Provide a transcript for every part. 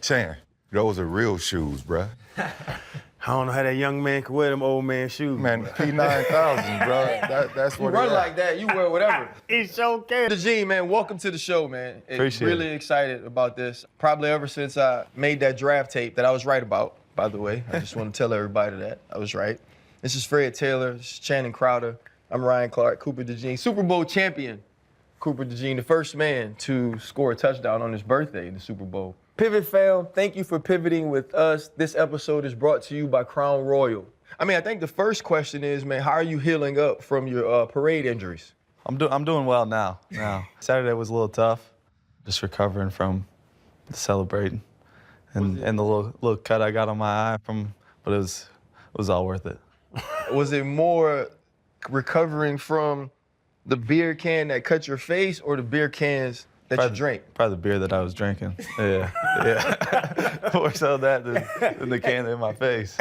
Chan, those are real shoes, bruh. I don't know how that young man can wear them old man shoes. Man, P9000, bro. That's what You run like that, you wear whatever. He sure can. Gene, man, welcome to the show, man. Appreciate really excited about this. Probably ever since I made that draft tape that I was right about, by the way. I just want to tell everybody that I was right. This is Fred Taylor, this is Channing Crowder. I'm Ryan Clark, Cooper DeJean, Super Bowl champion. Cooper DeJean, the first man to score a touchdown on his birthday in the Super Bowl. Pivot fam, thank you for pivoting with us. This episode is brought to you by Crown Royal. I mean, I think the first question is, man, how are you healing up from your parade injuries? I'm doing well now. Saturday was a little tough, just recovering from celebrating, and the little cut I got on my eye but it was all worth it. Was it more recovering from the beer can that cut your face or the beer cans that you drank? Probably the beer that I was drinking. Yeah. More so that than the can in my face.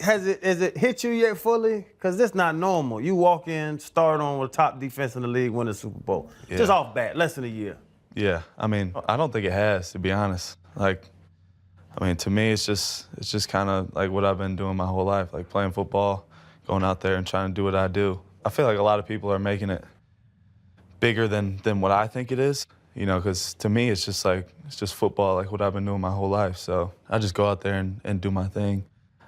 Has it hit you yet fully? Because this not normal. You walk in, start on with the top defense in the league, win the Super Bowl. Yeah. Just off bat, less than a year. Yeah, I mean, I don't think it has, to be honest. To me, it's just kind of like what I've been doing my whole life, like playing football, going out there and trying to do what I do. I feel like a lot of people are making it bigger than what I think it is, because to me, it's just football, like what I've been doing my whole life. So I just go out there and do my thing.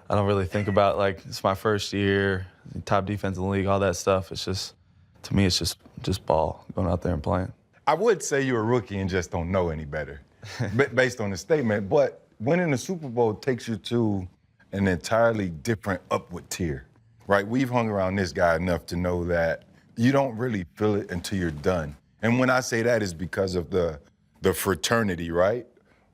I don't really think about, it's my first year, top defense in the league, all that stuff. It's just, to me, it's just ball, going out there and playing. I would say you're a rookie and just don't know any better, based on the statement. But winning the Super Bowl takes you to an entirely different upward tier, right? We've hung around this guy enough to know that you don't really feel it until you're done. And when I say that is because of the fraternity, right?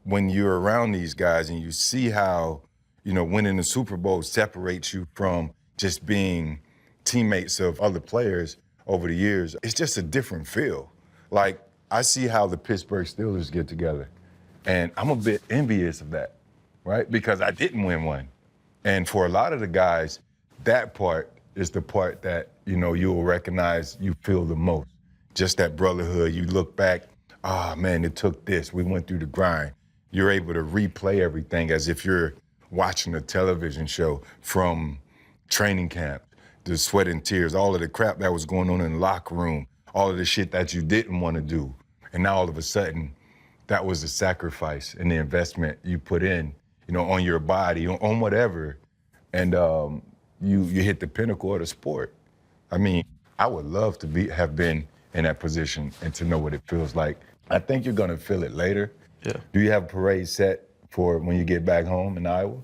When you're around these guys and you see how, winning the Super Bowl separates you from just being teammates of other players over the years, it's just a different feel. Like, I see how the Pittsburgh Steelers get together, and I'm a bit envious of that, right? Because I didn't win one. And for a lot of the guys, that part is the part that, you'll recognize you feel the most. Just that brotherhood. You look back, man, it took this. We went through the grind. You're able to replay everything as if you're watching a television show, from training camp, the sweat and tears, all of the crap that was going on in the locker room, all of the shit that you didn't want to do. And now all of a sudden, that was the sacrifice and the investment you put in, on your body, on whatever. And you hit the pinnacle of the sport. I mean, I would love to have been in that position and to know what it feels like. I think you're gonna feel it later. Yeah. Do you have a parade set for when you get back home in Iowa?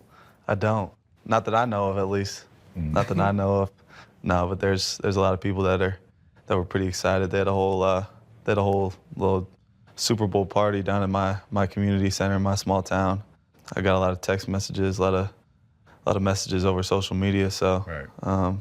I don't. Not that I know of, at least. Not that I know of. No, but there's a lot of people that were pretty excited. They had a whole little Super Bowl party down in my community center in my small town. I got a lot of text messages, a lot of messages over social media. So, right.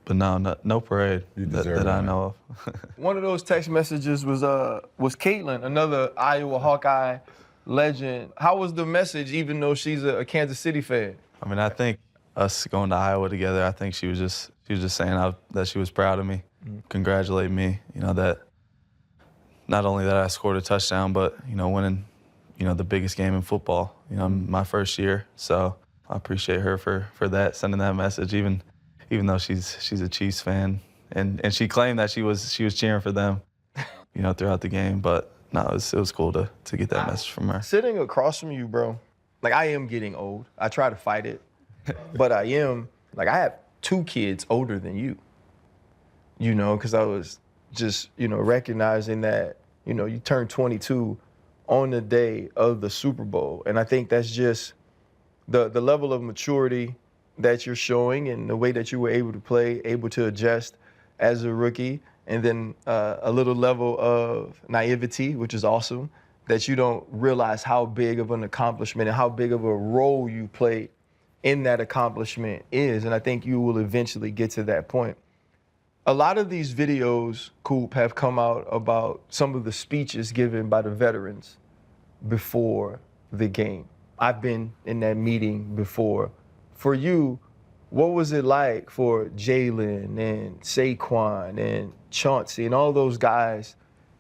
But no parade that I know of. One of those text messages was Caitlin, another Iowa Hawkeye legend. How was the message, even though she's a Kansas City fan? I mean, I think us going to Iowa together, I think she was just saying that she was proud of me, congratulating me. That not only that I scored a touchdown, but winning, the biggest game in football. My first year. So I appreciate her for that, sending that message, even though she's a Chiefs fan, and she claimed that she was cheering for them, throughout the game. But no, it was cool to get that message from her. Sitting across from you, bro, I am getting old. I try to fight it, but I have 2 kids older than you. Because I was just recognizing that you turned 22 on the day of the Super Bowl, and I think that's just the level of maturity that you're showing and the way that you were able to play, able to adjust as a rookie, and then a little level of naivety, which is awesome, that you don't realize how big of an accomplishment and how big of a role you played in that accomplishment is. And I think you will eventually get to that point. A lot of these videos, Coop, have come out about some of the speeches given by the veterans before the game. I've been in that meeting before. For you, what was it like for Jalen and Saquon and Chauncey and all those guys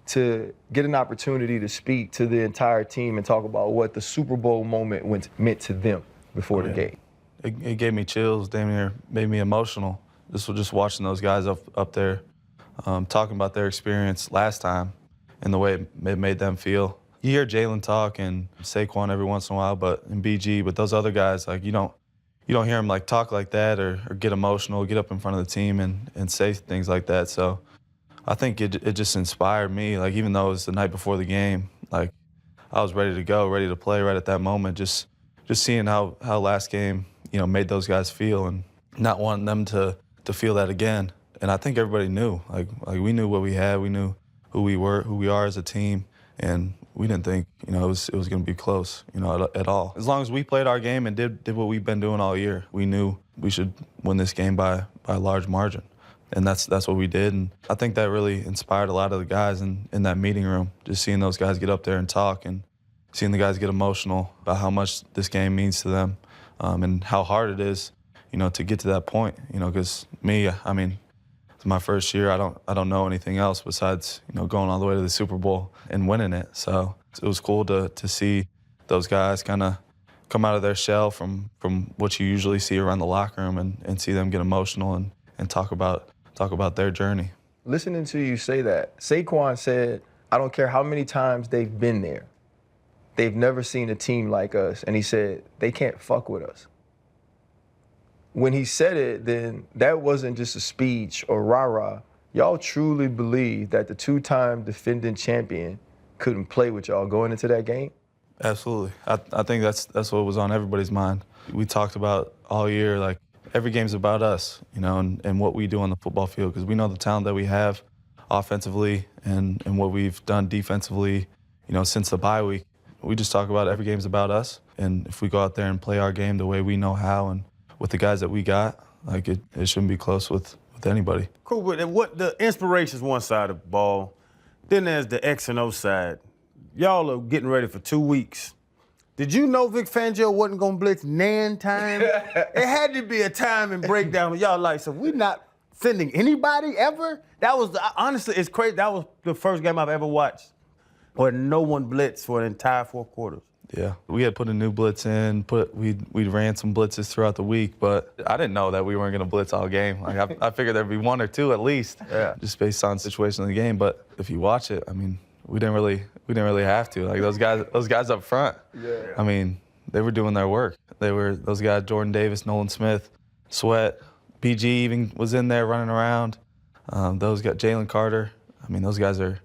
to get an opportunity to speak to the entire team and talk about what the Super Bowl moment meant to them before the game. It gave me chills, damn near made me emotional. Just watching those guys up there, talking about their experience last time and the way it made them feel. You hear Jalen talk and Saquon every once in a while, and BG, but those other guys, like you don't hear them like talk like that or get emotional, get up in front of the team and say things like that. So I think it just inspired me. Like even though it was the night before the game, like I was ready to go, ready to play right at that moment. Just seeing how last game, made those guys feel and not wanting them to feel that again. And I think everybody knew. Like we knew what we had, we knew who we are as a team, and we didn't think, it was going to be close, at all. As long as we played our game and did what we've been doing all year, we knew we should win this game by a large margin. And that's what we did. And I think that really inspired a lot of the guys in that meeting room, just seeing those guys get up there and talk and seeing the guys get emotional about how much this game means to them, and how hard it is, to get to that point. Because me, it's my first year. I don't know anything else besides, going all the way to the Super Bowl and winning it. So it was cool to see those guys kind of come out of their shell from what you usually see around the locker room and see them get emotional and talk about their journey. Listening to you say that, Saquon said, I don't care how many times they've been there, they've never seen a team like us. And he said, they can't fuck with us. When he said it, then that wasn't just a speech or rah-rah. Y'all truly believe that the two-time defending champion couldn't play with y'all going into that game? Absolutely. I think that's what was on everybody's mind. We talked about all year, like, every game's about us, and what we do on the football field, because we know the talent that we have offensively and what we've done defensively, since the bye week. We just talk about every game's about us, and if we go out there and play our game the way we know how and with the guys that we got, like it shouldn't be close with anybody. Cool, but what the inspiration's one side of the ball. Then there's the X and O side. Y'all are getting ready for 2 weeks. Did you know Vic Fangio wasn't gonna blitz nan time? It had to be a time and breakdown with y'all like, so we not sending anybody ever? That was, honestly, it's crazy. That was the first game I've ever watched where no one blitzed for an entire 4 quarters. Yeah, we had put a new blitz in. We ran some blitzes throughout the week, but I didn't know that we weren't going to blitz all game. Like I figured there'd be 1 or 2 at least, just based on the situation of the game. But if you watch it, we didn't really have to. Like those guys up front. Yeah. They were doing their work. Those guys, Jordan Davis, Nolan Smith, Sweat, BG even was in there running around. Those guys, Jalen Carter. Those guys are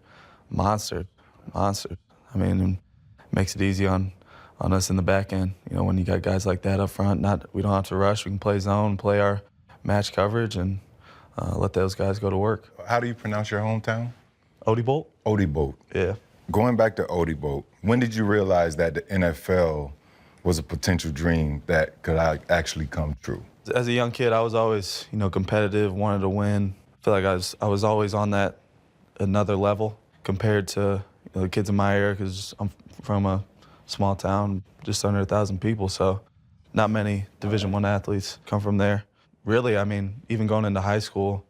monsters. And makes it easy on us in the back end. When you got guys like that up front, we don't have to rush. We can play zone, play our match coverage, and let those guys go to work. How do you pronounce your hometown? Odie Odie. Yeah. Going back to Odie, when did you realize that the NFL was a potential dream that could actually come true? As a young kid, I was always, competitive, wanted to win. I feel like I was always on that another level compared to the kids in my era, because I'm from a small town, just under 1,000 people, so not many Division I athletes come from there. Really, even going into high school,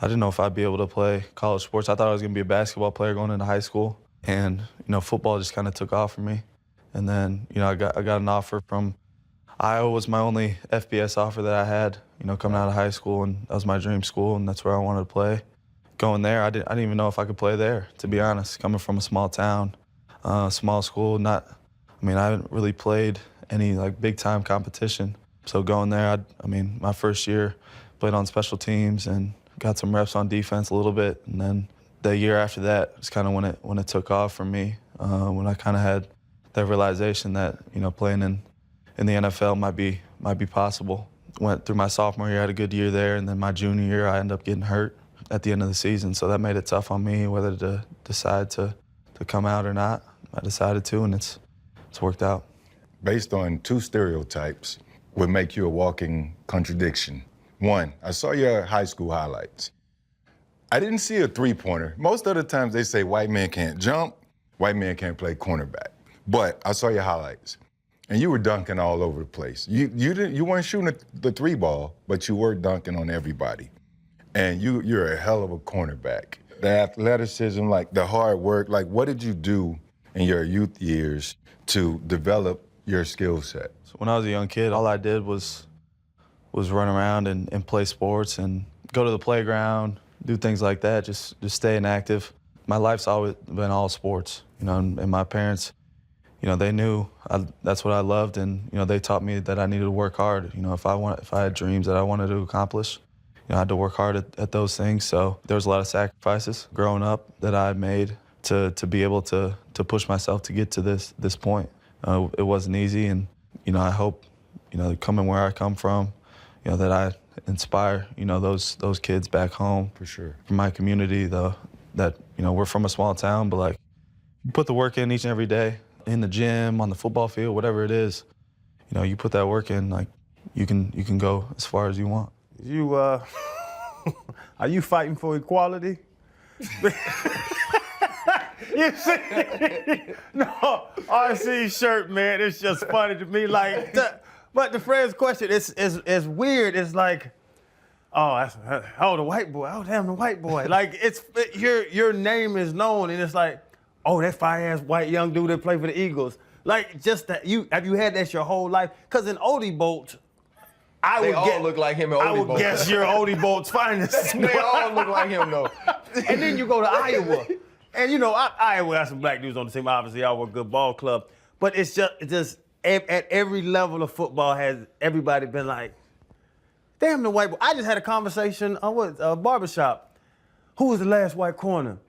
I didn't know if I'd be able to play college sports. I thought I was going to be a basketball player going into high school, and football just kind of took off for me. And then I got an offer from Iowa. Was my only FBS offer that I had, coming out of high school, and that was my dream school, and that's where I wanted to play. Going there, I didn't even know if I could play there, to be honest. Coming from a small town, small school, I haven't really played any big time competition. So going there, my first year played on special teams and got some reps on defense a little bit, and then the year after that was kind of when it took off for me. When I kind of had that realization that playing in the NFL might be possible. Went through my sophomore year, had a good year there, and then my junior year I ended up getting hurt at the end of the season, so that made it tough on me whether to decide to come out or not. I decided to, and it's worked out. Based on 2 stereotypes would make you a walking contradiction. 1, I saw your high school highlights. I didn't see a 3-pointer. Most of the times they say white men can't jump, white men can't play cornerback. But I saw your highlights, and you were dunking all over the place. You weren't shooting the 3 ball, but you were dunking on everybody. And you're a hell of a cornerback. The athleticism, like the hard work, like what did you do in your youth years to develop your skill set? So when I was a young kid, all I did was run around and play sports and go to the playground, do things like that, just staying active. My life's always been all sports, you know, and my parents, you know, they knew that's what I loved, and you know, they taught me that I needed to work hard. You know, if I had dreams that I wanted to accomplish, you know, I had to work hard at those things. So there was a lot of sacrifices growing up that I made to be able to push myself to get to this point. It wasn't easy, and you know, I hope, you know, coming where I come from, you know, that I inspire, you know, those kids back home. For sure. From my community, though, that, you know, we're from a small town, but like, you put the work in each and every day, in the gym, on the football field, whatever it is, you know, you put that work in, like, you can go as far as you want. You, are you fighting for equality? You see, no, RC shirt, man, it's just funny to me. Like, but the friend's question is weird. It's like, the white boy. Oh, damn, the white boy. Like, your name is known, and it's like, oh, that fire-ass white young dude that played for the Eagles. Like, just that have you had that your whole life? Because in Odie Bolt, They all look like him in Odie I would Bolt. guess you're Odie Bolt's finest. They all look like him, though. And then you go to Iowa. And you know, Iowa has some black dudes on the team. Obviously, Iowa a good ball club. But it's just at every level of football has everybody been like, damn, the white boy. I just had a conversation on a barbershop. Who was the last white corner?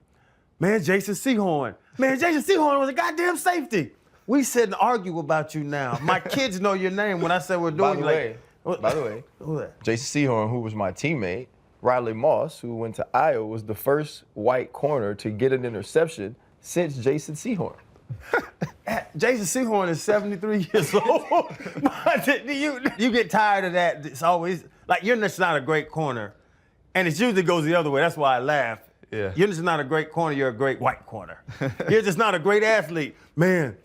Man, Jason Sehorn. Man, Jason Sehorn was a goddamn safety. We sit and argue about you now. My kids know your name when I say we're doing. By the way, who that? Jason Sehorn, who was my teammate, Riley Moss, who went to Iowa, was the first white corner to get an interception since Jason Sehorn. Jason Sehorn is 73 years old. But you get tired of that. It's always, like, you're just not a great corner. And it usually goes the other way. That's why I laugh. Yeah. You're just not a great corner. You're a great white corner. You're just not a great athlete. Man,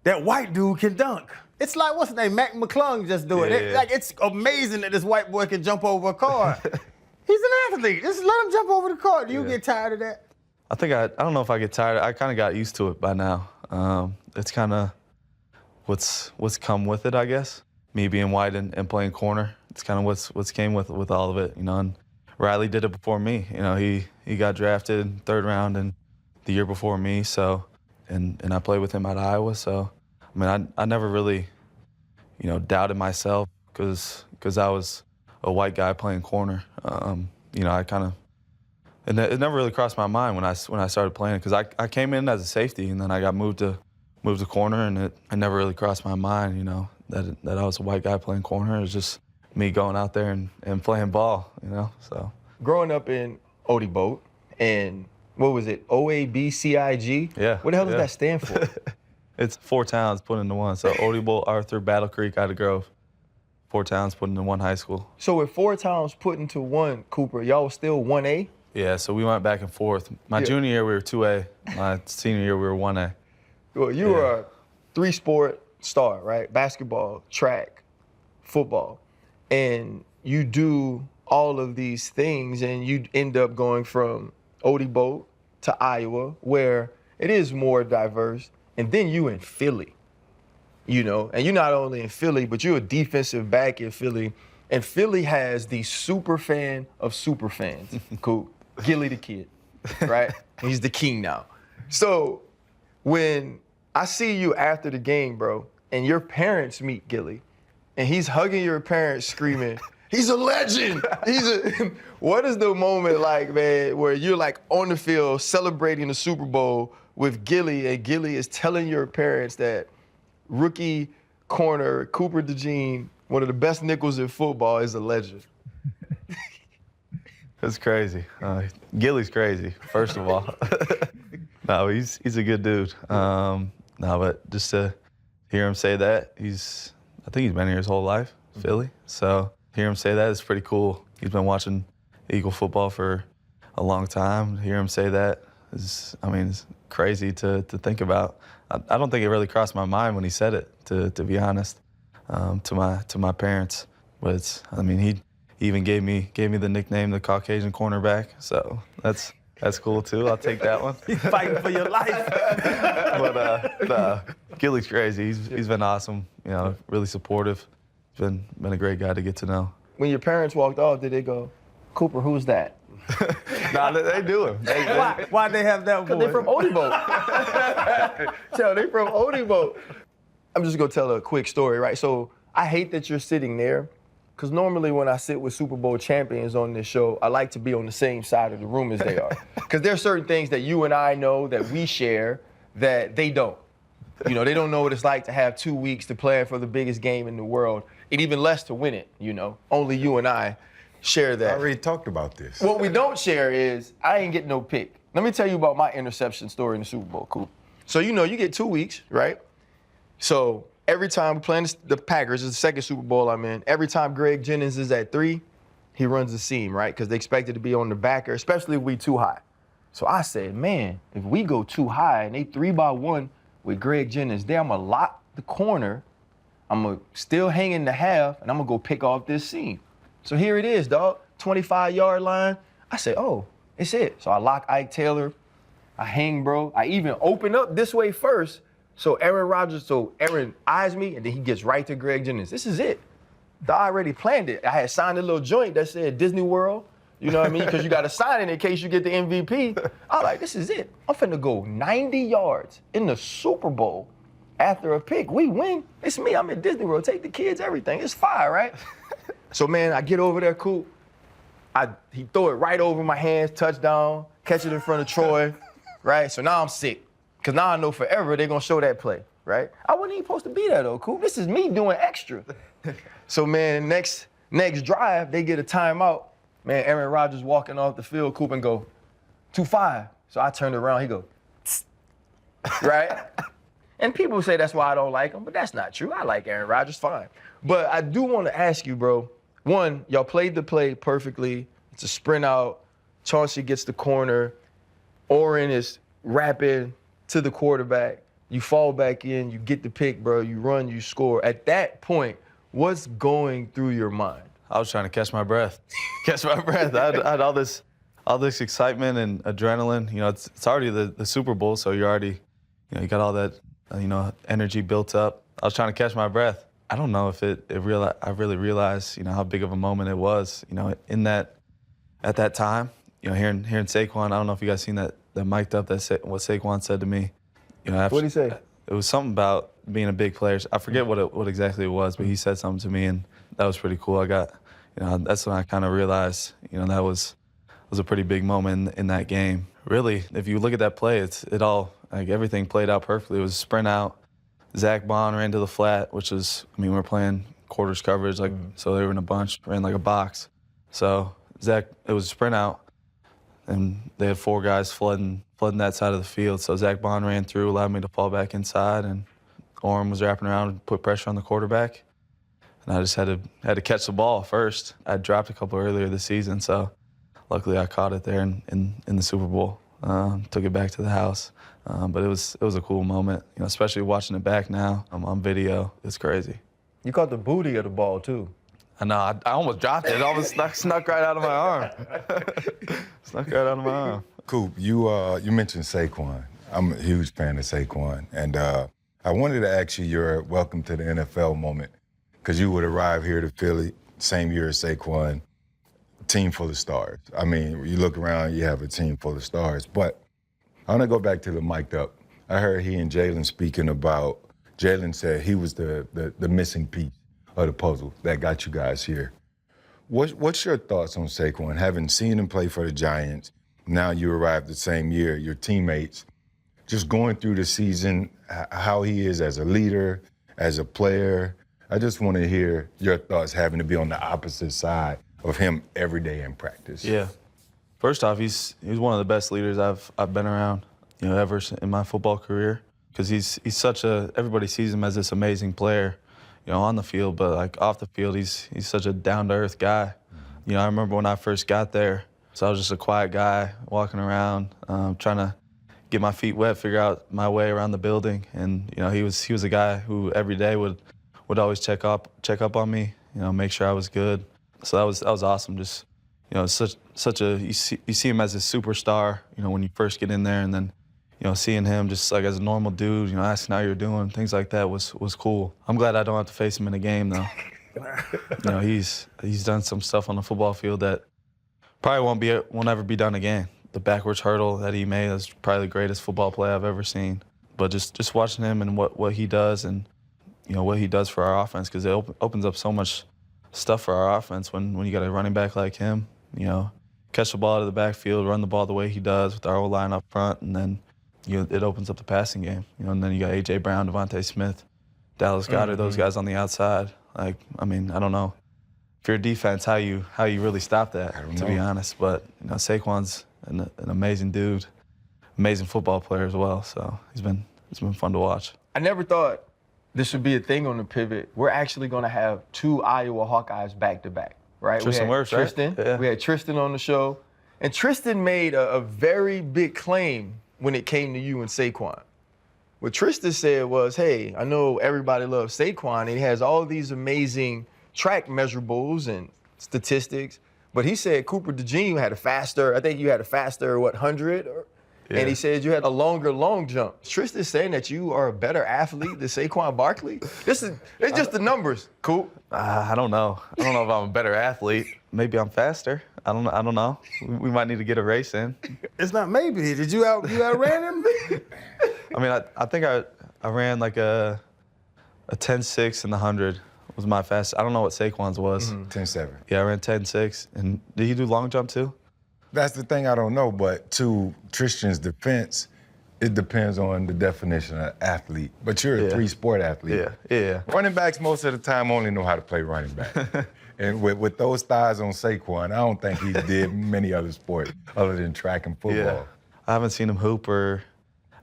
that white dude can dunk. It's like, what's his name? Mac McClung just do it. Yeah. Like, it's amazing that this white boy can jump over a car. He's an athlete. Just let him jump over the car. Do you get tired of that? I think I don't know if I get tired. I kind of got used to it by now. It's kind of what's come with it, I guess. Me being white and playing corner. It's kind of what's came with all of it, you know. And Riley did it before me. You know, he got drafted third round and the year before me. So, and I played with him at Iowa. So, I mean, I never really, you know, doubted myself because I was a white guy playing corner. You know, I kind of, it never really crossed my mind when I started playing, because I came in as a safety and then I got moved to corner, and it never really crossed my mind, you know, that I was a white guy playing corner. It was just me going out there and playing ball, you know. So Growing up in Odie Bolt, and what was it, OABCIG? Yeah. What the hell does that stand for? it's 4 towns put into one. So Odie Bolt, Arthur, Battle Creek, Ida Grove. 4 towns put into one high school. So with 4 towns put into one, Cooper, y'all was still 1A? Yeah, so we went back and forth. My junior year, we were 2A. My senior year, we were 1A. Well, you were a 3-sport star, right? Basketball, track, football. And you do all of these things, and you end up going from Odie Bolt to Iowa, where it is more diverse. And then you in Philly, you know? And you're not only in Philly, but you're a defensive back in Philly. And Philly has the super fan of super fans. Cool. Gilly the Kid, right? He's the king now. So when I see you after the game, bro, and your parents meet Gilly, and he's hugging your parents screaming, he's a legend. What is the moment like, man, where you're like on the field celebrating the Super Bowl with Gilly, and Gilly is telling your parents that rookie corner Cooper DeJean, one of the best nickels in football, is a legend? It's crazy. Gilly's crazy, first of all. No, he's a good dude. No, but just to hear him say that, I think he's been here his whole life, Philly. So hear him say that is pretty cool. He's been watching Eagle football for a long time. To hear him say that is, I mean, it's crazy to think about. I don't think it really crossed my mind when he said it, to be honest, to my parents. But it's, I mean, he even gave me the nickname the Caucasian cornerback. So that's That's cool too. I'll take that one. Fighting for your life. But Gilly's crazy. He's been awesome. You know, really supportive. He's been a great guy to get to know. When your parents walked off, did they go, Cooper, who's that? Nah, they do him. Why'd they have that voice? Because they from Odebo. Tell they from Odebo. I'm just gonna tell a quick story, right? So I hate that you're sitting there, because normally when I sit with Super Bowl champions on this show, I like to be on the same side of the room as they are. Because there are certain things that you and I know that we share that they don't. You know, they don't know what it's like to have 2 weeks to plan for the biggest game in the world, and even less to win it, you know. Only you and I share that. I already talked about this. What we don't share is I ain't getting no pick. Let me tell you about my interception story in the Super Bowl, cool? So, you know, you get 2 weeks, right? So every time we're playing the Packers, it's the second Super Bowl I'm in, every time Greg Jennings is at 3, he runs the seam, right? Because they expect it to be on the backer, especially if we too high. So I said, man, if we go too high and they 3-by-1 with Greg Jennings there, I'm going to lock the corner, I'm going to still hang in the half, and I'm going to go pick off this seam. So here it is, dog, 25-yard line. I said, oh, it's it. So I lock Ike Taylor, I hang, bro. I even open up this way first, so Aaron eyes me, and then he gets right to Greg Jennings. This is it. I already planned it. I had signed a little joint that said Disney World, you know what I mean? Because you got to sign it in case you get the MVP. I was like, this is it. I'm finna go 90 yards in the Super Bowl after a pick. We win. It's me. I'm at Disney World. Take the kids, everything. It's fire, right? So, man, I get over there, Coop. He throw it right over my hands, touchdown, catch it in front of Troy, right? So now I'm sick. Because now I know forever they're going to show that play, right? I wasn't even supposed to be there, though, Coop. This is me doing extra. So, man, next drive, they get a timeout. Man, Aaron Rodgers walking off the field, Coop, and go, 2-5. So I turned around, he go, right? And people say that's why I don't like him, but that's not true. I like Aaron Rodgers, fine. But I do want to ask you, bro, one, y'all played the play perfectly. It's a sprint out. Chauncey gets the corner. Oren is rapping to the quarterback. You fall back in, you get the pick, bro. You run, you score. At that point, what's going through your mind? I was trying to catch my breath. I had all this excitement and adrenaline. You know, it's already the Super Bowl, so you're already, you know, you got all that, energy built up. I was trying to catch my breath. I don't know if I really realized, you know, how big of a moment it was, you know, at that time, you know, hearing Saquon. I don't know if you guys seen that mic'd up what Saquon said to me. You know, What'd he say? It was something about being a big player. I forget what exactly it was, but he said something to me, and that was pretty cool. That's when I kind of realized, you know, that was a pretty big moment in that game. Really, if you look at that play, everything played out perfectly. It was a sprint out. Zach Bond ran to the flat, which is, we were playing quarters coverage, so they were in a bunch, ran like a box. So it was a sprint out, and they had 4 guys flooding that side of the field. So Zach Bond ran through, allowed me to fall back inside, and Orem was wrapping around and put pressure on the quarterback. And I just had to catch the ball first. I dropped a couple earlier this season, so luckily I caught it there in the Super Bowl. Took it back to the house. But it was a cool moment, you know, especially watching it back now. I'm on video. It's crazy. You caught the booty of the ball, too. I know. I almost dropped it. It almost snuck right out of my arm. Snuck right out of my arm. Coop, you mentioned Saquon. I'm a huge fan of Saquon. And I wanted to ask you your welcome to the NFL moment, because you would arrive here to Philly, same year as Saquon, team full of stars. I mean, you look around, you have a team full of stars. But I want to go back to the mic'd up. I heard he and Jalen speaking about, Jalen said he was the missing piece of the puzzle that got you guys here. What's your thoughts on Saquon? Having seen him play for the Giants, now you arrived the same year, your teammates, just going through the season, how he is as a leader, as a player. I just want to hear your thoughts having to be on the opposite side of him every day in practice. Yeah. First off, he's one of the best leaders I've been around, you know, ever in my football career. Because he's everybody sees him as this amazing player, you know, on the field, but like off the field, he's such a down-to-earth guy. You know, I remember when I first got there, so I was just a quiet guy walking around, trying to get my feet wet, figure out my way around the building. And, you know, he was a guy who every day would always check up on me, you know, make sure I was good. So that was awesome, just, you know, such a you see him as a superstar, you know, when you first get in there, and then, you know, seeing him just like as a normal dude, you know, asking how you're doing, things like that was cool. I'm glad I don't have to face him in a game though. You know, he's done some stuff on the football field that probably won't ever be done again. The backwards hurdle that he made is probably the greatest football play I've ever seen. But just watching him and what he does, and you know what he does for our offense, because it opens up so much stuff for our offense when you got a running back like him. You know, catch the ball out of the backfield, run the ball the way he does with our O-line up front, and then it opens up the passing game. You know, and then you got A.J. Brown, Devontae Smith, Dallas Goedert, those guys on the outside. Like, I mean, I don't know if you're a defense how you really stop that, to be honest. But you know, Saquon's an amazing dude, amazing football player as well. So it's been fun to watch. I never thought this would be a thing on the pivot. We're actually going to have 2 Iowa Hawkeyes back to back, right? Tristan Wirfs, Tristan. right? Yeah. We had Tristan on the show, and Tristan made a very big claim when it came to you and Saquon. What Tristan said was, hey, I know everybody loves Saquon, and he has all these amazing track measurables and statistics, but he said Cooper DeJean had a faster, I think you had a faster, 100? And he said you had a longer long jump. Tristan saying that you are a better athlete than Saquon Barkley? It's just the numbers, Coop. I don't know. I don't know if I'm a better athlete. Maybe I'm faster. I don't know. We might need to get a race in. It's not maybe. Did you outran him? I mean, I think I ran like a 10.6 in the 100 was my fastest. I don't know what Saquon's was. 10.7. Yeah, I ran 10.6. And did he do long jump too? That's the thing I don't know, but to Tristan's defense, it depends on the definition of athlete. But you're a 3-sport athlete. Yeah. Running backs most of the time only know how to play running back. And with those thighs on Saquon, I don't think he did many other sports other than track and football. Yeah. I haven't seen him hoop or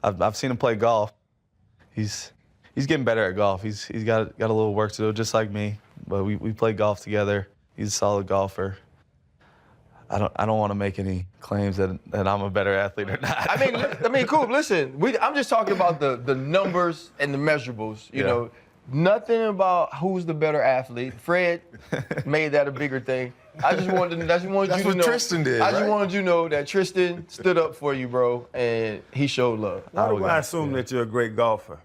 I've seen him play golf. He's getting better at golf. He's got a little work to do, just like me. But we play golf together. He's a solid golfer. I don't want to make any claims that I'm a better athlete or not. I mean, Coop, listen, I'm just talking about the numbers and the measurables, you know. Nothing about who's the better athlete. Fred made that a bigger thing. I just wanted you to know. That's what Tristan did, I just right? wanted you to know that Tristan stood up for you, bro, and he showed love. Why do I assume that you're a great golfer?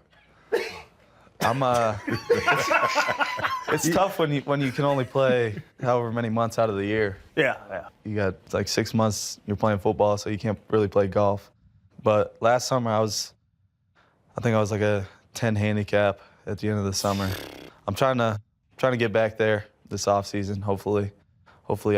It's tough when you can only play however many months out of the year. Yeah. You got like 6 months you're playing football, so you can't really play golf. But last summer I think I was like a 10 handicap at the end of the summer. I'm trying to get back there this off season. Hopefully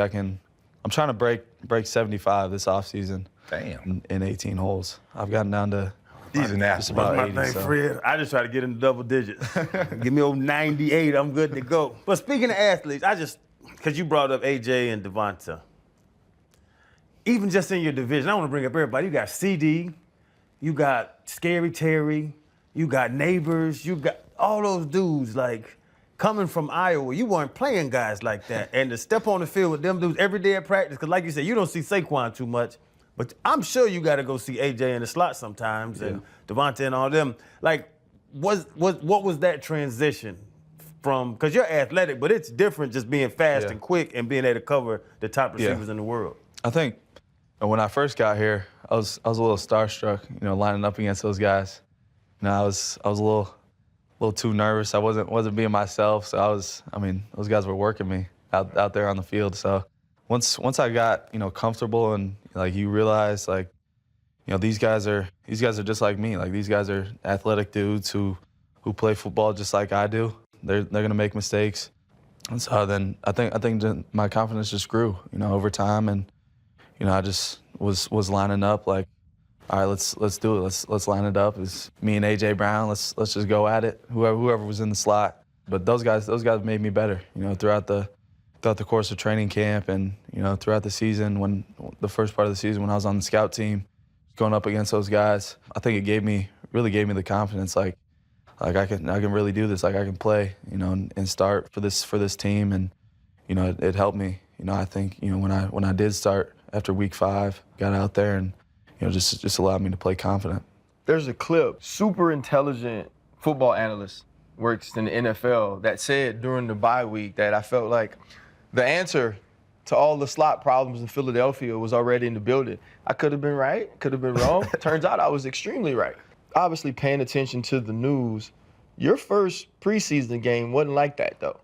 I can. I'm trying to break 75 this off season. Damn. In 18 holes. I've gotten down to. He's an Just athlete. about My 80, thing, so. Fred, I just try to get into double digits. Give me old 98, I'm good to go. But speaking of athletes, because you brought up AJ and Devonta, even just in your division, I want to bring up everybody. You got CD, you got Scary Terry, you got Neighbors, you got all those dudes, like, coming from Iowa, you weren't playing guys like that. And to step on the field with them dudes every day at practice, because like you said, you don't see Saquon too much. But I'm sure you got to go see AJ in the slot sometimes, and Devonta and all them. Like, what was that transition from? Because you're athletic, but it's different just being fast and quick and being able to cover the top receivers in the world. I think when I first got here, I was a little starstruck, lining up against those guys. I was a little too nervous. I wasn't being myself. So those guys were working me out there on the field. So once I got comfortable and you realize these guys are just like me. Like, these guys are athletic dudes who play football just like I do. They're gonna make mistakes, and so then I think my confidence just grew over time, and I just was lining up like, all right, let's do it. Let's line it up. It's me and AJ Brown. Let's just go at it. Whoever was in the slot. But those guys made me better. Throughout the course of training camp and throughout the season, when the first part of the season when I was on the scout team, going up against those guys, I think it really gave me the confidence. Like I can really do this. Like, I can play. And start for this team. And it helped me. I think when I did start after week 5, got out there and just allowed me to play confident. There's a clip, super intelligent football analyst works in the NFL that said during the bye week that I felt like the answer to all the slot problems in Philadelphia was already in the building. I could have been right, could have been wrong. Turns out I was extremely right. Obviously paying attention to the news, your first preseason game wasn't like that though.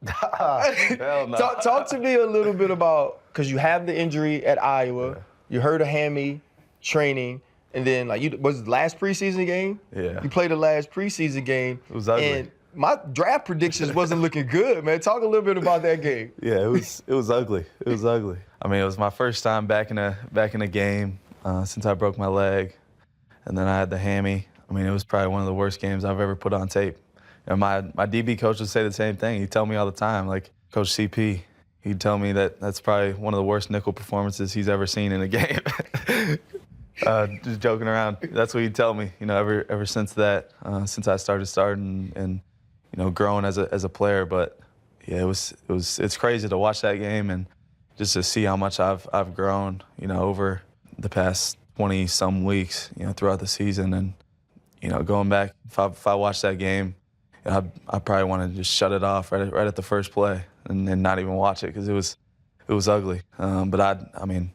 Hell no. Talk to me a little bit about, because you have the injury at Iowa, you hurt a hammy training, and then was it the last preseason game? Yeah. You played the last preseason game. It was ugly. And my draft predictions wasn't looking good, man. Talk a little bit about that game. Yeah, it was ugly. It was ugly. I mean, it was my first time back in a game since I broke my leg, and then I had the hammy. I mean, it was probably one of the worst games I've ever put on tape. And my DB coach would say the same thing. He'd tell me all the time, like Coach CP, he'd tell me that that's probably one of the worst nickel performances he's ever seen in a game. Just joking around. That's what he'd tell me. You know, ever since that, since I starting and you know, growing as a player. But yeah, it's crazy to watch that game and just to see how much I've grown, you know, over the past 20-some weeks, you know, throughout the season. And you know, going back, if I watched that game, I probably want to just shut it off right at the first play and not even watch it because it was ugly. But I mean,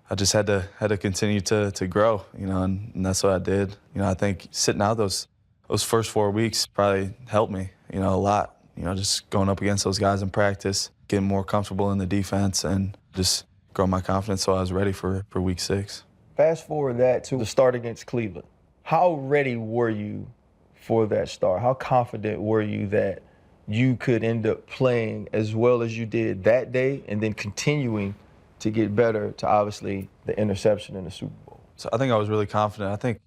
I just had to continue to grow, you know, and that's what I did. You know, I think sitting out those first 4 weeks probably helped me, you know, a lot. You know, just going up against those guys in practice, getting more comfortable in the defense, and just growing my confidence so I was ready for week 6. Fast forward that to the start against Cleveland. How ready were you for that start? How confident were you that you could end up playing as well as you did that day and then continuing to get better to obviously the interception in the Super Bowl? So I think I was really confident. I think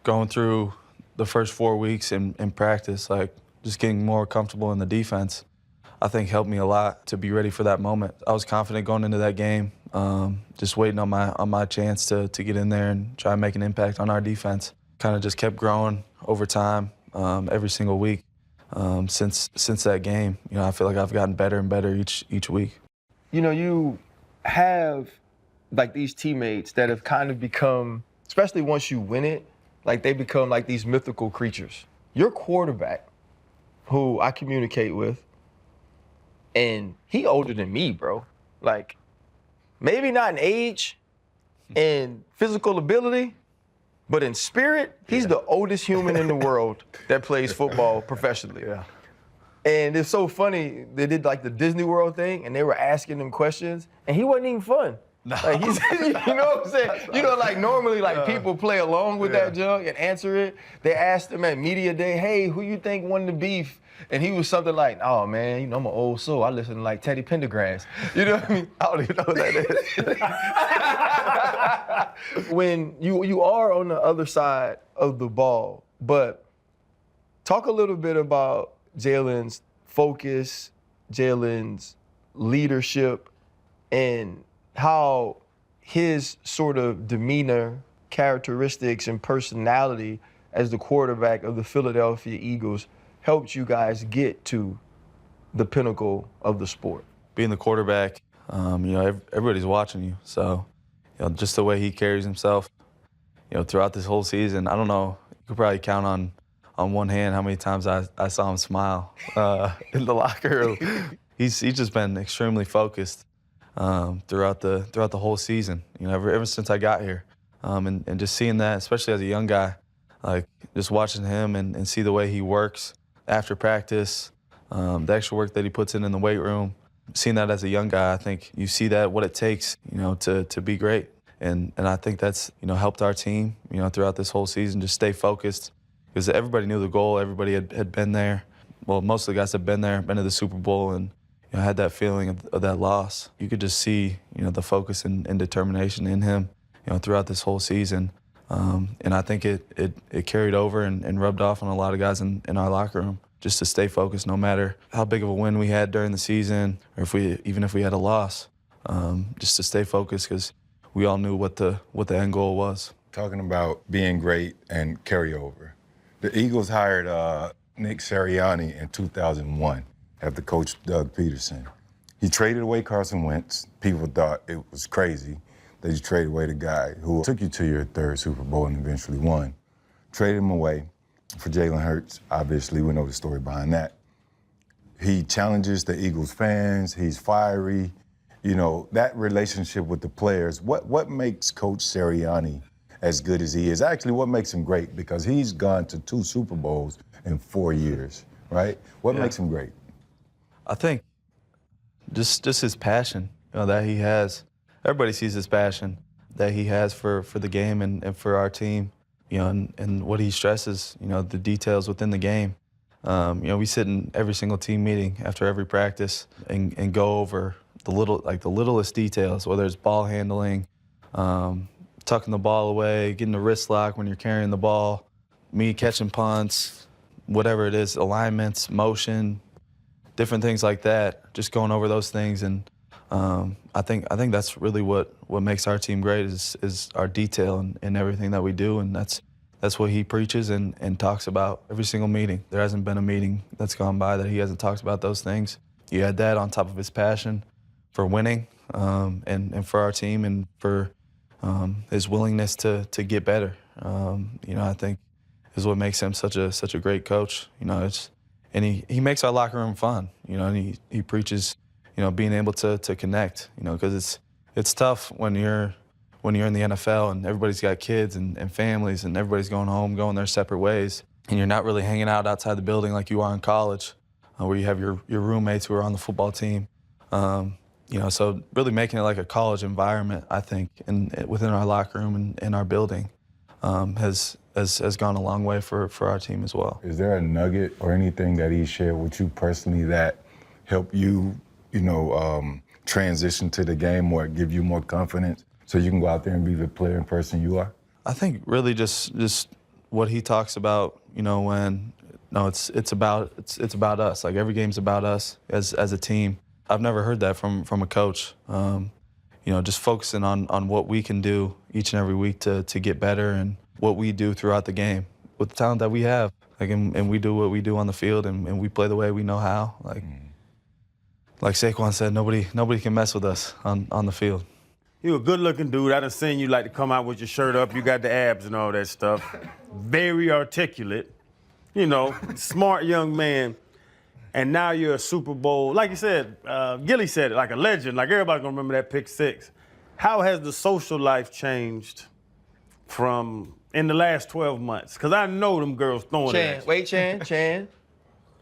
going through the first 4 weeks in practice, like just getting more comfortable in the defense, I think helped me a lot to be ready for that moment. I was confident going into that game, just waiting on my chance to get in there and try and make an impact on our defense. Kind of just kept growing over time, every single week since that game. You know, I feel like I've gotten better and better each week. You know, you have like these teammates that have kind of become, especially once you win it, like they become like these mythical creatures. Your quarterback, who I communicate with, and he older than me, bro. Like, maybe not in age and physical ability, but in spirit, he's the oldest human in the world that plays football professionally. Yeah. And it's so funny, they did like the Disney World thing, and they were asking him questions, and he wasn't even fun. No. Like he's, you know what I'm saying? You know, like normally like people play along with that junk and answer it. They asked him at media day, hey, who you think won the beef? And he was something like, oh man, you know, I'm an old soul. I listen to like Teddy Pendergrass. You know what I mean? I don't even know what that is. When you are on the other side of the ball, but talk a little bit about Jalen's focus, Jalen's leadership, and how his sort of demeanor, characteristics, and personality as the quarterback of the Philadelphia Eagles helped you guys get to the pinnacle of the sport. Being the quarterback, you know, everybody's watching you. So, you know, just the way he carries himself, you know, throughout this whole season, I don't know, you could probably count on one hand how many times I saw him smile in the locker room. He's just been extremely focused throughout the whole season, you know, ever since I got here. And just seeing that, especially as a young guy, like just watching him and see the way he works after practice, the extra work that he puts in the weight room. Seeing that as a young guy, I think you see that what it takes, you know, to be great. And I think that's, you know, helped our team, you know, throughout this whole season, just stay focused. Because everybody knew the goal, everybody had been there. Well, most of the guys had been there, been to the Super Bowl, and you know, had that feeling of that loss. You could just see, you know, the focus and determination in him, you know, throughout this whole season. And I think it carried over and rubbed off on a lot of guys in our locker room, just to stay focused no matter how big of a win we had during the season, or even if we had a loss, just to stay focused because we all knew what the end goal was. Talking about being great and carryover. The Eagles hired Nick Sirianni in 2001 after Coach Doug Peterson. He traded away Carson Wentz. People thought it was crazy that you traded away the guy who took you to your 3rd Super Bowl and eventually won. Traded him away for Jalen Hurts. Obviously, we know the story behind that. He challenges the Eagles fans. He's fiery. you know, that relationship with the players, what makes Coach Sirianni as good as he is? Actually, what makes him great? Because he's gone to 2 Super Bowls in 4 years, right? What makes him great? I think just his passion, that he has. Everybody sees his passion that he has for the game and for our team, and what he stresses, the details within the game. We sit in every single team meeting after every practice and go over the littlest details, whether it's ball handling, tucking the ball away, getting the wrist lock when you're carrying the ball, me catching punts, whatever it is, alignments, motion, different things like that, just going over those things. And I think that's really what makes our team great is our detail in everything that we do, and that's what he preaches and talks about every single meeting. There hasn't been a meeting that's gone by that he hasn't talked about those things. You add that on top of his passion for winning and for our team and for his willingness to get better. I think is what makes him such a great coach. And he makes our locker room fun. And he preaches, being able to connect. Because it's tough when you're in the NFL and everybody's got kids and families and everybody's going home, going their separate ways, and you're not really hanging out outside the building like you are in college, where you have your roommates who are on the football team. So really making it like a college environment, I think, within our locker room and our building has gone a long way for our team as well. Is there a nugget or anything that he shared with you personally that helped you, transition to the game or give you more confidence so you can go out there and be the player and person you are? I think really just what he talks about, it's about us. Like every game's about us as a team. I've never heard that from a coach. Just focusing on what we can do each and every week to get better and what we do throughout the game with the talent that we have. And we do what we do on the field and we play the way we know how. Like Saquon said, nobody can mess with us on the field. You a good-looking dude. I done seen you like to come out with your shirt up. You got the abs and all that stuff. Very articulate. Smart young man. And now you're a Super Bowl. Like you said, Gilly said it, like a legend. Like everybody's going to remember that pick 6. How has the social life changed in the last 12 months? Because I know them girls throwing it. Chan.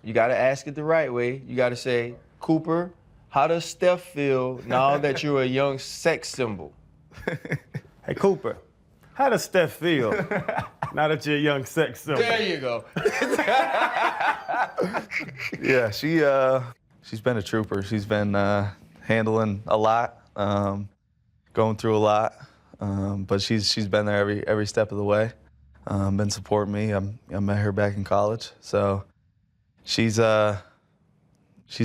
You got to ask it the right way. You got to say, Cooper, how does Steph feel now that you're a young sex symbol? Hey, Cooper, how does Steph feel now that you're a young sex symbol? There you go. Yeah, she's been a trooper. She's been handling a lot, going through a lot, but she's been there every step of the way, been supporting me. I met her back in college, so she's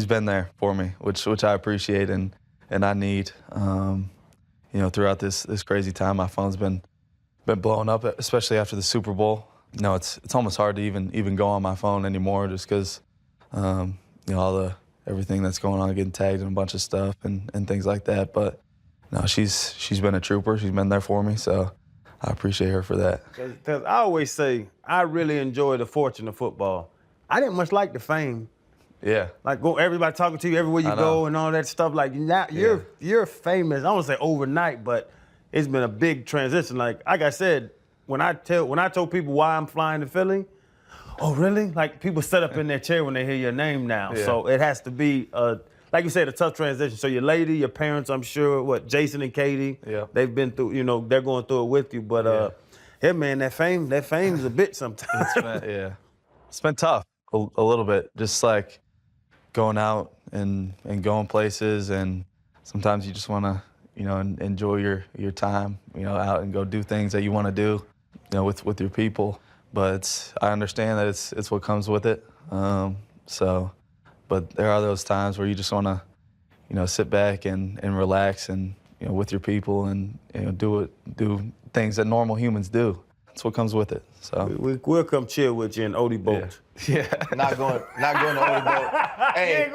been there for me, which I appreciate and I need. Throughout this crazy time, my phone's been blowing up, especially after the Super Bowl. It's almost hard to even go on my phone anymore, just because everything that's going on, getting tagged in a bunch of stuff and things like that. But no, she's been a trooper. She's been there for me, so I appreciate her for that. Because I always say I really enjoy the fortune of football. I didn't much like the fame. Yeah. Like everybody talking to you everywhere you go and all that stuff. Like now you're famous. I won't say overnight, but it's been a big transition. Like I said, when I told people why I'm flying to Philly, oh really? Like people sit up in their chair when they hear your name now. Yeah. So it has to be like you said, a tough transition. So your lady, your parents, I'm sure, Jason and Katie, they've been through, they're going through it with you. But yeah, man, that fame's a bitch sometimes. It's been tough a little bit. Just like going out and going places, and sometimes you just want to, enjoy your time, out and go do things that you want to do, with your people. But I understand that it's what comes with it. But there are those times where you just want to, sit back and relax and, with your people and, do things that normal humans do. That's what comes with it. So we'll come chill with you in Odie Boat. Yeah. Not going to Odie Boat. Hey,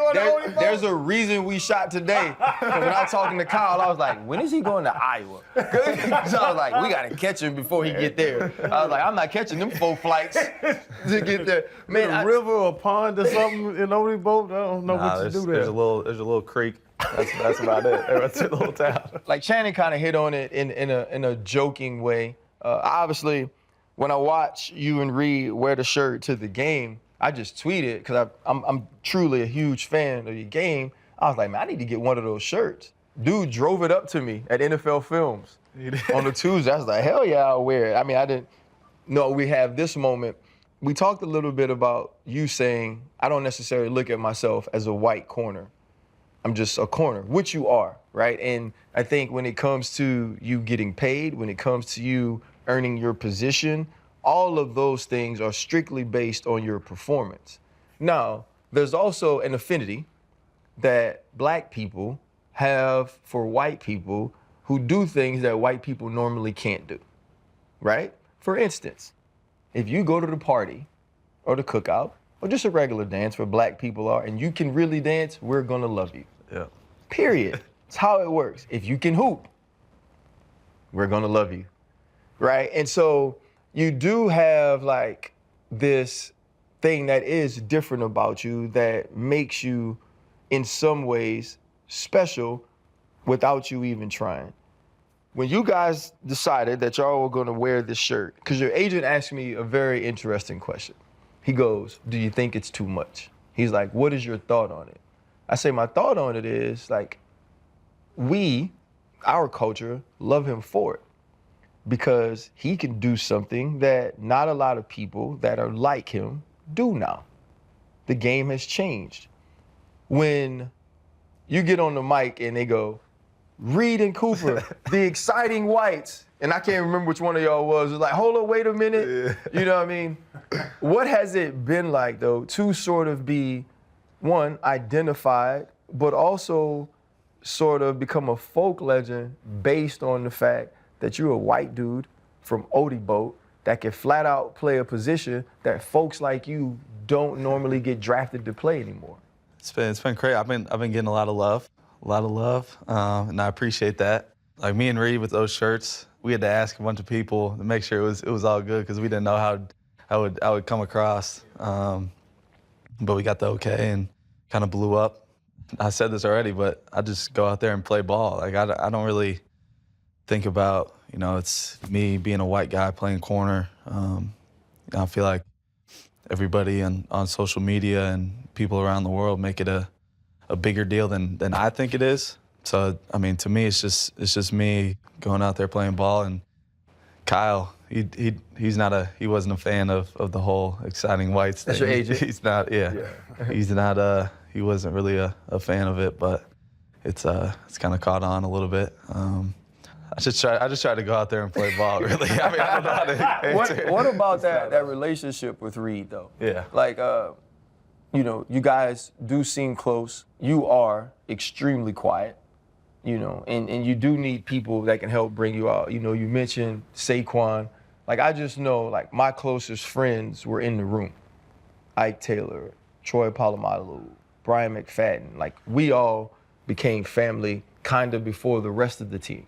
there's a reason we shot today. When I was talking to Kyle, I was like, when is he going to Iowa? So I was like, we got to catch him before he get there. I was like, I'm not catching them 4 flights to get there. Man, a river or a pond or something in Odie Boat? I don't know what you do there. There's a little creek That's about it. That's the whole town. Like Shannon kind of hit on it in a joking way. Obviously, when I watch you and Reed wear the shirt to the game, I just tweeted because I'm truly a huge fan of your game. I was like, man, I need to get one of those shirts. Dude drove it up to me at NFL Films on the Tuesday. I was like, hell yeah, I'll wear it. I mean, I didn't know we have this moment. We talked a little bit about you saying, I don't necessarily look at myself as a white corner. I'm just a corner, which you are, right? And I think when it comes to you getting paid, when it comes to you earning your position, all of those things are strictly based on your performance. Now, there's also an affinity that black people have for white people who do things that white people normally can't do, right? For instance, if you go to the party or the cookout or just a regular dance where black people are and you can really dance, we're gonna love you. Yeah. Period. It's how it works. If you can hoop, we're gonna love you, right? And so you do have like this thing that is different about you that makes you in some ways special without you even trying. When you guys decided that y'all were gonna wear this shirt, because your agent asked me a very interesting question. He goes, do you think it's too much? He's like, what is your thought on it? I say, my thought on it is like, our culture, love him for it because he can do something that not a lot of people that are like him do now. The game has changed. When you get on the mic and they go, Reed and Cooper, the exciting whites, and I can't remember which one of y'all was. It's like, hold on, wait a minute. Yeah. You know what I mean? What has it been like, though, to sort of be, one, identified, but also sort of become a folk legend based on the fact that you're a white dude from Odie Boat that can flat out play a position that folks like you don't normally get drafted to play anymore? It's been great. I've been getting a lot of love, and I appreciate that. Like me and Reed with those shirts, we had to ask a bunch of people to make sure it was all good because we didn't know how I would come across. But we got the okay and kind of blew up. I said this already, but I just go out there and play ball. Like I don't really think about, it's me being a white guy playing corner. I feel like everybody on social media and people around the world make it a bigger deal than I think it is. So, I mean, to me, it's just me going out there playing ball. And Kyle, he wasn't a fan of the whole exciting whites thing. That's your agent? He's not, yeah. He's not, he wasn't really a fan of it, but it's kind of caught on a little bit. I just try to go out there and play ball, really. I mean, I don't know how to answer. What about that relationship with Reed, though? Yeah. Like, you guys do seem close. You are extremely quiet, and you do need people that can help bring you out. You mentioned Saquon. Like, I just know, like, my closest friends were in the room. Ike Taylor, Troy Polamalu, Brian McFadden. Like, we all became family kind of before the rest of the team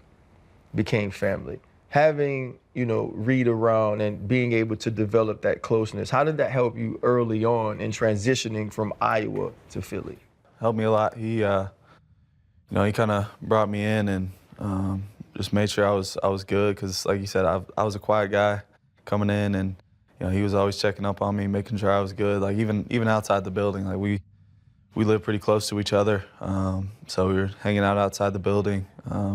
became family. Having, Reed around and being able to develop that closeness, how did that help you early on in transitioning from Iowa to Philly? Helped me a lot. He, he kind of brought me in and just made sure I was good because, like you said, I was a quiet guy coming in, and he was always checking up on me, making sure I was good. Like even outside the building, like we live pretty close to each other, so we were hanging out outside the building,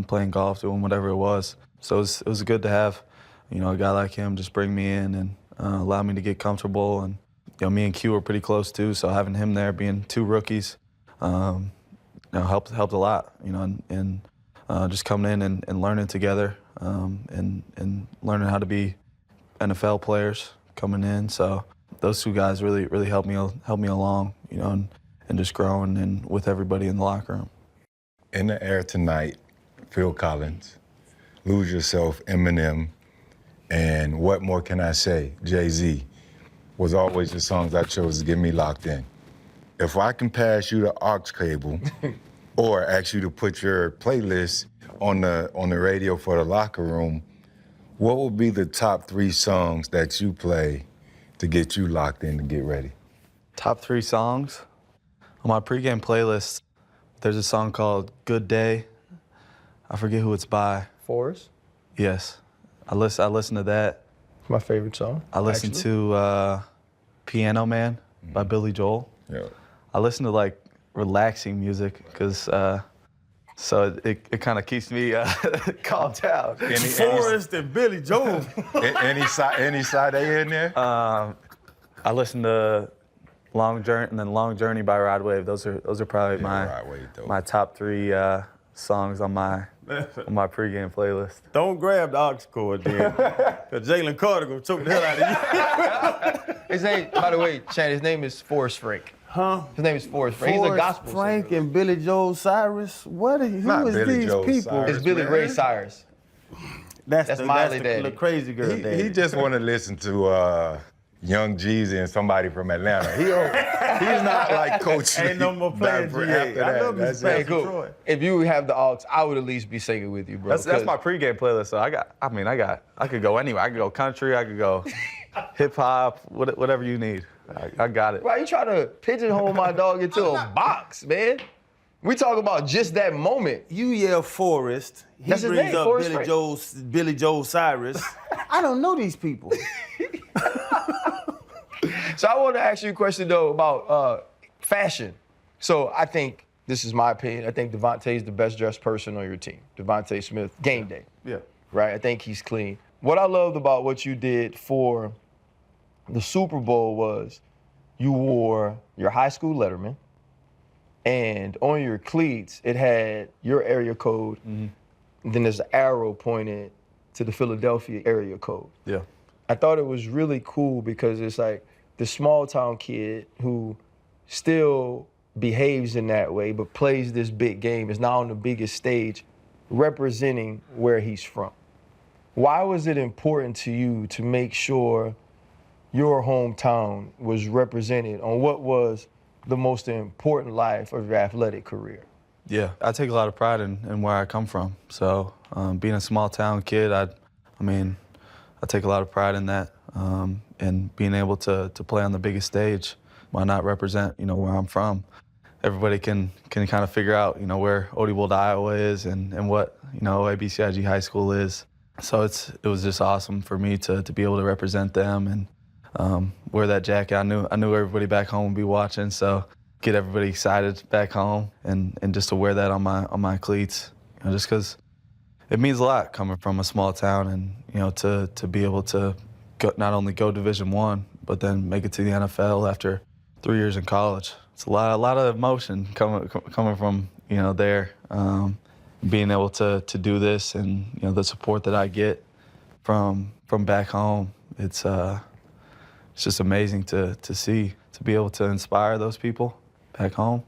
playing golf, doing whatever it was. So it was good to have, a guy like him just bring me in and allow me to get comfortable. And me and Q were pretty close too, so having him there, being two rookies, helped a lot. And just coming in and learning together, and learning how to be NFL players coming in. So those two guys really helped me along, and just growing and with everybody in the locker room. In the Air Tonight, Phil Collins, Lose Yourself, Eminem, and What More Can I Say, Jay-Z, was always the songs I chose to get me locked in. If I can pass you the aux cable or ask you to put your playlist on the radio for the locker room, what would be the top 3 songs that you play to get you locked in to get ready? Top 3 songs? On my pregame playlist, I There's a song called Good Day. I forget who it's by. Forrest, Yes. I listen to that. my favorite song. I listen to Piano Man by Billy Joel. Yeah. I listen to like relaxing music because so it kind of keeps me calmed down. Forrest and Billy Joel. Any side A in there? I listen to Long Journey and then Long Journey by Rod Wave. Those are probably Rod Wave, dope. my top 3 songs on my pregame playlist. Don't grab the aux cord then. Cause Jalen Carter gonna choke the hell out of you. His name, by the way, Chan, his name is Forrest Frank. Huh? His name is Forrest Frank. He's a Forrest gospel Frank singer. and Billy Joel Cyrus. Who Not is Billy these Joel people? Cyrus. It's Billy man. Ray Cyrus. That's Miley the Daddy. little crazy girl daddy. He just want to listen to Young Jeezy and somebody from Atlanta. He's not like Coach. Ain't no more playing After GA. that, I love that's his Hey, it. Troy. cool. If you have the aux, I would at least be singing with you, bro. That's my pregame playlist. So I could go anywhere. I could go country. I could go hip hop. Whatever you need. I got it. Why you trying to pigeonhole my dog into a box, man? We talk about just that moment. You yell Forrest. He That's his brings name, up Forrest Frank. Billy Joel Cyrus. I don't know these people. So I want to ask you a question though about fashion. So I think this is my opinion. I think Devontae's the best dressed person on your team. Devontae Smith, game day. Yeah. Right? I think he's clean. What I loved about what you did for the Super Bowl was you wore your high school letterman, and on your cleats, it had your area code. And then there's an arrow pointed to the Philadelphia area code. Yeah. I thought it was really cool because it's like the small town kid who still behaves in that way, but plays this big game, is now on the biggest stage representing where he's from. Why was it important to you to make sure your hometown was represented on what was the most important life of your athletic career? Yeah, I take a lot of pride in where I come from. So being a small town kid, I take a lot of pride in that. And being able to play on the biggest stage, why not represent, where I'm from? Everybody can kind of figure out, where Odebolt, Iowa is and what, ABCIG High School is. So it was just awesome for me to be able to represent them and wear that jacket. I knew everybody back home would be watching, so get everybody excited back home and just to wear that on my cleats, just because it means a lot coming from a small town and to be able to not only go Division I, but then make it to the NFL after 3 years in college. It's a lot of emotion coming from there. Being able to do this and the support that I get from back home, it's just amazing to see, to be able to inspire those people back home.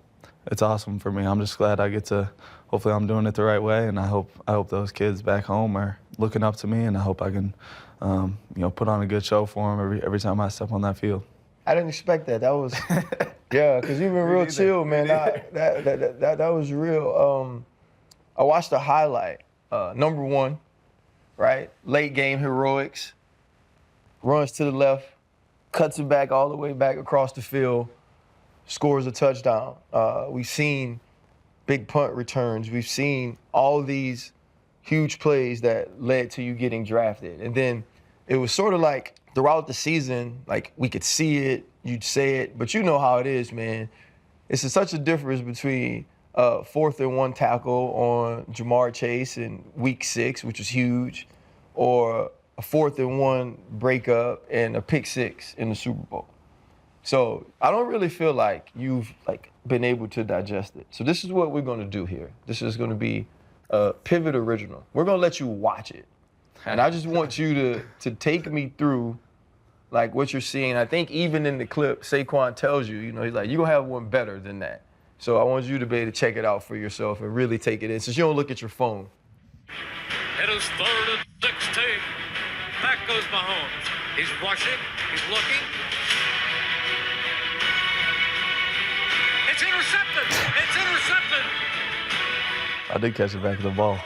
It's awesome for me. I'm just glad I get to. Hopefully, I'm doing it the right way, and I hope those kids back home are looking up to me, and I hope I can, put on a good show for them every time I step on that field. I didn't expect that. That was, yeah, because you've been real chill, man. That was real. I watched the highlight. Number one, right? Late game heroics. Runs to the left, cuts it back all the way back across the field, scores a touchdown. We've seen big punt returns. We've seen all these huge plays that led to you getting drafted. And then it was sort of like throughout the season, like we could see it, you'd say it, but you know how it is, man. It's such a difference between 4th and 1 tackle on Jamar Chase in week 6, which was huge, or a 4th and 1 breakup and a pick 6 in the Super Bowl. So I don't really feel like you've been able to digest it. So this is what we're gonna do here. This is gonna be a Pivot original. We're gonna let you watch it. And I just want you to take me through what you're seeing. I think even in the clip, Saquon tells you, he's like, you're gonna have one better than that. So I want you to be able to check it out for yourself and really take it in, since you don't look at your phone. It is 3rd and 16. Back goes Mahomes. He's rushing. He's looking. It's intercepted. It's intercepted. I did catch it back of the ball. To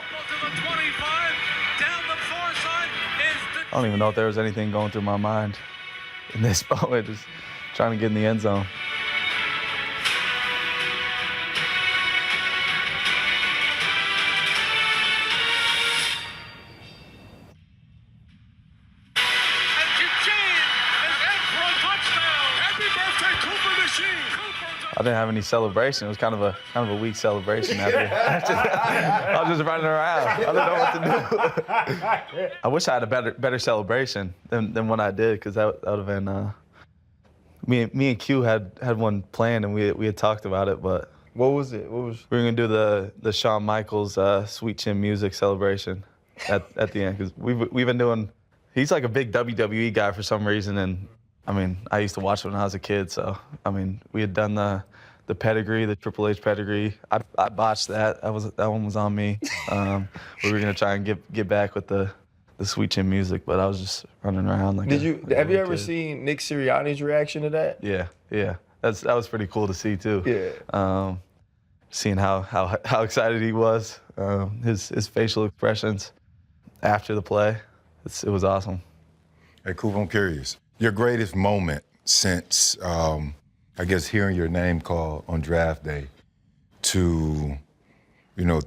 the 25. Down the far side is I don't even know if there was anything going through my mind in this moment, just trying to get in the end zone. didn't have any celebration. It was kind of a weak celebration after. I was just running around. I didn't know what to do. I wish I had a better celebration than what I did, because that would have been. Me and Q had one planned, and we had talked about it, but. What was it? We were gonna do the Shawn Michaels Sweet Chin Music celebration at the end, because we've been doing. He's like a big WWE guy for some reason, and I mean, I used to watch it when I was a kid, so I mean, we had done the pedigree, the Triple H pedigree. I botched that. That one was on me. We were gonna try and get back with the Sweet Chin Music, but I was just running around like. Have you ever seen Nick Sirianni's reaction to that? Yeah. That was pretty cool to see too. Yeah. Seeing how excited he was, his facial expressions after the play, it was awesome. Hey, Coop, I'm curious. Your greatest moment since, I guess, hearing your name called on draft day to,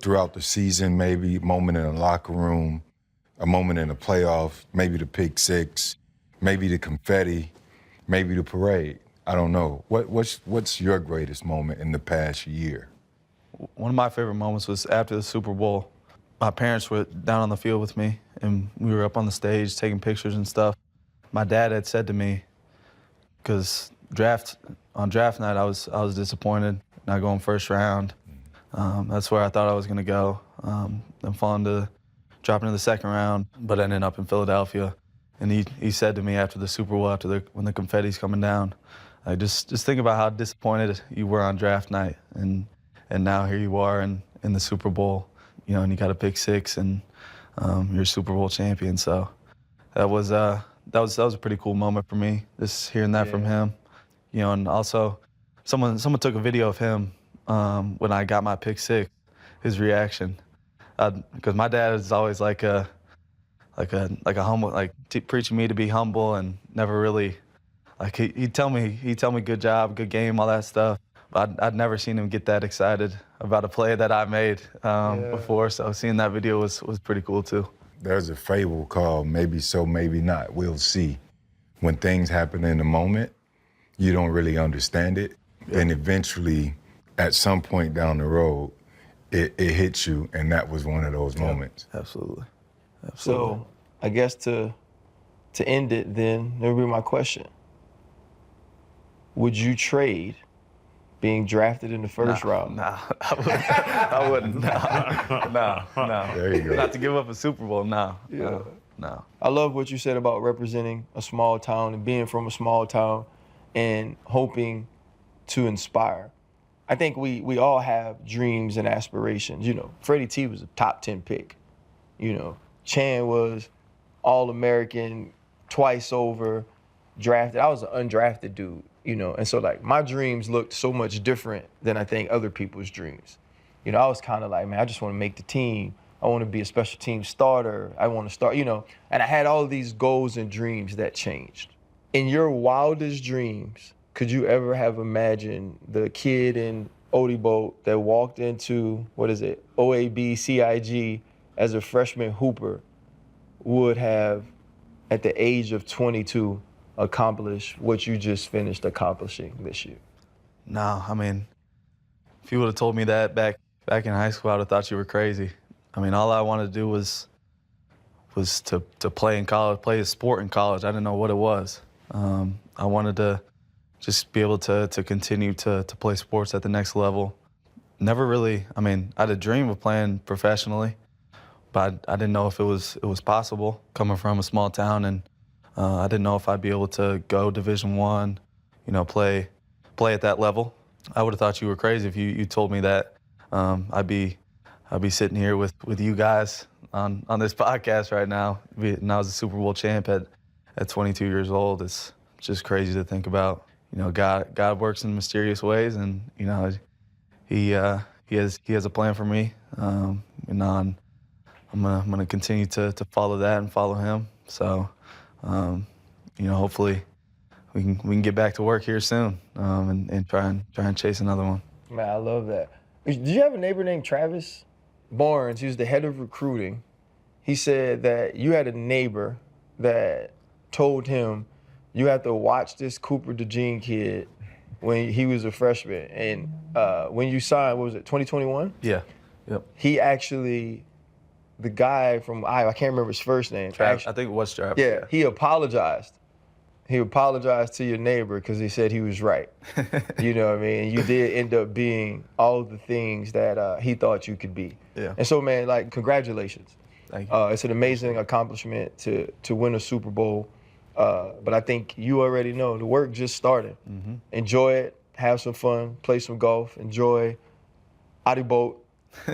throughout the season, maybe a moment in the locker room, a moment in the playoff, maybe the pick six, maybe the confetti, maybe the parade. I don't know. What's your greatest moment in the past year? One of my favorite moments was after the Super Bowl. My parents were down on the field with me, and we were up on the stage taking pictures and stuff. My dad had said to me, because on draft night I was disappointed not going first round. That's where I thought I was going to go. Then dropping to the second round, but ended up in Philadelphia. And he said to me after the Super Bowl, when the confetti's coming down, just think about how disappointed you were on draft night, and now here you are in the Super Bowl, and you got a pick six, and you're a Super Bowl champion. So that was a pretty cool moment for me, just hearing that from him, and also someone took a video of him when I got my pick six, his reaction, because my dad is always like a humble, preaching me to be humble and never really. He'd tell me good job, good game, all that stuff. But I'd never seen him get that excited about a play that I made before. So seeing that video was pretty cool too. There's a fable called Maybe So, Maybe Not. We'll see. When things happen in the moment, you don't really understand it. And eventually, at some point down the road, it hits you, and that was one of those moments. Absolutely. So I guess to end it then, that would be my question. Would you trade being drafted in the first round? No, I wouldn't. No. There you go. Not to give up a Super Bowl, no. I love what you said about representing a small town and being from a small town and hoping to inspire. I think we all have dreams and aspirations. Freddie T was a top 10 pick. Chan was All-American, twice over, drafted. I was an undrafted dude. And so my dreams looked so much different than I think other people's dreams. I was kind of like, man, I just want to make the team. I want to be a special team starter. I want to start, and I had all these goals and dreams that changed. In your wildest dreams, could you ever have imagined the kid in Odebo that walked into, OAB CIG as a freshman hooper would have, at the age of 22, accomplish what you just finished accomplishing this year? No, I mean, if you would have told me that back in high school, I would have thought you were crazy. I mean, all I wanted to do was to play in college, play a sport in college. I didn't know what it was. I wanted to just be able to continue to play sports at the next level. Never really, I had a dream of playing professionally, but I didn't know if it was possible coming from a small town, and I didn't know if I'd be able to go Division I, play at that level. I would have thought you were crazy if you told me that. I'd be sitting here with you guys on this podcast right now, and I was a Super Bowl champ at 22 years old. It's just crazy to think about. God works in mysterious ways, and he has a plan for me. I'm gonna continue to follow that and follow him. So. Hopefully we can get back to work here soon and try and chase another one. Man, I love that. Did you have a neighbor named Travis Barnes? He was the head of recruiting. He said that you had a neighbor that told him, you have to watch this Cooper DeJean kid when he was a freshman. And when you signed, what was it, 2021? Yeah. Yep. He actually, the guy from Iowa, I can't remember his first name. I think it was Travis. Yeah, he apologized. He apologized to your neighbor because he said he was right. You know what I mean? You did end up being all the things that he thought you could be. Yeah. And so, man, like, congratulations. Thank you. It's an amazing accomplishment to win a Super Bowl. But I think you already know the work just started. Mm-hmm. Enjoy it, have some fun, play some golf, enjoy Adi boat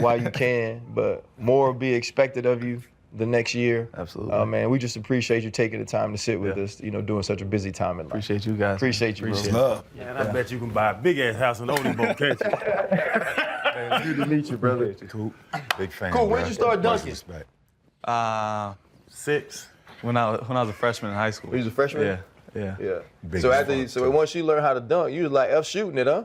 while you can. But more will be expected of you the next year. Absolutely. Man, we just appreciate you taking the time to sit with us, you know, during such a busy time in life. Appreciate you guys. Appreciate you, Appreciate bro. it. Yeah, and I bet you can buy a big-ass house in Oldie, can't you? Good to meet you, brother. Cool. Big fan. Cool, when'd bro. you start Much dunking? respect. 6. When I was a freshman in high school. You was a freshman? Yeah. Yeah. Big So as fuck, too. once you learned how to dunk, you was like F shooting it, huh?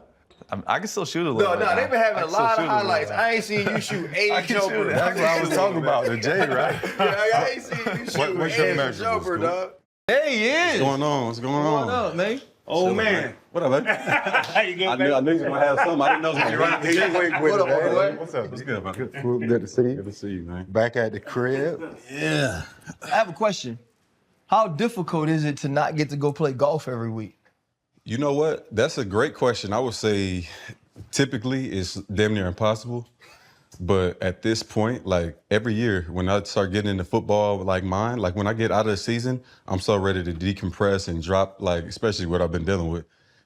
I can still shoot a little. No, bit they've been having I a can still lot shoot of a little highlights. bit. I ain't seen you shoot I a can jumper. shoot it. That's what I was talking about, the J, right? Yeah, I ain't seen you shoot what's your a measurables, jumper, Coop? dog. There he is. What's going on? What's going on? What up, man? Oh, man. What up, baby? How you I good, knew you were gonna have something. I didn't know you right. What up, boy? What's up? What's good, man? Good to see you. Good to see you, man. Back at the crib. Yeah. I have a question. How difficult is it to not get to go play golf every week? You know what? That's a great question. I would say typically it's damn near impossible. But at this point, like every year, when I start getting into football like mine, like when I get out of the season, I'm so ready to decompress and drop, like, especially what I've been dealing with.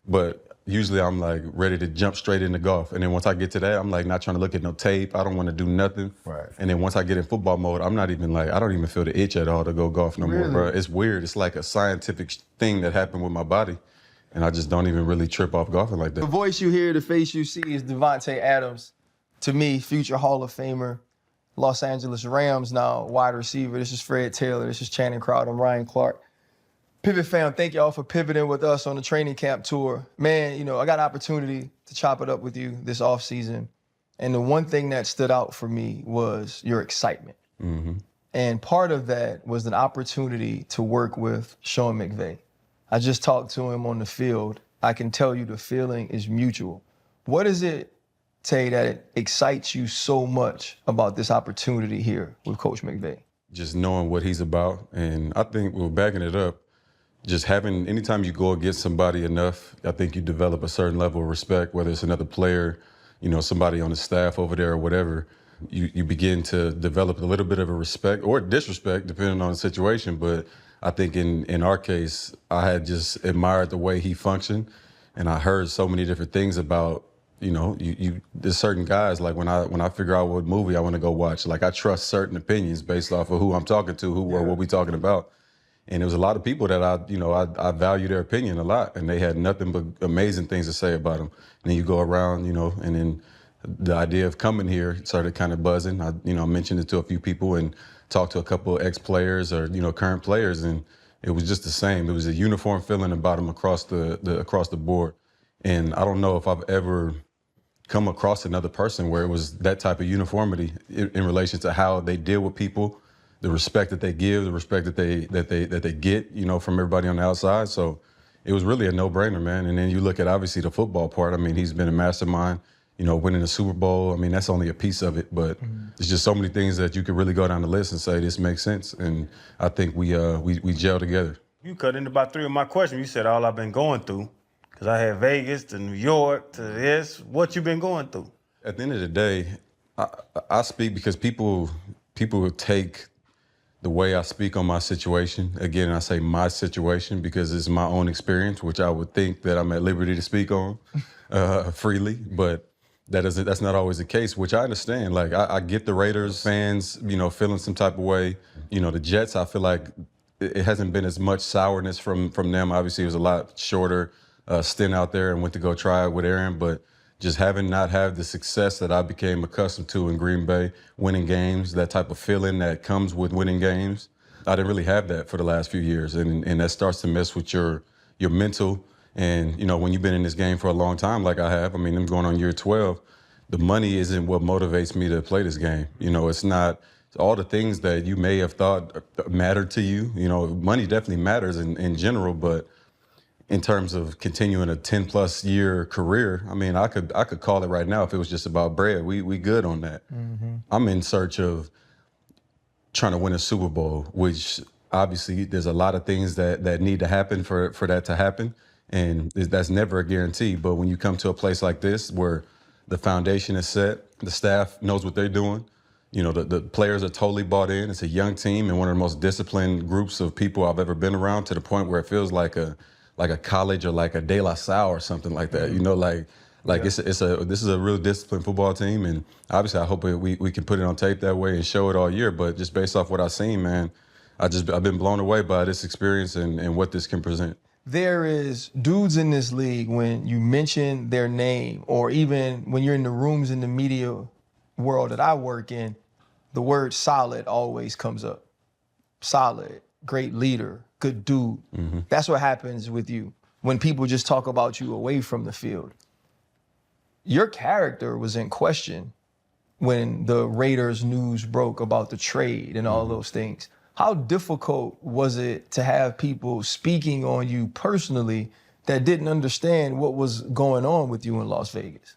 But usually I'm like ready to jump straight into golf. And then once I get to that, I'm like not trying to look at no tape. I don't want to do nothing. Right. And then once I get in football mode, I'm not even like, I don't even feel the itch at all to go golf no more, bro. It's weird. It's like a scientific thing that happened with my body. And I just don't even really trip off golfing like The that. voice you hear, the face you see is Devontae Adams. To me, future Hall of Famer, Los Angeles Rams now, wide receiver. This is Fred Taylor. This is Channing Crowder. I'm Ryan Clark. Pivot fam, thank y'all for pivoting with us on the training camp tour. Man, you know, I got an opportunity to chop it up with you this offseason. And the one thing that stood out for me was your excitement. Mm-hmm. And part of that was an opportunity to work with Sean McVay. I just talked to him on the field. I can tell you the feeling is mutual. What is it, Tay, that excites you so much about this opportunity here with Coach McVay? Just knowing what he's about. And I think we're backing it up. Just having, anytime you go against somebody enough, I think you develop a certain level of respect, whether it's another player, you know, somebody on the staff over there or whatever. You begin to develop a little bit of a respect or disrespect, depending on the situation. But I think in our case, I had just admired the way he functioned. And I heard so many different things about, you know, there's certain guys, like when I figure out what movie I want to go watch, like I trust certain opinions based off of who I'm talking to, or what we talking about. And there was a lot of people that I value their opinion a lot, and they had nothing but amazing things to say about him. And then you go around, you know, and then the idea of coming here started kind of buzzing. I mentioned it to a few people and talked to a couple of ex-players or, you know, current players, and it was just the same. It was a uniform feeling about him across the board. And I don't know if I've ever come across another person where it was that type of uniformity in relation to how they deal with people, the respect that they give, the respect that they get, you know, from everybody on the outside. So it was really a no-brainer, man. And then you look at obviously the football part. I mean, he's been a mastermind, you know, winning the Super Bowl. I mean, that's only a piece of it, but there's just so many things that you could really go down the list and say this makes sense. And I think we gel together. You cut into about 3 of my questions. You said all I've been going through. Because I had Vegas to New York to this. What you been going through? At the end of the day, I speak because people take the way I speak on my situation. Again, I say my situation because it's my own experience, which I would think that I'm at liberty to speak on freely. But that's not always the case, which I understand. Like, I get the Raiders fans, you know, feeling some type of way. You know, the Jets, I feel like it hasn't been as much sourness from them. Obviously, it was a lot shorter stint out there and went to go try it with Aaron, but just having not had the success that I became accustomed to in Green Bay, winning games, that type of feeling that comes with winning games, I didn't really have that for the last few years, and that starts to mess with your mental. And, you know, when you've been in this game for a long time like I have, I mean, I'm going on year 12, the money isn't what motivates me to play this game. You know, it's not all the things that you may have thought mattered to you. You know, money definitely matters in general, but in terms of continuing a 10+ year career, I mean, I could call it right now if it was just about bread. We good on that. I'm in search of trying to win a Super Bowl, which obviously there's a lot of things that need to happen for that to happen. And that's never a guarantee. But when you come to a place like this where the foundation is set, the staff knows what they're doing, you know, the players are totally bought in. It's a young team and one of the most disciplined groups of people I've ever been around, to the point where it feels like a college or like a De La Salle or something like that. You know, this is a real disciplined football team, and obviously I hope we can put it on tape that way and show it all year. But just based off what I've seen, man, I've been blown away by this experience and what this can present. There is dudes in this league, when you mention their name, or even when you're in the rooms in the media world that I work in, the word solid always comes up. Solid, great leader, good dude. That's what happens with you when people just talk about you away from the field. Your character was in question when the Raiders news broke about the trade and all those things. How difficult was it to have people speaking on you personally that didn't understand what was going on with you in Las Vegas?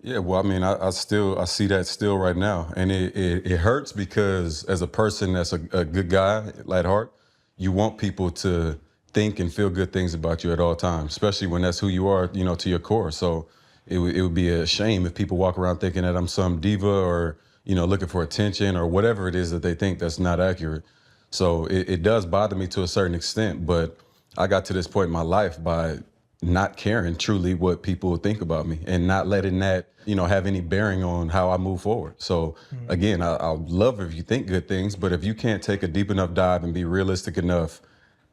Yeah, well, I mean, I see that still right now. And it hurts because as a person that's a good guy at heart, you want people to think and feel good things about you at all times, especially when that's who you are, you know, to your core. So it would be a shame if people walk around thinking that I'm some diva or, you know, looking for attention or whatever it is that they think that's not accurate. So it does bother me to a certain extent, but I got to this point in my life by not caring truly what people think about me and not letting that, you know, have any bearing on how I move forward. So again, I'll love if you think good things, but if you can't take a deep enough dive and be realistic enough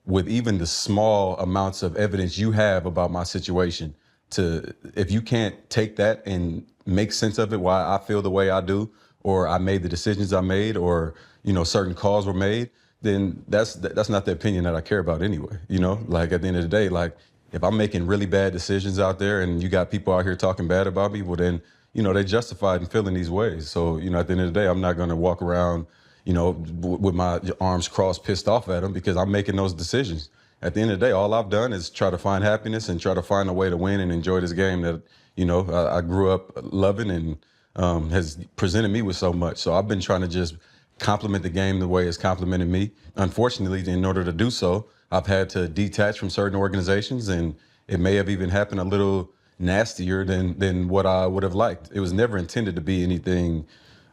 with even the small amounts of evidence you have about my situation, if you can't take that and make sense of it, why I feel the way I do, or I made the decisions I made, or, you know, certain calls were made, then that's not the opinion that I care about anyway. You know, like at the end of the day, like if I'm making really bad decisions out there and you got people out here talking bad about me, well then, you know, they justified in feeling these ways. So, you know, at the end of the day, I'm not gonna walk around, you know, with my arms crossed, pissed off at them, because I'm making those decisions. At the end of the day, all I've done is try to find happiness and try to find a way to win and enjoy this game that, you know, I grew up loving and has presented me with so much. So I've been trying to just compliment the game the way it's complimented me. Unfortunately, in order to do so, I've had to detach from certain organizations, and it may have even happened a little nastier than what I would have liked. It was never intended to be anything,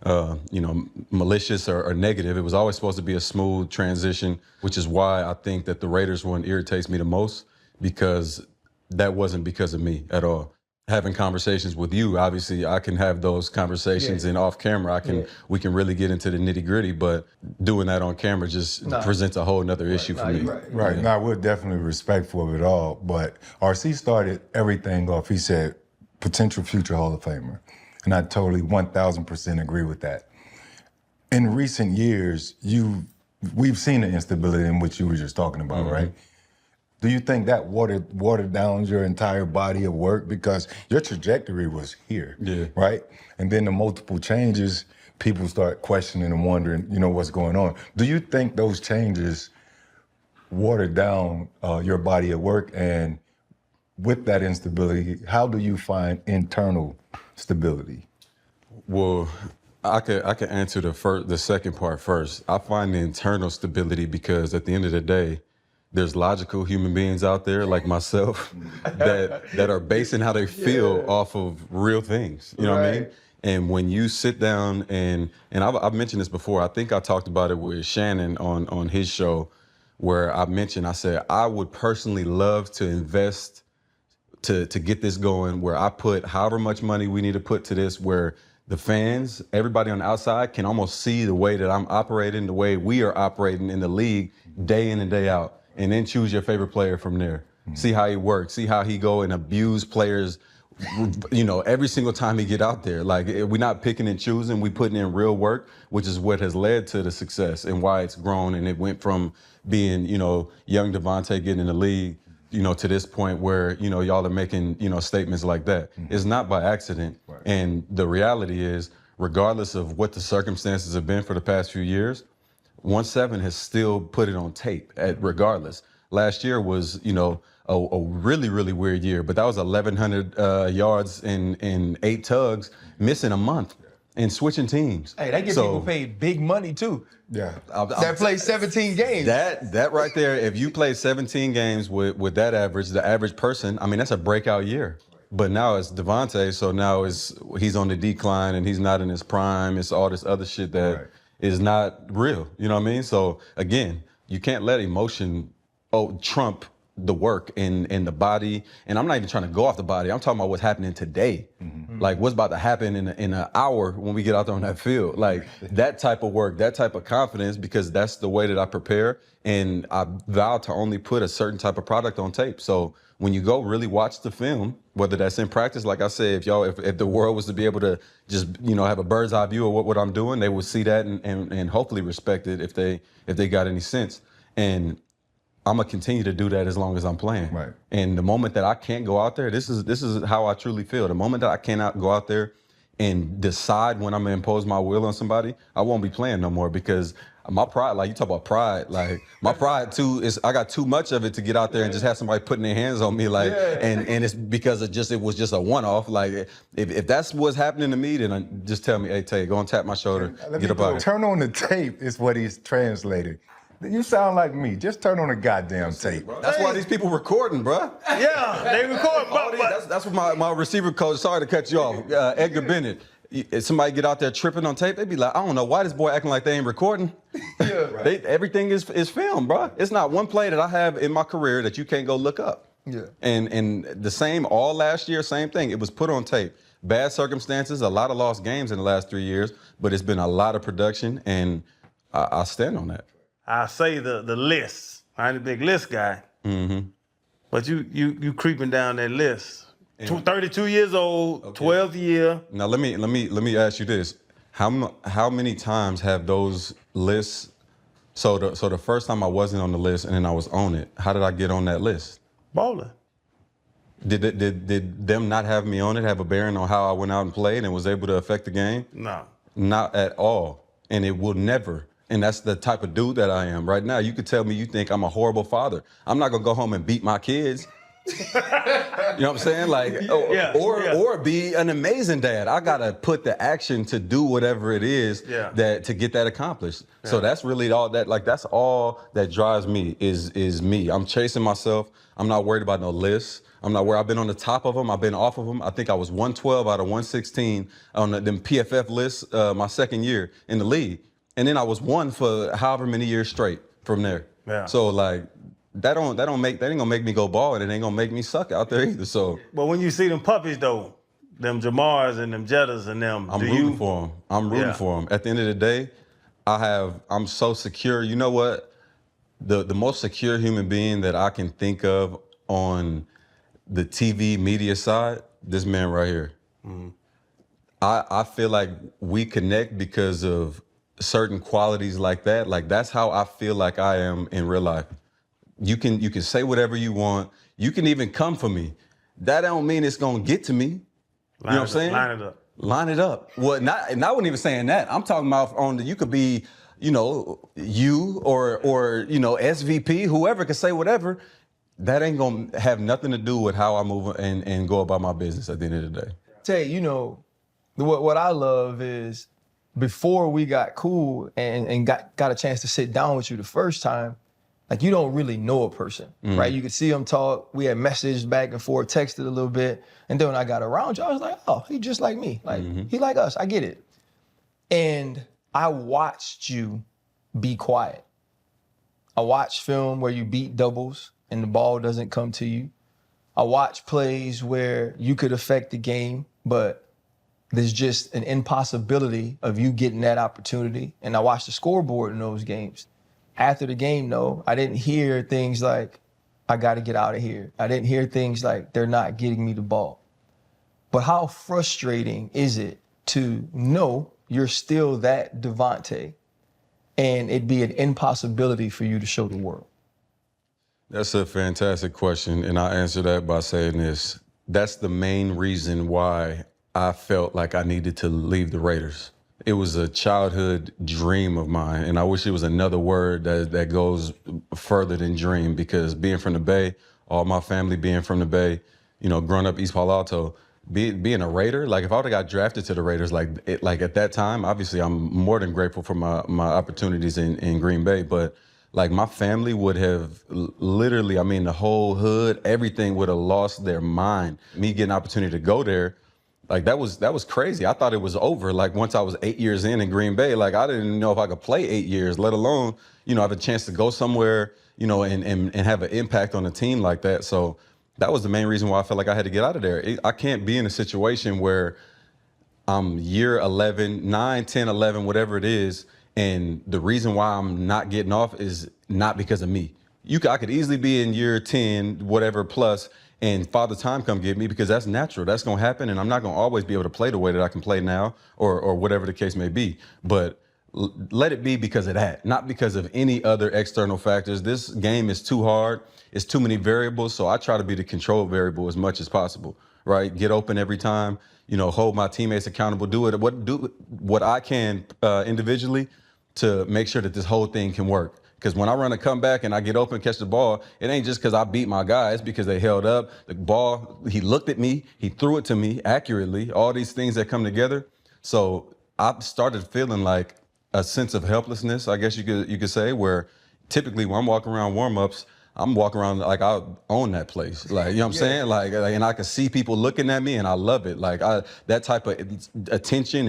you know, malicious or negative. It was always supposed to be a smooth transition, which is why I think that the Raiders one irritates me the most, because that wasn't because of me at all. Having conversations with you, obviously I can have those conversations, and off camera we can really get into the nitty gritty, but doing that on camera just presents a whole nother issue for me. Right. Yeah. Now, we're definitely respectful of it all, but RC started everything off. He said, potential future Hall of Famer. And I totally 1000% agree with that. In recent years, we've seen the instability in which you were just talking about, right? Do you think that watered down your entire body of work? Because your trajectory was here, right? And then the multiple changes, people start questioning and wondering, you know, what's going on. Do you think those changes watered down your body of work? And with that instability, how do you find internal stability? Well, I could answer the second part first. I find the internal stability because at the end of the day, there's logical human beings out there like myself that are basing how they feel off of real things. You know what I mean? And when you sit down and I've mentioned this before, I think I talked about it with Shannon on his show, where I said, I would personally love to invest to get this going, where I put however much money we need to put to this, where the fans, everybody on the outside can almost see the way that I'm operating, the way we are operating in the league day in and day out. And then choose your favorite player from there. See how he works, see how he go and abuse players, you know, every single time he get out there. Like, we're not picking and choosing, we putting in real work, which is what has led to the success and why it's grown. And it went from being, you know, young Devontae getting in the league, you know, to this point where, you know, y'all are making, you know, statements like that. It's not by accident. And the reality is, regardless of what the circumstances have been for the past few years, 1-7 has still put it on tape regardless. last year was, you know, a really, really weird year. But that was 1,100 yards in 8 tugs, missing a month and switching teams. Hey, they get people paid big money too. Yeah. That play 17 games. That right there, if you play 17 games with that average, the average person, I mean, that's a breakout year. But now it's Devontae, so now he's on the decline and he's not in his prime. It's all this other shit that is not real. You know what I mean? So again, you can't let emotion trump the work and the body. And I'm not even trying to go off the body. I'm talking about what's happening today. Mm-hmm. Like what's about to happen in an hour when we get out there on that field. Like that type of work, that type of confidence, because that's the way that I prepare. And I vow to only put a certain type of product on tape. So when you go really watch the film, whether that's in practice, like I said, if the world was to be able to just, you know, have a bird's eye view of what I'm doing, they would see that and hopefully respect it if they got any sense. And I'm gonna continue to do that as long as I'm playing. Right. And the moment that I can't go out there, this is how I truly feel. The moment that I cannot go out there and decide when I'm gonna impose my will on somebody, I won't be playing no more, because my pride, like you talk about pride, like my pride too is I got too much of it to get out there and just have somebody putting their hands on me, like, and it's because it was just a one-off. Like if that's what's happening to me, then just tell me, hey Tay, go and tap my shoulder, get up out here. Turn on the tape is what he's translating. You sound like me. Just turn on the goddamn tape. That's why these people recording, bro. Yeah, they record. That's what my receiver coach, sorry to cut you off, Edgar Bennett. If somebody get out there tripping on tape, they be like, I don't know why this boy acting like they ain't recording. Everything is filmed, bro. It's not one play that I have in my career that you can't go look up. Yeah. And the same all last year, same thing. It was put on tape. Bad circumstances, a lot of lost games in the last 3 years, but it's been a lot of production, and I stand on that. I say the list. I ain't a big list guy. Mm-hmm. But you creeping down that list. 32 years old, okay. 12th year. Now let me ask you this: how many times have those lists? So the first time I wasn't on the list and then I was on it. How did I get on that list? Bowling. Did them not have me on it have a bearing on how I went out and played and was able to affect the game? No. Not at all, and it will never. And that's the type of dude that I am right now. You could tell me you think I'm a horrible father. I'm not gonna go home and beat my kids. You know what I'm saying? Like, or be an amazing dad. I gotta put the action to do whatever it is that to get that accomplished. Yeah. So that's really all that. Like that's all that drives me is me. I'm chasing myself. I'm not worried about no lists. I'm not worried. I've been on the top of them. I've been off of them. I think I was 112 out of 116 on them PFF lists my second year in the league. And then I was one for however many years straight from there. Yeah. So like that ain't gonna make me go ball, and it ain't gonna make me suck out there either. So. But when you see them puppies though, them Jamars and them Jettas and them, I'm rooting for them. I'm rooting for them. At the end of the day, I'm so secure. You know what? The most secure human being that I can think of on the TV media side, this man right here. Mm-hmm. I feel like we connect because of certain qualities like that. Like that's how I feel like I am in real life. You can say whatever you want. You can even come for me. That don't mean it's gonna get to me. You know what I'm saying? Line it up. Line it up. Well, not wasn't even saying that. I'm talking about you could be, you or SVP, whoever could say whatever. That ain't gonna have nothing to do with how I move and go about my business at the end of the day. Tay, what I love is before we got cool and got a chance to sit down with you the first time, like you don't really know a person, right? You could see him talk. We had messaged back and forth, texted a little bit. And then when I got around you, I was like, oh, he just like me. Like, he like us, I get it. And I watched you be quiet. I watched film where you beat doubles and the ball doesn't come to you. I watched plays where you could affect the game, but there's just an impossibility of you getting that opportunity. And I watched the scoreboard in those games. After the game, though, I didn't hear things like, I got to get out of here. I didn't hear things like, they're not getting me the ball. But how frustrating is it to know you're still that Devontae and it'd be an impossibility for you to show the world? That's a fantastic question, and I'll answer that by saying this. That's the main reason why I felt like I needed to leave the Raiders. It was a childhood dream of mine, and I wish it was another word that goes further than dream, because being from the Bay, all my family being from the Bay, you know, growing up East Palo Alto, being a Raider, like if I would have got drafted to the Raiders, like at that time, obviously I'm more than grateful for my opportunities in Green Bay, but like my family would have literally, I mean, the whole hood, everything would have lost their mind. Me getting an opportunity to go there, like that was crazy. I thought it was over. Like once I was 8 years in Green Bay, like I didn't know if I could play 8 years, let alone, you know, have a chance to go somewhere, you know, and have an impact on a team like that. So that was the main reason why I felt like I had to get out of there. I can't be in a situation where I'm year 11, 9, 10, 11, whatever it is, and the reason why I'm not getting off is not because of me. I could easily be in year 10, whatever plus, and Father Time come get me, because that's natural. That's going to happen, and I'm not going to always be able to play the way that I can play now, or whatever the case may be. But let it be because of that, not because of any other external factors. This game is too hard. It's too many variables, so I try to be the control variable as much as possible, right? Get open every time, you know, hold my teammates accountable, do what I can individually to make sure that this whole thing can work. Because when I run a comeback and I get open, catch the ball, it ain't just because I beat my guys, because they held up. The ball, he looked at me, he threw it to me accurately, all these things that come together. So I started feeling like a sense of helplessness, I guess you could say, where typically when I'm walking around warm-ups, I'm walking around like I own that place. Like, you know what I'm saying? Like, and I can see people looking at me, and I love it. Like that type of attention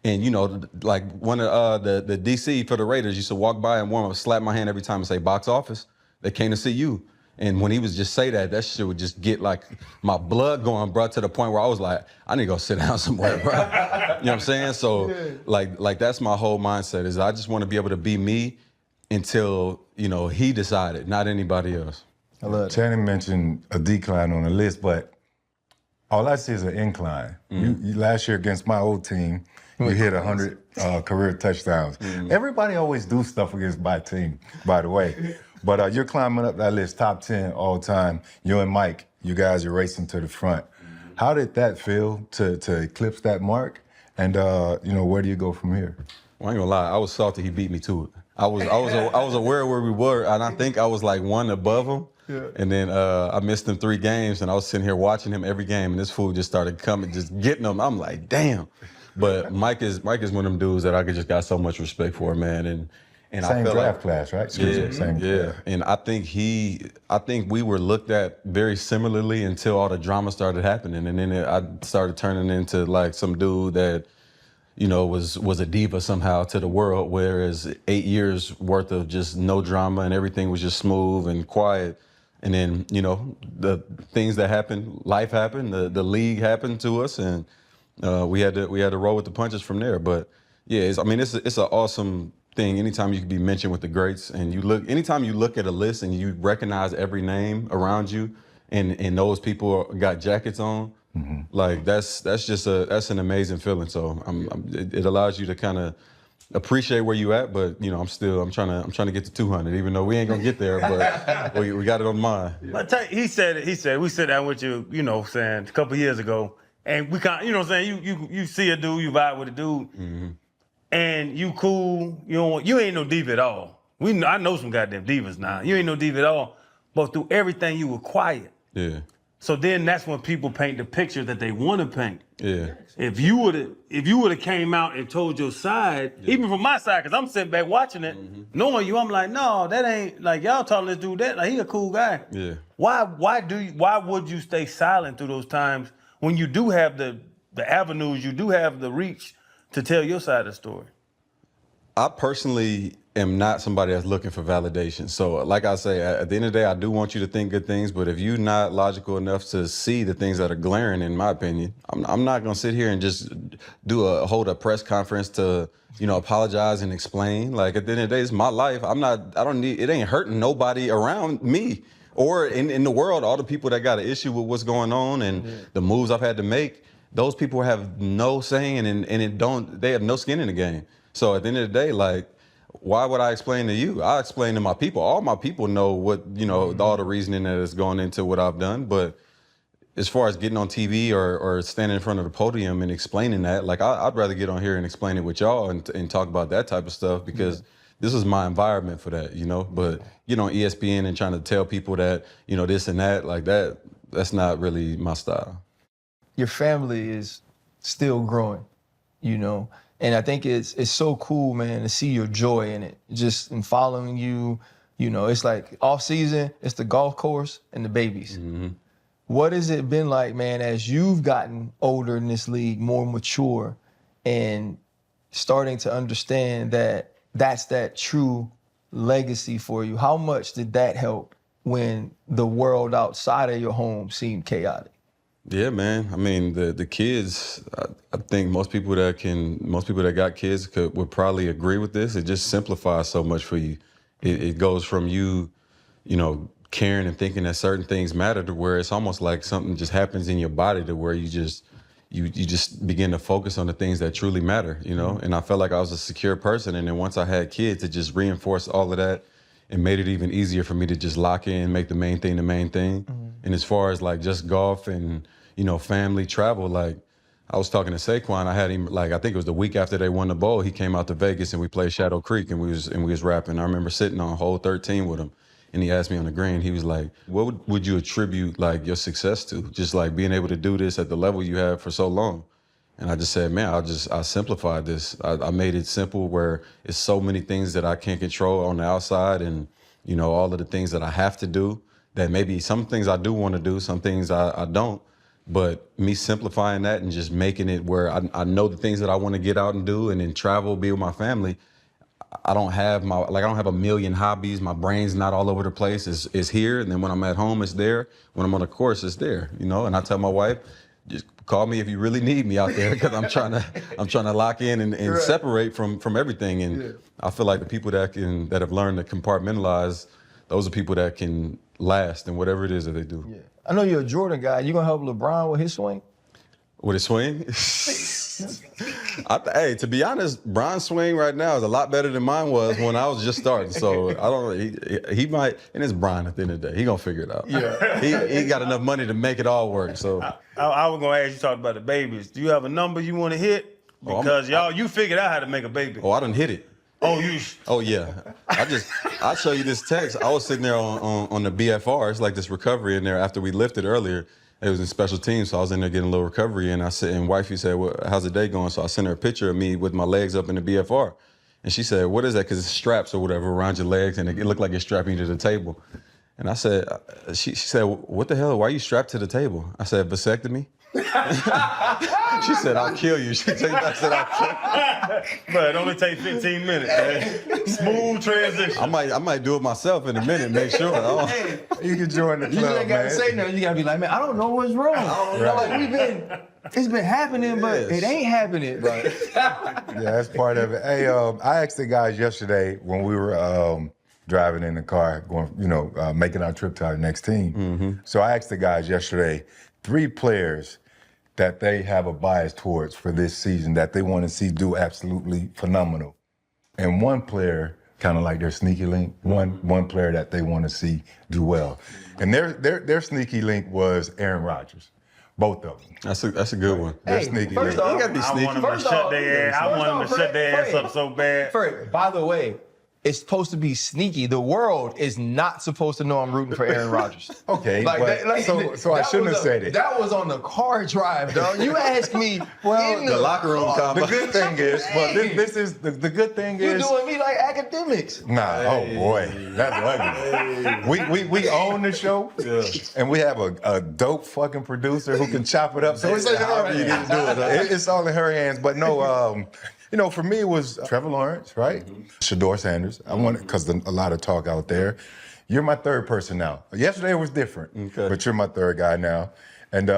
and you know, like one of the DC for the Raiders used to walk by and warm up, slap my hand every time and say, "Box office, they came to see you." And when he was just say that shit would just get like my blood going, bro, to the point where I was like, I need to go sit down somewhere, bro. You know what I'm saying? So like that's my whole mindset, is I just want to be able to be me until, you know, he decided, not anybody else. I love it. Channing mentioned a decline on the list, but all I see is an incline. You last year against my old team, you hit 100 career touchdowns. Everybody always do stuff against my team, by the way. But you're climbing up that list, top 10 all time. You and Mike, you guys are racing to the front. How did that feel to eclipse that mark? And you know, where do you go from here? Well, I ain't gonna lie, I was salty he beat me to it. I was aware of where we were, and I think I was like one above him. Yeah. And then I missed him 3 games, and I was sitting here watching him every game, and this fool just started coming, just getting him. I'm like, damn. But Mike is one of them dudes that I just got so much respect for, man. And same I feel draft like, class, right? Same class. And I think we were looked at very similarly until all the drama started happening, and then I started turning into like some dude that, you know, was a diva somehow to the world, whereas 8 years worth of just no drama and everything was just smooth and quiet. And then, you know, the things that happened, life happened, the league happened to us, and we had to roll with the punches from there. But yeah, it's an awesome thing. Anytime you can be mentioned with the greats, and anytime you look at a list and you recognize every name around you, and those people got jackets on, like that's an amazing feeling. So it allows you to kind of appreciate where you at, but you know, I'm trying to get to 200, even though we ain't gonna get there, but we got it on mind. But he said we sit down with you, you know, saying a couple years ago, and we kind, you know, what I'm saying you see a dude, you vibe with a dude, and you cool, you ain't no diva at all. I know some goddamn divas now. You ain't no diva at all, but through everything you were quiet. Yeah. So then that's when people paint the picture that they want to paint. Yeah. If you would have came out and told your side, even from my side, because I'm sitting back watching it, knowing you, I'm like, no, that ain't, like, y'all telling this dude that, like, he a cool guy. Yeah. Why would you stay silent through those times when you do have the avenues, you do have the reach to tell your side of the story? I personally am not somebody that's looking for validation. So like I say, at the end of the day, I do want you to think good things, but if you're not logical enough to see the things that are glaring, in my opinion, I'm not gonna sit here and just hold a press conference to, you know, apologize and explain. Like, at the end of the day, it's my life. It ain't hurting nobody around me or in the world. All the people that got an issue with what's going on and the moves I've had to make, those people have no saying and they have no skin in the game. So at the end of the day, like, why would I explain to you? I explain to my people. All my people know what, you know, all the reasoning that is going into what I've done. But as far as getting on TV or standing in front of the podium and explaining that, like I'd rather get on here and explain it with y'all and talk about that type of stuff because this is my environment for that, you know. But get on ESPN and trying to tell people that, you know, this and that, like that's not really my style. Your family is still growing, you know. And I think it's so cool, man, to see your joy in it. Just in following you, you know, it's like off season, it's the golf course and the babies. Mm-hmm. What has it been like, man, as you've gotten older in this league, more mature, and starting to understand that that's that true legacy for you? How much did that help when the world outside of your home seemed chaotic? Yeah, man. I mean, the kids. I think most people that got kids would probably agree with this. It just simplifies so much for you. It goes from you know, caring and thinking that certain things matter to where it's almost like something just happens in your body to where you just begin to focus on the things that truly matter. You know. And I felt like I was a secure person, and then once I had kids, it just reinforced all of that. And made it even easier for me to just lock in and make the main thing the main thing. Mm-hmm. And as far as like just golf and, you know, family travel, like I was talking to Saquon, I had him, like, I think it was the week after they won the bowl, he came out to Vegas and we played Shadow Creek and we was rapping. I remember sitting on hole 13 with him and he asked me on the green, he was like, what would you attribute like your success to? Just like being able to do this at the level you have for so long. And I just said, man, I simplified this. I made it simple where it's so many things that I can't control on the outside and, you know, all of the things that I have to do that maybe some things I do want to do, some things I don't. But me simplifying that and just making it where I know the things that I want to get out and do and then travel, be with my family. I don't have a million hobbies. My brain's not all over the place. It's here. And then when I'm at home, it's there. When I'm on the course, it's there, you know? And I tell my wife, just call me if you really need me out there because I'm trying to lock in and right. Separate from everything. And I feel like the people that have learned to compartmentalize, those are people that can last in whatever it is that they do. Yeah. I know you're a Jordan guy. You gonna help LeBron with his swing? With his swing? Hey, to be honest, Bron's swing right now is a lot better than mine was when I was just starting. So I don't know. He might, and it's Bron at the end of the day. He gonna figure it out. Yeah. He got enough money to make it all work. So I was gonna ask you, talk about the babies. Do you have a number you want to hit? Because you figured out how to make a baby. Oh, I done hit it. Oh yeah. I'll show you this text. I was sitting there on the BFR. It's like this recovery in there after we lifted earlier. It was in special teams, so I was in there getting a little recovery, and wifey said, well, how's the day going? So I sent her a picture of me with my legs up in the BFR. And she said, what is that? Because it's straps or whatever around your legs, and it looked like it's strapping you to the table. And I said, she said, what the hell? Why are you strapped to the table? I said, vasectomy. She said, I'll kill you. I said, I'll kill you. But it only takes 15 minutes, man. Smooth transition. I might do it myself in a minute, make sure. Hey, you can join the club, you ain't gotta say nothing. You gotta be like, man, I don't know what's wrong. I don't know. Like it's been happening, but it ain't happening. But yeah, that's part of it. Hey, I asked the guys yesterday when we were driving in the car, going, making our trip to our next team. Mm-hmm. So I asked the guys yesterday, 3 players that they have a bias towards for this season that they want to see do absolutely phenomenal. And 1 player, kind of like their sneaky link, one player that they want to see do well. And their sneaky link was Aaron Rodgers. Both of them. That's a good one. Their sneaky link. Off, you gotta be sneaky. I want them to shut their ass up so bad. By the way, it's supposed to be sneaky. The world is not supposed to know I'm rooting for Aaron Rodgers. Okay, so I shouldn't have said it. That was on the car drive, dog. You asked me in the locker room combo. The good thing is, this is the good thing is. You're doing me like academics. Nah, oh boy, that's ugly. We own the show, and we have a dope fucking producer who can chop it up. So it's in her hands. It's all in her hands. But no. For me, it was Trevor Lawrence, right? Mm-hmm. Shador Sanders. I wanted, because a lot of talk out there. You're my third person now. Yesterday was different, but you're my third guy now. And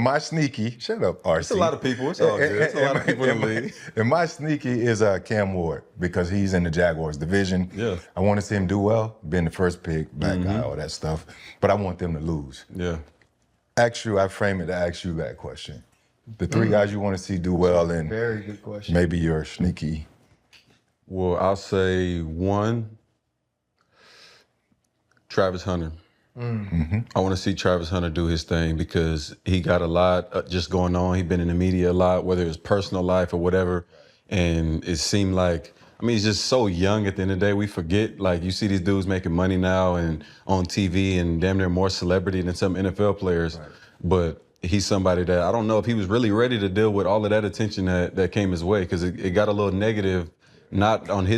my sneaky, shut up, RC. It's a lot of people. It's all good. It's a lot of people in the league. And my sneaky is Cam Ward, because he's in the Jaguars division. Yeah. I want to see him do well, being the first pick, black guy, all that stuff. But I want them to lose. Yeah. I frame it to ask you that question. The 3 guys you want to see do well, and very good question. Maybe you're sneaky. Well, I'll say 1, Travis Hunter. I want to see Travis Hunter do his thing because he got a lot just going on. He's been in the media a lot, whether it's personal life or whatever. And it seemed like, I mean, he's just so young at the end of the day. We forget, like, you see these dudes making money now and on TV and damn near more celebrity than some NFL players. Right. But he's somebody that I don't know if he was really ready to deal with all of that attention that came his way because it got a little negative, not on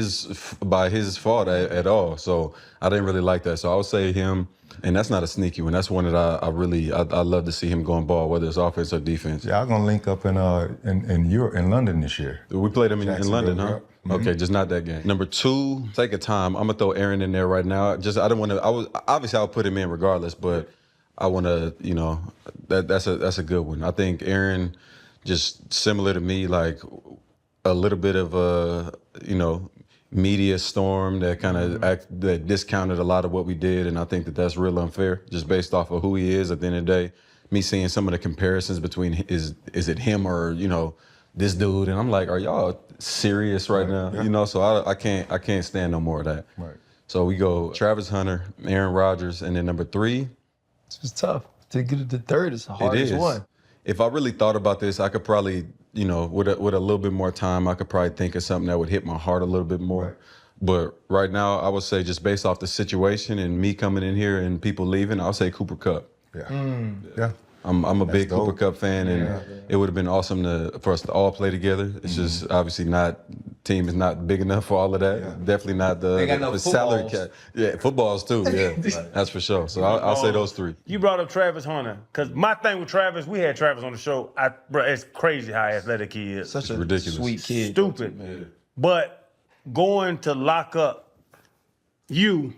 by his fault at all. So I didn't really like that. So I would say him. And that's not a sneaky one. That's one that I love to see him going ball, whether it's offense or defense. Yeah, I'm gonna link up in London this year. We played him in London, huh? Mm-hmm. Okay, just not that game. Number 2, sake of time, I'm gonna throw Aaron in there right now. Just I don't want to. Obviously I'll put him in regardless, but I want to. You know, that's a good one. I think Aaron, just similar to me, like a little bit of a media storm that kind of that discounted a lot of what we did, and I think that's real unfair, just based off of who he is. At the end of the day, me seeing some of the comparisons between is it him or this dude, and I'm like, are y'all serious right now? Yeah. So I can't stand no more of that. Right. So we go Travis Hunter, Aaron Rodgers, and then number 3. It's tough to get it to third. It's the hardest one. If I really thought about this, I could probably, with a little bit more time, I could probably think of something that would hit my heart a little bit more. Right. But right now, I would say just based off the situation and me coming in here and people leaving, I'll say Cooper Kupp. Yeah. Yeah. I'm a big Cooper Kupp fan, and it would have been awesome for us to all play together. It's just obviously team is not big enough for all of that. Yeah. Definitely not the salary cap. Yeah, footballs too. Yeah, that's for sure. So I'll say those 3. You brought up Travis Hunter, because my thing with Travis, we had Travis on the show. Bro, it's crazy how athletic he is. Such a ridiculous, sweet kid. Stupid. Yeah. But going to lock up you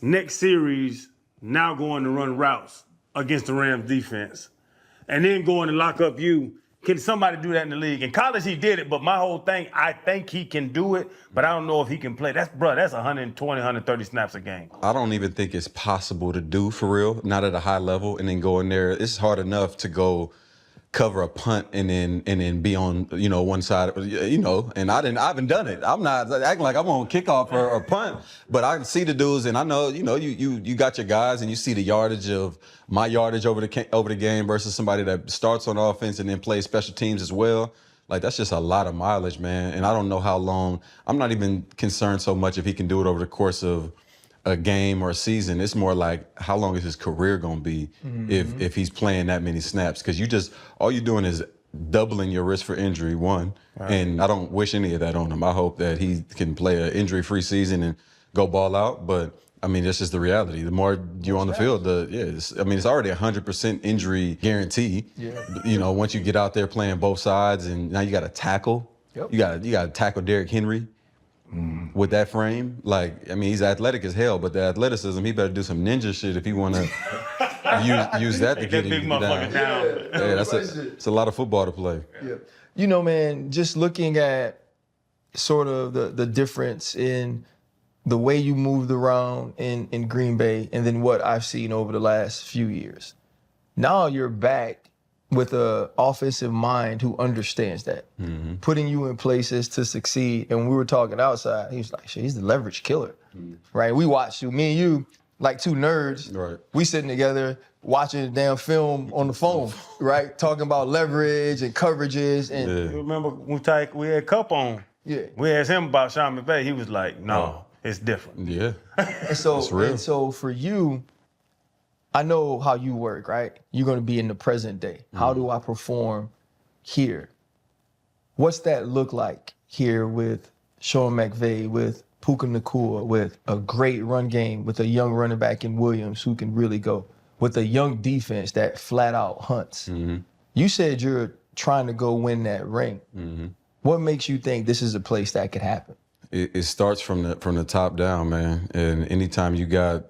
next series, now going to run routes against the Rams defense, and then going to lock up you. Can somebody do that in the league? In college, he did it, but my whole thing, I think he can do it, but I don't know if he can play. That's 120, 130 snaps a game. I don't even think it's possible to do for real, not at a high level, and then go in there. It's hard enough to go cover a punt and then be on one side, and I haven't done it. I'm not acting like I'm on kickoff or punt, but I can see the dudes, and I know you got your guys, and you see the yardage of my yardage over the game versus somebody that starts on offense and then plays special teams as well. Like, that's just a lot of mileage, man. And I don't know how long. I'm not even concerned so much if he can do it over the course of a game or a season. It's more like, how long is his career gonna be if he's playing that many snaps? Because all you're doing is doubling your risk for injury, one. Right. And I don't wish any of that on him. I hope that he can play an injury-free season and go ball out. But I mean, that's just the reality. The more you're on the field, it's already 100% injury guarantee. Yeah. Once you get out there playing both sides, and now you got to tackle. Yep. You got to tackle Derrick Henry. With that frame, he's athletic as hell, but the athleticism, he better do some ninja shit if he want to use that to get him down. Yeah, it's a lot of football to play. Yeah. Man, just looking at sort of the difference in the way you moved around in Green Bay and then what I've seen over the last few years. Now you're back with an offensive mind who understands that, putting you in places to succeed. And when we were talking outside, he was like, shit, he's the leverage killer, right? We watched you, me and you, like two nerds. Right. We sitting together watching the damn film on the phone, right? Talking about leverage and coverages. And remember we had Cup on. Yeah. We asked him about Sean McVay. He was like, no, it's different. Yeah. And so for you, I know how you work, right? You're going to be in the present day. How do I perform here? What's that look like here with Sean McVay, with Puka Nacua, with a great run game, with a young running back in Williams who can really go, with a young defense that flat out hunts? You said you're trying to go win that ring. What makes you think this is a place that could happen? It starts from the top down, man. And anytime you got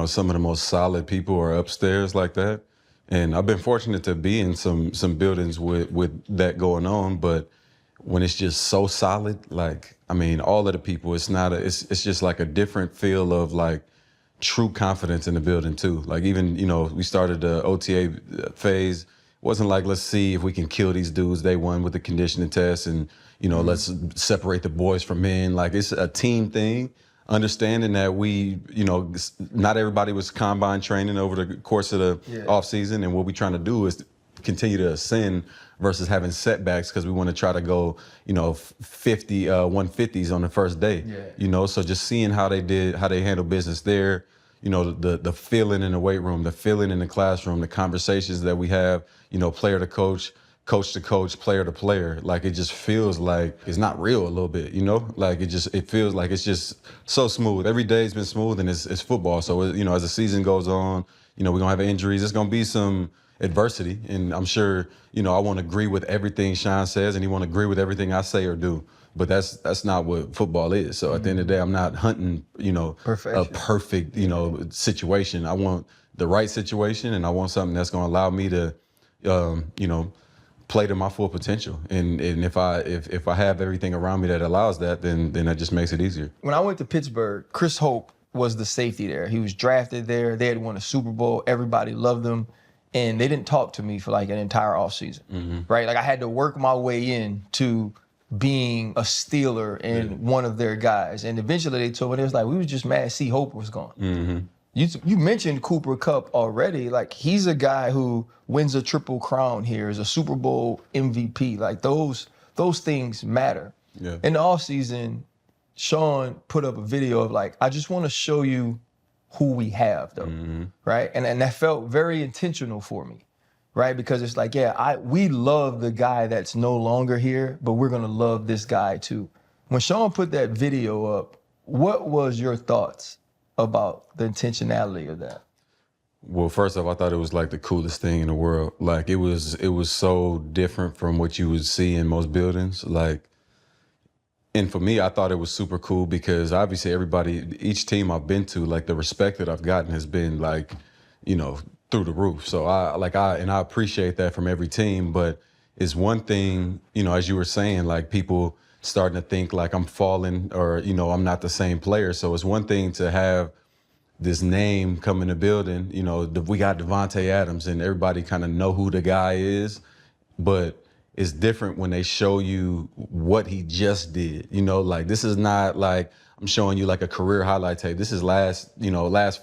some of the most solid people are upstairs like that. And I've been fortunate to be in some buildings with that going on, but when it's just so solid, all of the people, it's just like a different feel of like true confidence in the building too. Like even, we started the OTA phase. It wasn't like, let's see if we can kill these dudes day one with the conditioning test and, let's separate the boys from men. Like, it's a team thing. understanding that not everybody was combine training over the course of the off season, and what we're trying to do is continue to ascend versus having setbacks because we want to try to go, 150s on the first day. So just seeing how they handle business there, the feeling in the weight room, the feeling in the classroom, the conversations that we have, player to coach, coach to coach, player to player. Like, it just feels like it's not real a little bit, Like, it feels like it's just so smooth. Every day's been smooth, and it's football. So, as the season goes on, we're going to have injuries. There's going to be some adversity, and I'm sure, I won't agree with everything Sean says, and he won't agree with everything I say or do. But that's not what football is. So at the end of the day, I'm not hunting, a perfect, situation. I want the right situation, and I want something that's going to allow me to, play to my full potential. And if I have everything around me that allows that, then that just makes it easier. When I went to Pittsburgh, Chris Hope was the safety there. He was drafted there. They had won a Super Bowl. Everybody loved him. And they didn't talk to me for like an entire offseason, right? Like, I had to work my way in to being a Steeler and one of their guys. And eventually they told me, they was like, we was just mad C. Hope was gone. You mentioned Cooper Kupp already. Like, he's a guy who wins a Triple Crown here, is a Super Bowl MVP. Like, those things matter. In the offseason, Sean put up a video of like, I just want to show you who we have, though, right? And that felt very intentional for me, right? Because it's like, we love the guy that's no longer here, but we're gonna love this guy too. When Sean put that video up, what was your thoughts about the intentionality of that? Well, first off, I thought it was like the coolest thing in the world. Like, it was so different from what you would see in most buildings. Like, and for me, I thought it was super cool because obviously each team I've been to, like, the respect that I've gotten has been like, through the roof. So I appreciate that from every team. But it's one thing, as you were saying, like, people starting to think like I'm falling or, I'm not the same player. So it's one thing to have this name come in the building, we got Devontae Adams and everybody kind of know who the guy is, but it's different when they show you what he just did. Like, this is not like I'm showing you like a career highlight tape. This is last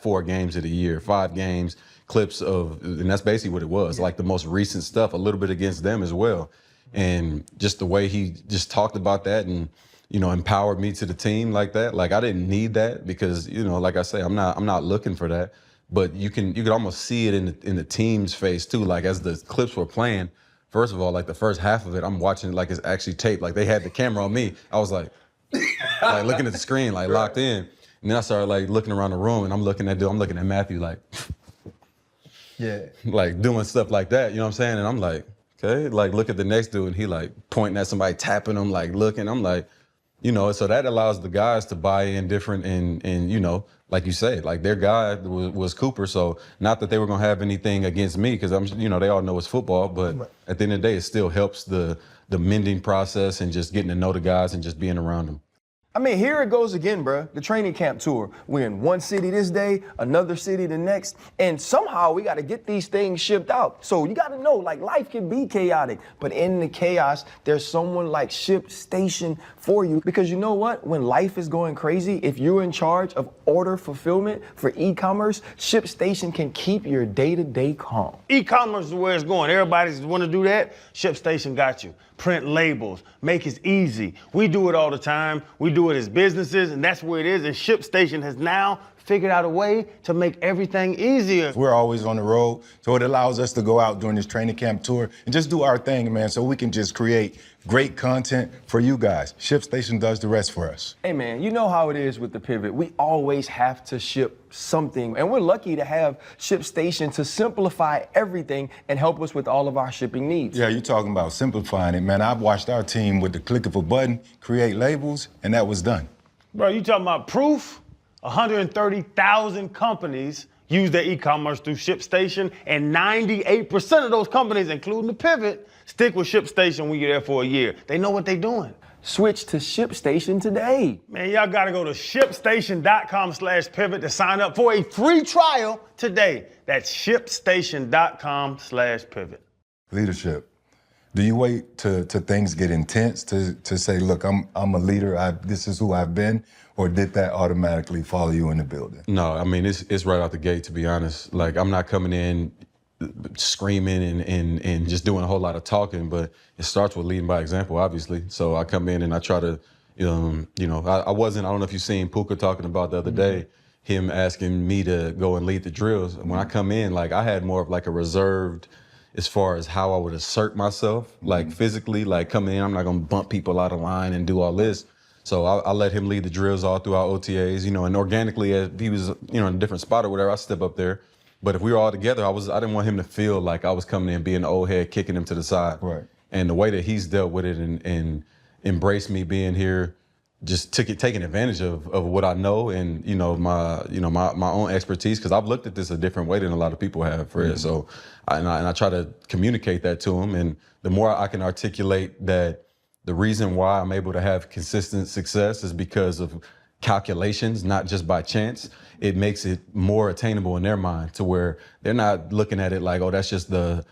4 games of the year, 5 games, clips of, and that's basically what it was, like the most recent stuff, a little bit against them as well. And just the way he just talked about that and, empowered me to the team like that. Like, I didn't need that because, like I say, I'm not looking for that. But you could almost see it in the team's face too. Like, as the clips were playing, first of all, like the first half of it, I'm watching it like it's actually taped. Like, they had the camera on me. I was like looking at the screen, like locked in. And then I started like looking around the room, and I'm looking at Matthew like, like doing stuff like that. You know what I'm saying? And I'm like, okay, like look at the next dude, and he like pointing at somebody, tapping him, like looking. I'm like, so that allows the guys to buy in different and like you said, like their guy was Cooper. So not that they were gonna have anything against me, because they all know it's football, but at the end of the day, it still helps the mending process and just getting to know the guys and just being around them. I mean, here it goes again, bruh. The training camp tour. We're in one city this day, another city the next, and somehow we got to get these things shipped out. So you got to know, like, life can be chaotic, but in the chaos, there's someone like ShipStation for you. Because you know what? When life is going crazy, if you're in charge of order fulfillment for e-commerce, ShipStation can keep your day-to-day calm. E-commerce is where it's going. Everybody's want to do that. ShipStation got you. Print labels, make it easy. We do it all the time. We do it as businesses, and that's where it is. And ShipStation has now figured out a way to make everything easier. We're always on the road, so it allows us to go out during this training camp tour and just do our thing, man, so we can just create great content for you guys. ShipStation does the rest for us. Hey, man, you know how it is with the pivot. We always have to ship something, and we're lucky to have ShipStation to simplify everything and help us with all of our shipping needs. Yeah, you're talking about simplifying it, man. I've watched our team with the click of a button create labels, and that was done. Bro, you talking about proof? 130,000 companies use their e-commerce through ShipStation, and 98% of those companies, including the pivot, stick with ShipStation when you're there for a year. They know what they're doing. Switch to ShipStation today. Man, y'all gotta go to ShipStation.com/pivot to sign up for a free trial today. That's ShipStation.com/pivot. Leadership. Do you wait to things get intense to say, look, I'm a leader, this is who I've been, or did that automatically follow you in the building? No, I mean, it's right out the gate, to be honest. Like, I'm not coming in screaming and just doing a whole lot of talking, but it starts with leading by example, obviously. So I come in and I try to, I don't know if you've seen Puka talking about the other day, him asking me to go and lead the drills. When I come in, like, I had more of like a reserved, as far as how I would assert myself, like physically, like coming in, I'm not gonna bump people out of line and do all this. So I let him lead the drills all throughout OTAs, and organically, if he was, in a different spot or whatever, I step up there. But if we were all together, I didn't want him to feel like I was coming in being the old head, kicking him to the side. Right. And the way that he's dealt with it and embraced me being here, just taking advantage of what I know and my own expertise, because I've looked at this a different way than a lot of people have, Fred. So I try to communicate that to him, and the more I can articulate that the reason why I'm able to have consistent success is because of calculations, not just by chance, it makes it more attainable in their mind, to where they're not looking at it like, oh, that's just the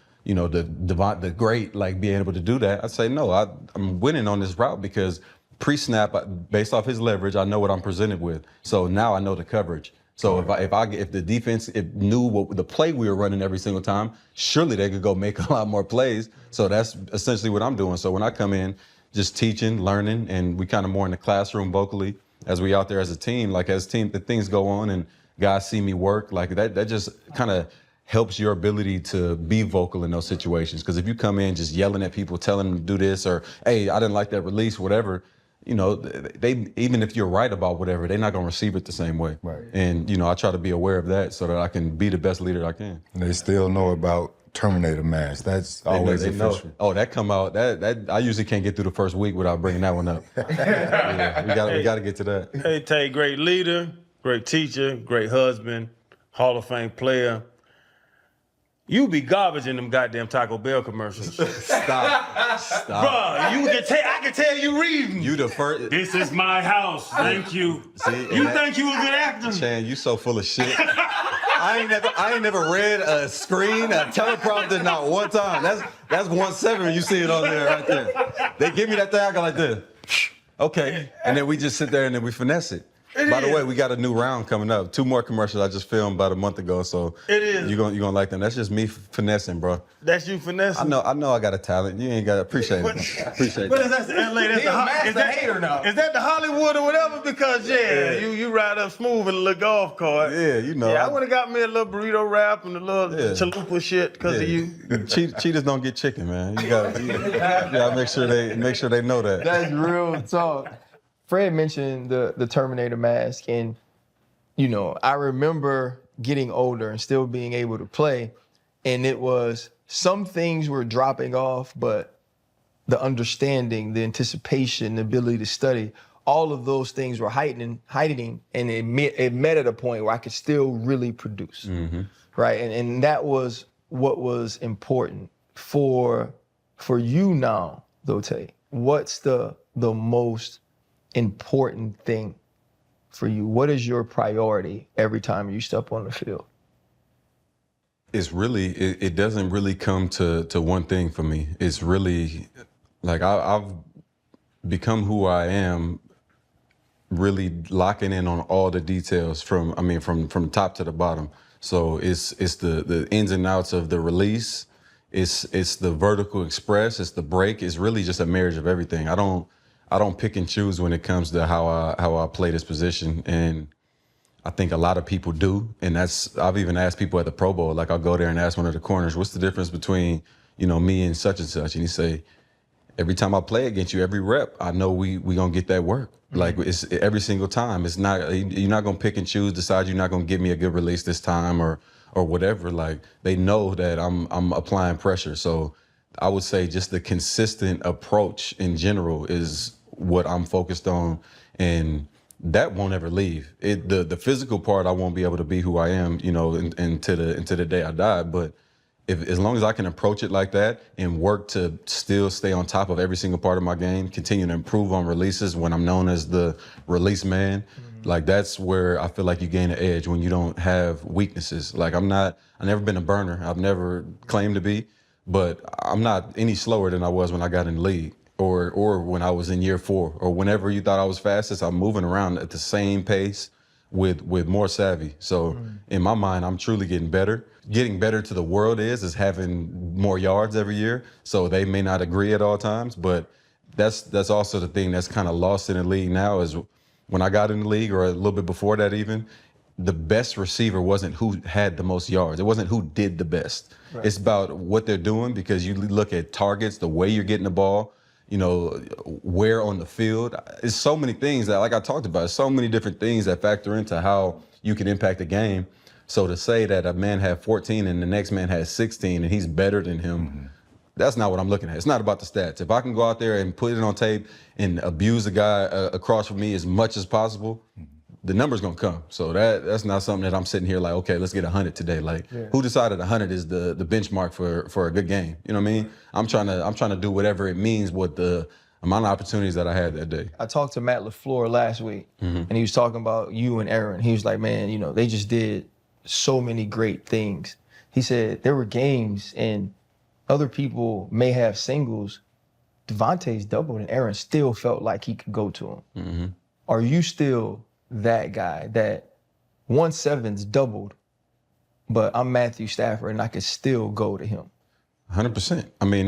great, like, being able to do that. I say, no, I'm winning on this route because pre-snap, based off his leverage, I know what I'm presented with. So now I know the coverage. So if the defense knew what the play we were running every single time, surely they could go make a lot more plays. So that's essentially what I'm doing. So when I come in, just teaching, learning, and we kind of more in the classroom vocally as we out there as a team. Like, as a team, the things go on and guys see me work, like that just kind of helps your ability to be vocal in those situations. Because if you come in just yelling at people, telling them to do this, or, hey, I didn't like that release, whatever, they, even if you're right about whatever, they're not going to receive it the same way. Right. And, I try to be aware of that so that I can be the best leader I can. And they still know about Terminator mask. That's always official. Oh, that come out. That I usually can't get through the first week without bringing that one up. Yeah, we got to get to that. Hey, Tate, great leader, great teacher, great husband, Hall of Fame player. You be garbage in them goddamn Taco Bell commercials. Stop. Bro, I can tell you reading. You the first. This is my house. Thank you. See, You think you a good actor? Chan, you so full of shit. I ain't never read a screen, a teleprompter, not one time. That's 1/7. You see it on there right there. They give me that thing, I go like this. Okay, and then we just sit there and then we finesse it. By the way, we got a new round coming up. 2 more commercials I just filmed about a month ago, so it is. You're gonna like them. That's just me finessing, bro. That's you finessing? I know I got a talent. You ain't got to appreciate it. Appreciate But it. is that the LA? Is that the Hollywood or whatever? Because you ride up smooth in a little golf cart. Yeah, I would have got me a little burrito wrap and a little chalupa shit because of you. Cheetahs don't get chicken, man. You gotta make sure they know that. That's real talk. Fred mentioned the Terminator mask, and I remember getting older and still being able to play, and it was some things were dropping off, but the understanding, the anticipation, the ability to study, all of those things were heightening, and it met at a point where I could still really produce, right? And that was what was important for you now, though, Tate. What's the most important thing for you? What is your priority every time you step on the field? It's really, it doesn't really come to one thing for me. It's really, like, I've become who I am, really locking in on all the details from top to the bottom. So it's the ins and outs of the release, it's the vertical express, it's the break. It's really just a marriage of everything. I don't pick and choose when it comes to how I play this position, and I think a lot of people do. And I've even asked people at the Pro Bowl, like, I'll go there and ask one of the corners, what's the difference between me and such, and he say, every time I play against you, every rep, I know we gonna get that work. Like, it's every single time. It's not, you're not gonna pick and choose, decide you're not gonna give me a good release this time or whatever. Like, they know that I'm applying pressure. So I would say just the consistent approach in general is what I'm focused on, and that won't ever leave. The physical part, I won't be able to be who I am, into the day I die. But as long as I can approach it like that and work to still stay on top of every single part of my game, continue to improve on releases when I'm known as the release man, like, that's where I feel like you gain an edge, when you don't have weaknesses. Like, I've never been a burner. I've never claimed to be. but I'm not any slower than I was when I got in the league or when I was in year 4 or whenever you thought I was fastest. I'm moving around at the same pace with more savvy. So in my mind, I'm truly getting better. Getting better to the world is having more yards every year. So they may not agree at all times, but that's also the thing that's kind of lost in the league now is when I got in the league or a little bit before that even, the best receiver wasn't who had the most yards. It wasn't who did the best. Right. It's about what they're doing because you look at targets, the way you're getting the ball, you know, where on the field. It's so many things that, like I talked about, so many different things that factor into how you can impact a game. So to say that a man had 14 and the next man has 16 and he's better than him, that's not what I'm looking at. It's not about the stats. If I can go out there and put it on tape and abuse the guy across from me as much as possible, the number's gonna come. So that's not something that I'm sitting here like, okay, let's get 100 today. Like, who decided 100 is the benchmark for a good game? You know what I mean? I'm trying to do whatever it means with the amount of opportunities that I had that day. I talked to Matt LaFleur last week, and he was talking about you and Aaron. He was like, man, you know, they just did so many great things. He said there were games and other people may have singles. Devontae's doubled and Aaron still felt like he could go to him. Are you still that guy that 1-7's doubled, but I'm Matthew Stafford and I could still go to him? 100%. I mean,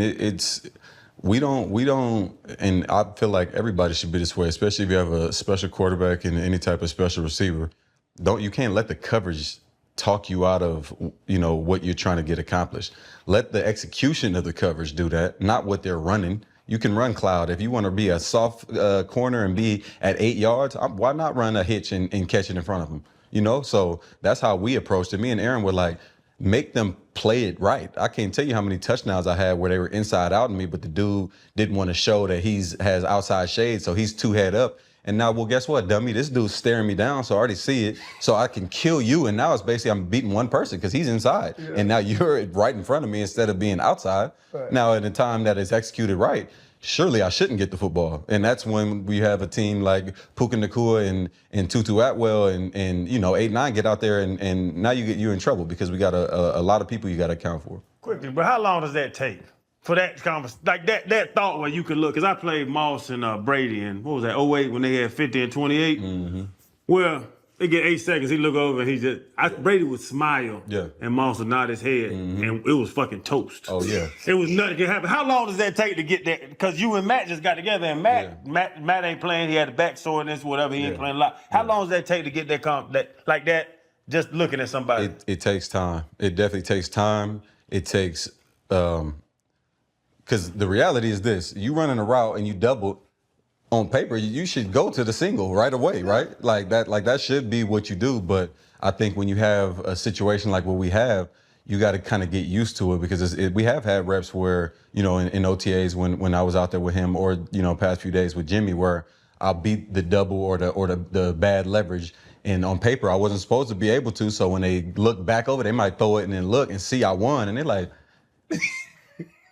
we don't, and I feel like everybody should be this way, especially if you have a special quarterback and any type of special receiver. You can't let the coverage talk you out of, you know, what you're trying to get accomplished. Let the execution of the coverage do that, not what they're running. You can run cloud. If you want to be a soft corner and be at 8 yards, why not run a hitch and catch it in front of them? You know, so that's how we approached it. Me and Aaron were like, make them play it right. I can't tell you how many touchdowns I had where they were inside out on me, but the dude didn't want to show that has outside shade, so he's 2 head up. And now, well, guess what, dummy? This dude's staring me down, so I already see it, so I can kill you. And now it's basically I'm beating one person because he's inside. Yeah. And now you're right in front of me instead of being outside. Right. Now, at the time that it's executed right, surely I shouldn't get the football. And that's when we have a team like Puka Nacua and Tutu Atwell and you know, 8-9 get out there and now you're in trouble because we got a lot of people you got to account for. Quickly, but how long does that take? For that conversation, like that thought where you could look, because I played Moss and Brady in, what was that, 08 when they had 50 and 28? Well, they get 8 seconds, he look over and Brady would smile, and Moss would nod his head, and it was fucking toast. Oh, yeah. It was nothing can happen. How long does that take to get that? Because you and Matt just got together, and Matt ain't playing, he had a back soreness, whatever, he ain't playing a lot. How long does that take to get that like that, just looking at somebody? It takes time. It definitely takes time. It takes, because the reality is this, you running a route and you double, on paper, you should go to the single right away, right? Like that should be what you do. But I think when you have a situation like what we have, you got to kind of get used to it because we have had reps where, you know, in OTAs when I was out there with him or, you know, past few days with Jimmy where I'll beat the double or the bad leverage. And on paper, I wasn't supposed to be able to. So when they look back over, they might throw it and then look and see I won. And they're like,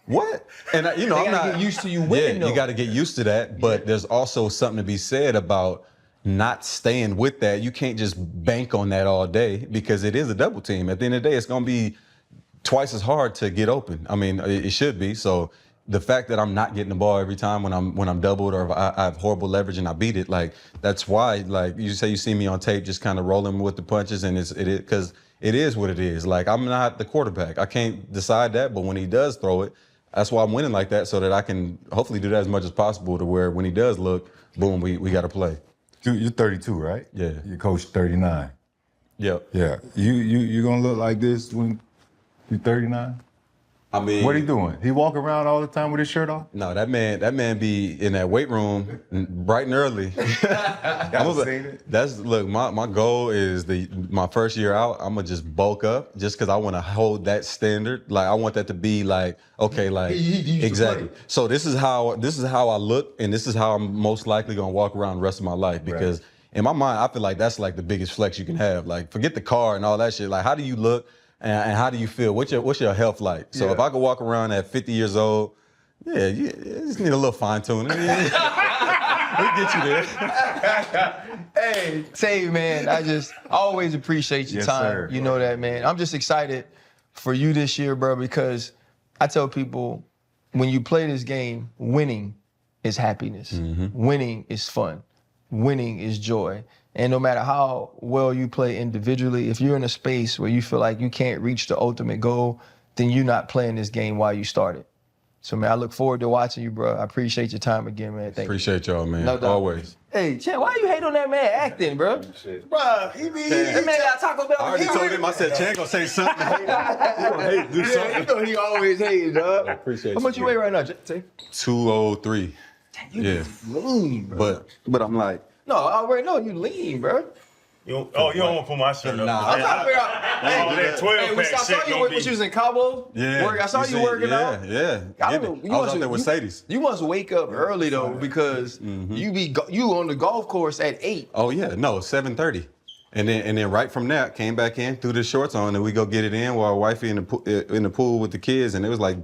what? And you know, I'm not get used to you winning. Yeah, you got to get used to that. But there's also something to be said about not staying with that. You can't just bank on that all day because it is a double team. At the end of the day, it's going to be twice as hard to get open. I mean, it should be. So the fact that I'm not getting the ball every time when I'm doubled or if I have horrible leverage and I beat it, like that's why, like you say, you see me on tape just kind of rolling with the punches, and it because it is what it is. Like I'm not the quarterback. I can't decide that, but when he does throw it. That's why I'm winning like that, so that I can hopefully do that as much as possible to where when he does look, boom, we got to play. You're 32, right? Yeah. Your coach 39. Yep. Yeah. You gonna look like this when you're 39? I mean, what he doing? He walk around all the time with his shirt off? No, that man be in that weight room bright and early. Look, my goal is my first year out, I'm gonna just bulk up just because I want to hold that standard. Like I want that to be like, okay, like exactly. So this is how I look, and this is how I'm most likely gonna walk around the rest of my life because in my mind, I feel like that's like the biggest flex you can have. Like forget the car and all that shit. Like how do you look? And how do you feel? What's your health like? So if I could walk around at 50 years old, you just need a little fine tuning. We'll get you there. Hey, Tay, man, I always appreciate your time. Sir. You know that, man. I'm just excited for you this year, bro, because I tell people, when you play this game, winning is happiness. Winning is fun. Winning is joy. And no matter how well you play individually, if you're in a space where you feel like you can't reach the ultimate goal, then you're not playing this game while you started. So, man, I look forward to watching you, bro. I appreciate your time again, man. Thank you. Appreciate y'all, man. No doubt. Always. Hey, Chan, why you hate on that man acting, bro? Bro, he be. That man got Taco Bell. I already told him, I said, Chan gonna say something. He gonna hate, do Yeah, something. you know he always hating, dog. I appreciate How much you weigh right now, Tay? 203. Yeah. Lean, bro. But I'm like, No, I already know you lean, bro. You don't want to put my shirt up. Nah. I'm trying to figure out. that 12 Hey, I pack saw shit you gonna when be- she was in Cabo. yeah. I saw you see, working out. Yeah. I Get don't it. know. I was out there with Sadie's. You must wake up early though, because you on the golf course at 8. Oh yeah, no, 7:30. And then right from that, came back in, threw the shorts on, and we go get it in while wifey in the pool with the kids, and it was like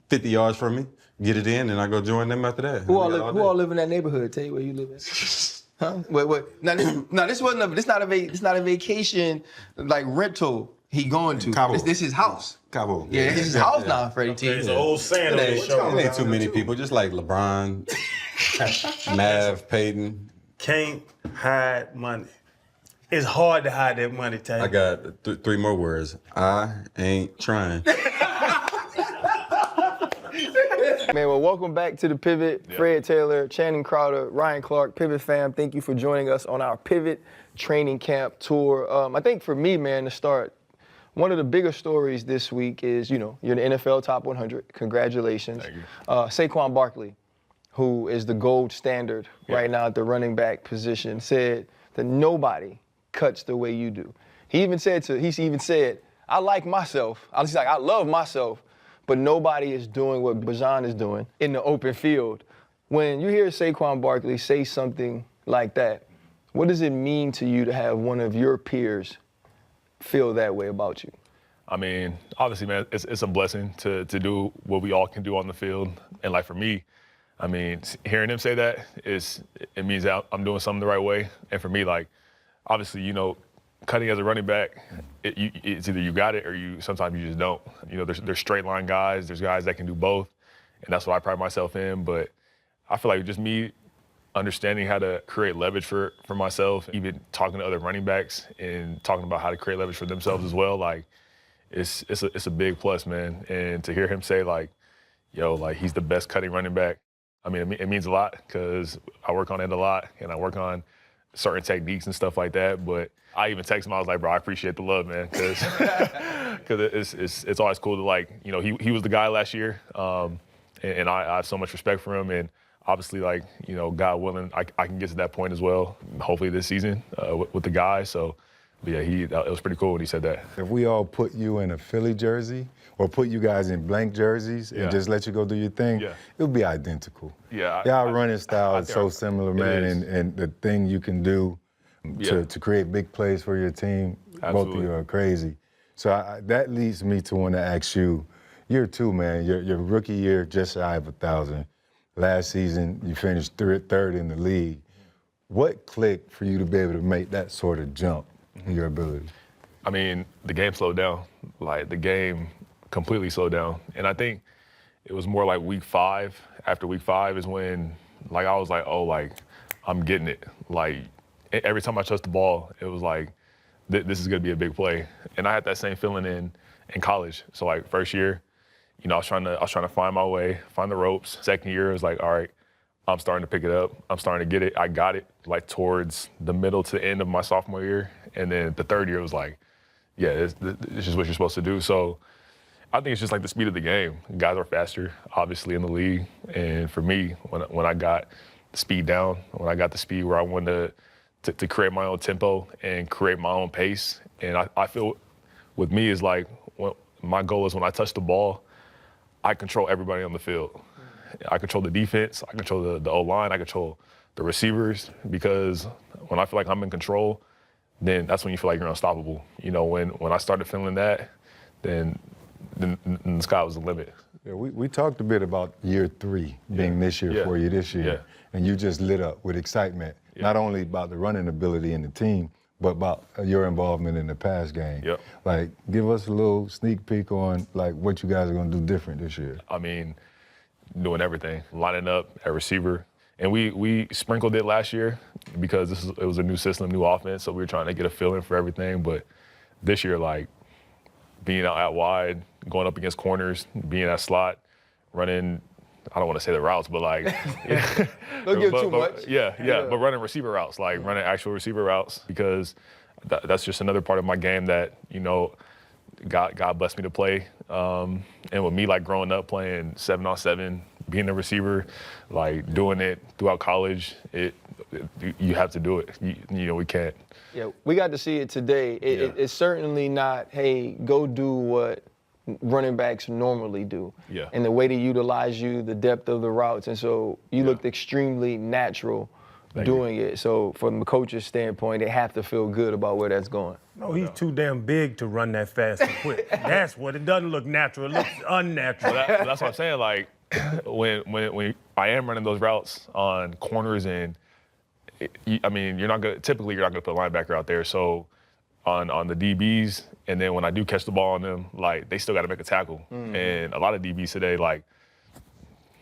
50 yards from me. Get it in, and I go join them after that. Who all live in that neighborhood? Tell you where you live at. Huh? Wait. Now this not a vacation like rental he going to. Cabo. This his house. Cabo. Yeah, this is his house now, Freddie T. There's an old saying on this It show. ain't too many people, just like LeBron, Mav, Peyton. Can't hide money. It's hard to hide that money, Tay. I got three more words. I ain't trying. Man, well, welcome back to the Pivot. Fred Taylor, Channing Crowder, Ryan Clark, Pivot fam. Thank you for joining us on our Pivot training camp tour. I think for me, man, to start, one of the bigger stories this week is, you're the NFL Top 100. Congratulations. Thank you. Saquon Barkley, who is the gold standard right now at the running back position, said that nobody cuts the way you do. He even said, I like myself. He's like, I love myself, but nobody is doing what Bajan is doing in the open field. When you hear Saquon Barkley say something like that, what does it mean to you to have one of your peers feel that way about you? I mean, obviously, man, it's a blessing to do what we all can do on the field. And like for me, I mean, hearing him say that it means that I'm doing something the right way. And for me, like, obviously, cutting as a running back, it's either you got it or sometimes you just don't. There's straight line guys, there's guys that can do both, and that's what I pride myself in. But I feel like just me understanding how to create leverage for myself, even talking to other running backs and talking about how to create leverage for themselves as well, like it's a big plus, man. And to hear him say like, he's the best cutting running back, I mean, it means a lot because I work on it a lot and I work on certain techniques and stuff like that. But I even texted him, I was like, bro, I appreciate the love, man, because it's always cool to he was the guy last year, and I have so much respect for him. And obviously, God willing, I can get to that point as well, hopefully this season with the guys. So, but yeah, it was pretty cool when he said that. If we all put you in a Philly jersey or put you guys in blank jerseys and just let you go do your thing, it would be identical. Yeah, Y'all running style is so similar, man, is. and the thing you can do to create big plays for your team, both of you are crazy. So that leads me to want to ask you, year 2, man, your rookie year, just shy of 1,000. Last season, you finished third in the league. What clicked for you to be able to make that sort of jump in your ability? I mean, the game slowed down. Like, the game completely slowed down. And I think it was more like week 5. After week 5 is when, I was like, oh, I'm getting it. Every time I touched the ball, it was like, this is going to be a big play. And I had that same feeling in college. So, first year, I was trying to find my way, find the ropes. Second year, it was like, all right, I'm starting to pick it up. I'm starting to get it. I got it, towards the middle to the end of my sophomore year. And then the third year was like, yeah, this is what you're supposed to do. So I think it's just the speed of the game. Guys are faster, obviously, in the league. And for me, when I got the speed down, when I got the speed where I wanted to create my own tempo and create my own pace, and I feel with me is my goal is when I touch the ball, I control everybody on the field. I control the defense, I control the O-line, I control the receivers, because when I feel like I'm in control, then that's when you feel like you're unstoppable. When I started feeling that, then the sky was the limit. Yeah, we talked a bit about year 3 being this year for you this year, and you just lit up with excitement, not only about the running ability in the team, but about your involvement in the pass game. Yep. Like, give us a little sneak peek on like what you guys are gonna do different this year. I mean, doing everything, lining up at receiver. And we sprinkled it last year because it was a new system, new offense, so we were trying to get a feeling for everything. But this year, like, being out wide, going up against corners, being at slot, running, I don't want to say the routes, but like, Don't give too much. Yeah, but running receiver routes, like running actual receiver routes, because that's just another part of my game that, you know, God blessed me to play. And with me, like, growing up playing 7-on-7, being a receiver, like, doing it throughout college, you have to do it. You know, we can't. Yeah, we got to see it today. It's certainly not, hey, go do what running backs normally do. Yeah. And the way they utilize you, the depth of the routes. And so you looked extremely natural doing it. So from the coach's standpoint, they have to feel good about where that's going. No, he's too damn big to run that fast and quick. That's what it doesn't look natural. It looks unnatural. That's what I'm saying. Like, when I am running those routes on corners, and I mean, typically you're not gonna put a linebacker out there. So on the DBs, and then when I do catch the ball on them, like, they still got to make a tackle. And a lot of DBs today, like,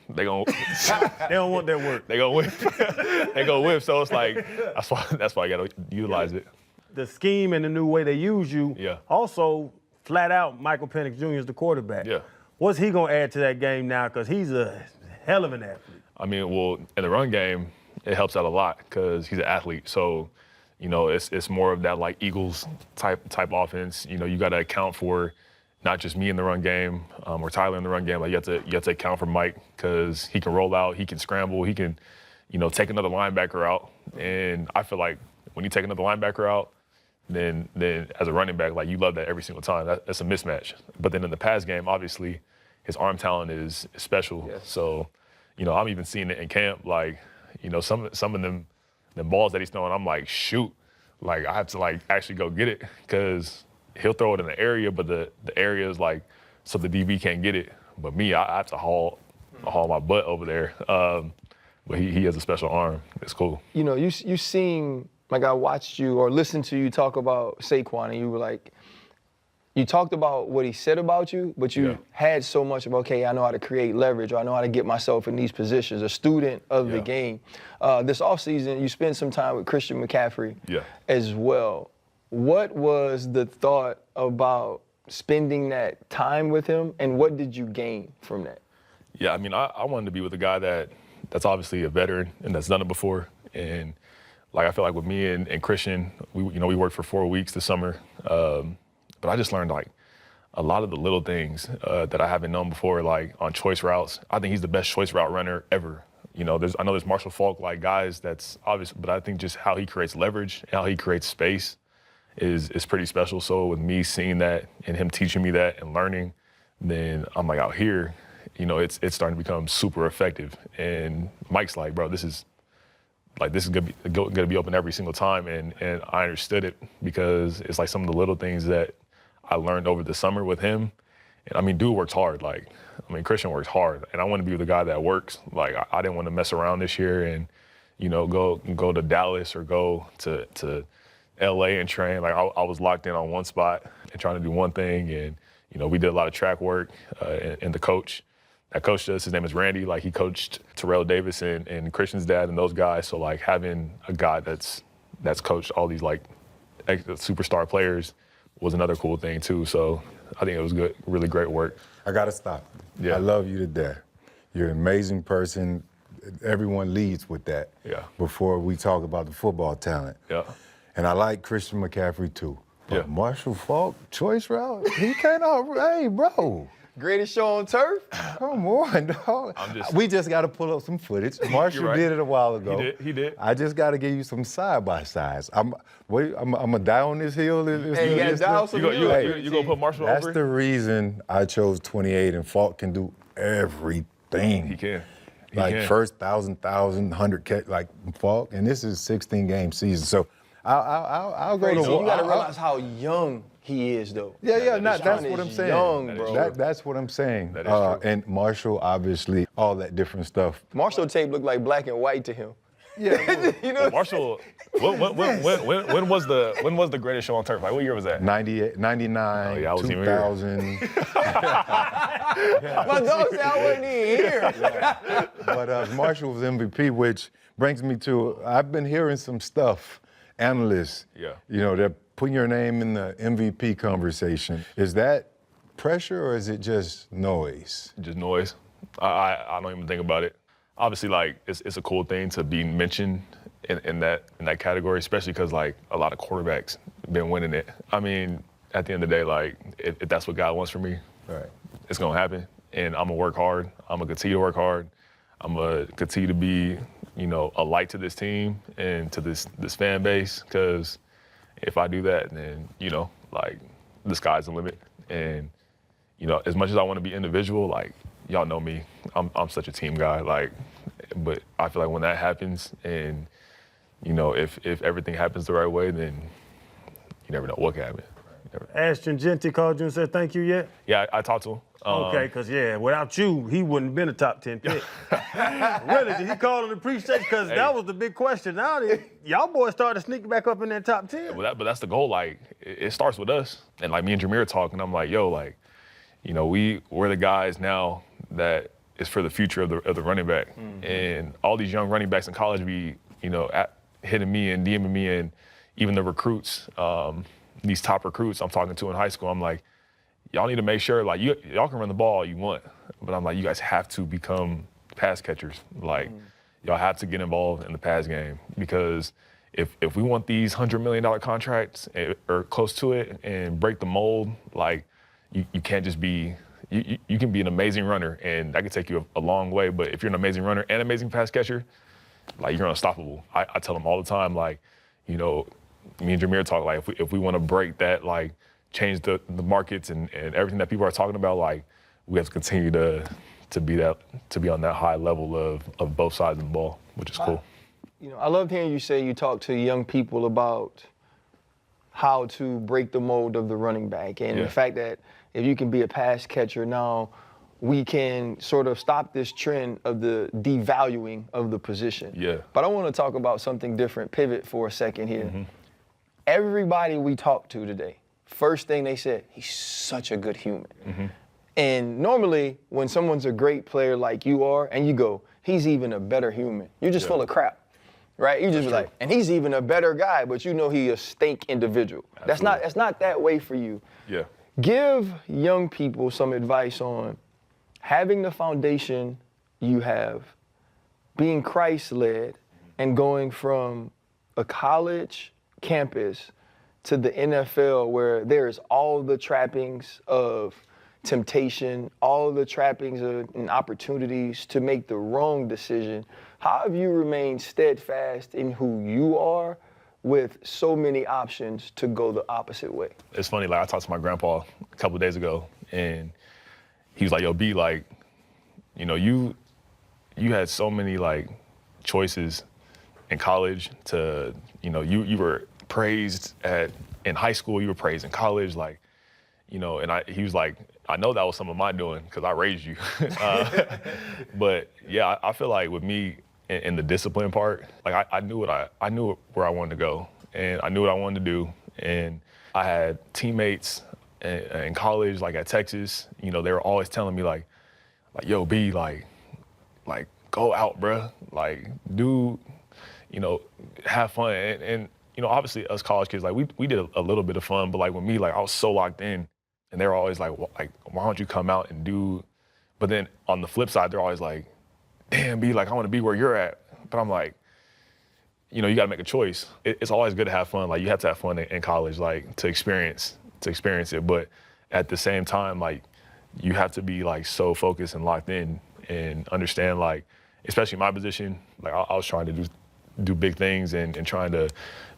they don't want that work. They gonna whip. They gonna whip. So it's like that's why you gotta utilize it. The scheme and the new way they use you. Yeah. Also, flat out, Michael Penix Jr. is the quarterback. Yeah. What's he gonna add to that game now? Because he's a hell of an athlete. I mean, well, in the run game, it helps out a lot because he's an athlete. So, you know, it's more of that, like, Eagles type offense. You know, you got to account for not just me in the run game or Tyler in the run game. Like, you have to account for Mike because he can roll out, he can scramble, he can, you know, take another linebacker out. And I feel like when you take another linebacker out, then as a running back, like, you love that every single time. That's a mismatch. But then in the pass game, obviously, his arm talent is special. Yes. So, you know, I'm even seeing it in camp. Like, you know, some of them balls that he's throwing, I'm like, shoot. Like, I have to, like, actually go get it because he'll throw it in the area, but the area is, like, so the DB can't get it. But me, I have to haul my butt over there. But he has a special arm. It's cool. You know, you seem like I watched you or listened to you talk about Saquon, and you were like, you talked about what he said about you, but you had so much of, okay, I know how to create leverage, or I know how to get myself in these positions, a student of the game. This offseason, you spent some time with Christian McCaffrey as well. What was the thought about spending that time with him, and what did you gain from that? Yeah, I mean, I wanted to be with a guy that's obviously a veteran and that's done it before. And, like, I feel like with me and Christian, we worked for 4 weeks this summer. But I just learned, like, a lot of the little things that I haven't known before, like on choice routes. I think he's the best choice route runner ever. You know, I know there's Marshall Faulk, like, guys that's obvious, but I think just how he creates leverage and how he creates space is pretty special. So with me seeing that and him teaching me that and learning, then I'm like, out here, you know, it's starting to become super effective. And Mike's like, bro, this is gonna be open every single time. And I understood it because it's like some of the little things that I learned over the summer with him. And I mean, dude works hard. Like, I mean, Christian works hard. And I want to be with a guy that works. Like, I didn't want to mess around this year and, you know, go to Dallas or go to LA and train. Like, I was locked in on one spot and trying to do one thing. And, you know, we did a lot of track work. And the coach that coached us, his name is Randy. Like, he coached Terrell Davis and Christian's dad and those guys. So, like, having a guy that's coached all these, like, superstar players was another cool thing too. So I think it was good, really great work. I gotta stop. Yeah. I love you to death. You're an amazing person. Everyone leads with that. Yeah. Before we talk about the football talent. Yeah. And I like Christian McCaffrey too. But Yeah. Marshall Faulk, choice route, he can't hey, bro. Greatest show on turf? Come on, dog. We just got to pull up some footage. Marshall right. did it a while ago. He did. I just got to give you some side-by-sides. I'm going to die on this hill. Hey, you got to die on some hill. You gonna put Marshall That's over? the reason I chose 28, and Faulk can do everything. He can. First 100 catch, like Faulk, and this is a 16-game season. So I'll go to You got to realize how young he is, though. That's what I'm saying. Young, bro. That's what I'm saying. That is true. And Marshall, obviously, all that different stuff. Marshall tape looked like black and white to him. Yeah. You know, Marshall, when was the greatest show on turf? Like, what year was that? 98, 99, Oh, yeah, I wasn't even here. 2000. my dog said I wasn't even here. But Marshall was MVP, which brings me to, I've been hearing some stuff, analysts, Yeah. They're putting your name in the MVP conversation. Is that pressure or is it just noise? Just noise. I don't even think about it. Obviously, like, it's a cool thing to be mentioned in that category, especially because, like, a lot of quarterbacks been winning it. I mean, at the end of the day, like, if that's what God wants for me, Right. it's gonna happen. And I'm gonna work hard. I'm gonna continue to work hard. I'm gonna continue to be, a light to this team and to this fan base. Because if I do that, then, like, the sky's the limit. And, as much as I want to be individual, like, y'all know me, I'm such a team guy. Like, but I feel like when that happens, and if everything happens the right way, then you never know what can happen. Ashton Genty called you and said thank you yet? Yeah, I talked to him. Okay, because, without you, he wouldn't have been a top 10 pick. Really, did he call and appreciate? Because that was the big question. Now, y'all boys started to sneak back up in that top 10. But that's the goal. Like, it starts with us. And, like, me and Jameer talking, I'm like, yo, like, we're the guys now that is for the future of the running back. Mm-hmm. And all these young running backs in college be, hitting me and DMing me, and even the recruits, these top recruits I'm talking to in high school, I'm like, y'all need to make sure, like, y'all can run the ball all you want, but I'm like, you guys have to become pass catchers. Like, y'all have to get involved in the pass game, because if we want these $100 million contracts or close to it and break the mold, like, you can't just be, you can be an amazing runner, and that can take you a long way, but if you're an amazing runner and amazing pass catcher, like, you're unstoppable. I tell them all the time, like, me and Jameer talk, like, if we want to break that, like, change the markets and everything that people are talking about, like, we have to continue to be on that high level of both sides of the ball, which is cool. I loved hearing you say you talk to young people about how to break the mold of the running back, and the fact that if you can be a pass catcher now, we can sort of stop this trend of the devaluing of the position. Yeah. But I want to talk about something different, pivot for a second here. Mm-hmm. Everybody we talked to today, first thing they said, he's such a good human. Mm-hmm. And normally, when someone's a great player like you are, and you go, he's even a better human, you're just full of crap, right? You just be like, and he's even a better guy, but you know he's a stank individual. Absolutely. That's not that way for you. Yeah. Give young people some advice on having the foundation you have, being Christ-led, and going from a college campus to the NFL, where there's all the trappings of temptation, all the trappings and opportunities to make the wrong decision. How have you remained steadfast in who you are with so many options to go the opposite way? It's funny, like, I talked to my grandpa a couple of days ago, and he was like, yo, B, like, you had so many, like, choices in college to, you were praised in high school, you were praised in college, like, and he was like, I know that was some of my doing because I raised you. But yeah, I feel like with me in the discipline part, like, I knew where I wanted to go, and I knew what I wanted to do. And I had teammates in college, like at Texas, they were always telling me like, yo, B, like go out, bruh. Like, do, have fun. And obviously us college kids, like, we did a little bit of fun, but like with me, like, I was so locked in, and they were always like, why don't you come out and do? But then on the flip side, they're always like, damn, B, like, I want to be where you're at. But I'm like, you got to make a choice. It's always good to have fun. Like, you have to have fun in college, like, to experience it. But at the same time, like, you have to be, like, so focused and locked in and understand, like, especially my position, like, I was trying to do big things and trying to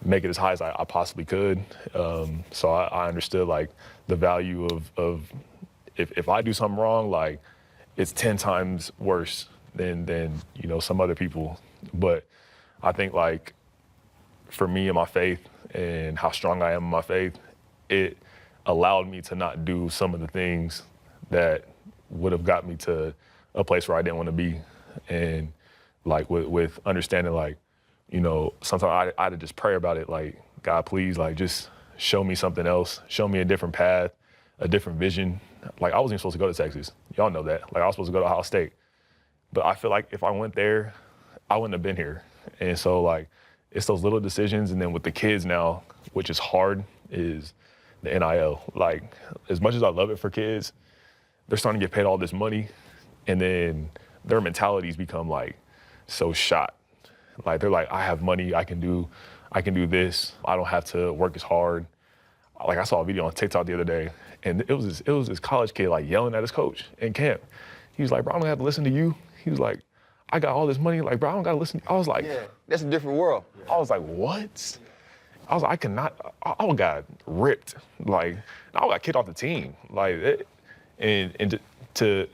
make it as high as I possibly could. So I understood, like, the value of if I do something wrong, like, it's 10 times worse than some other people. But I think, like, for me and my faith and how strong I am in my faith, it allowed me to not do some of the things that would have got me to a place where I didn't want to be. And, like, with understanding, like, you know, sometimes I had to just pray about it. Like, God, please, like, just show me something else. Show me a different path, a different vision. Like, I wasn't even supposed to go to Texas. Y'all know that. Like, I was supposed to go to Ohio State. But I feel like if I went there, I wouldn't have been here. And so, like, it's those little decisions. And then with the kids now, which is hard, is the NIL. Like, as much as I love it for kids, they're starting to get paid all this money. And then their mentalities become, like, so shot. Like, they're like, I have money, I can do this. I don't have to work as hard. Like, I saw a video on TikTok the other day, and it was this college kid, like, yelling at his coach in camp. He was like, bro, I don't have to listen to you. He was like, I got all this money. Like, bro, I don't got to listen. I was like, Yeah, that's a different world. I was like, what? I was like, I cannot, I got ripped. Like, I got kicked off the team. Like,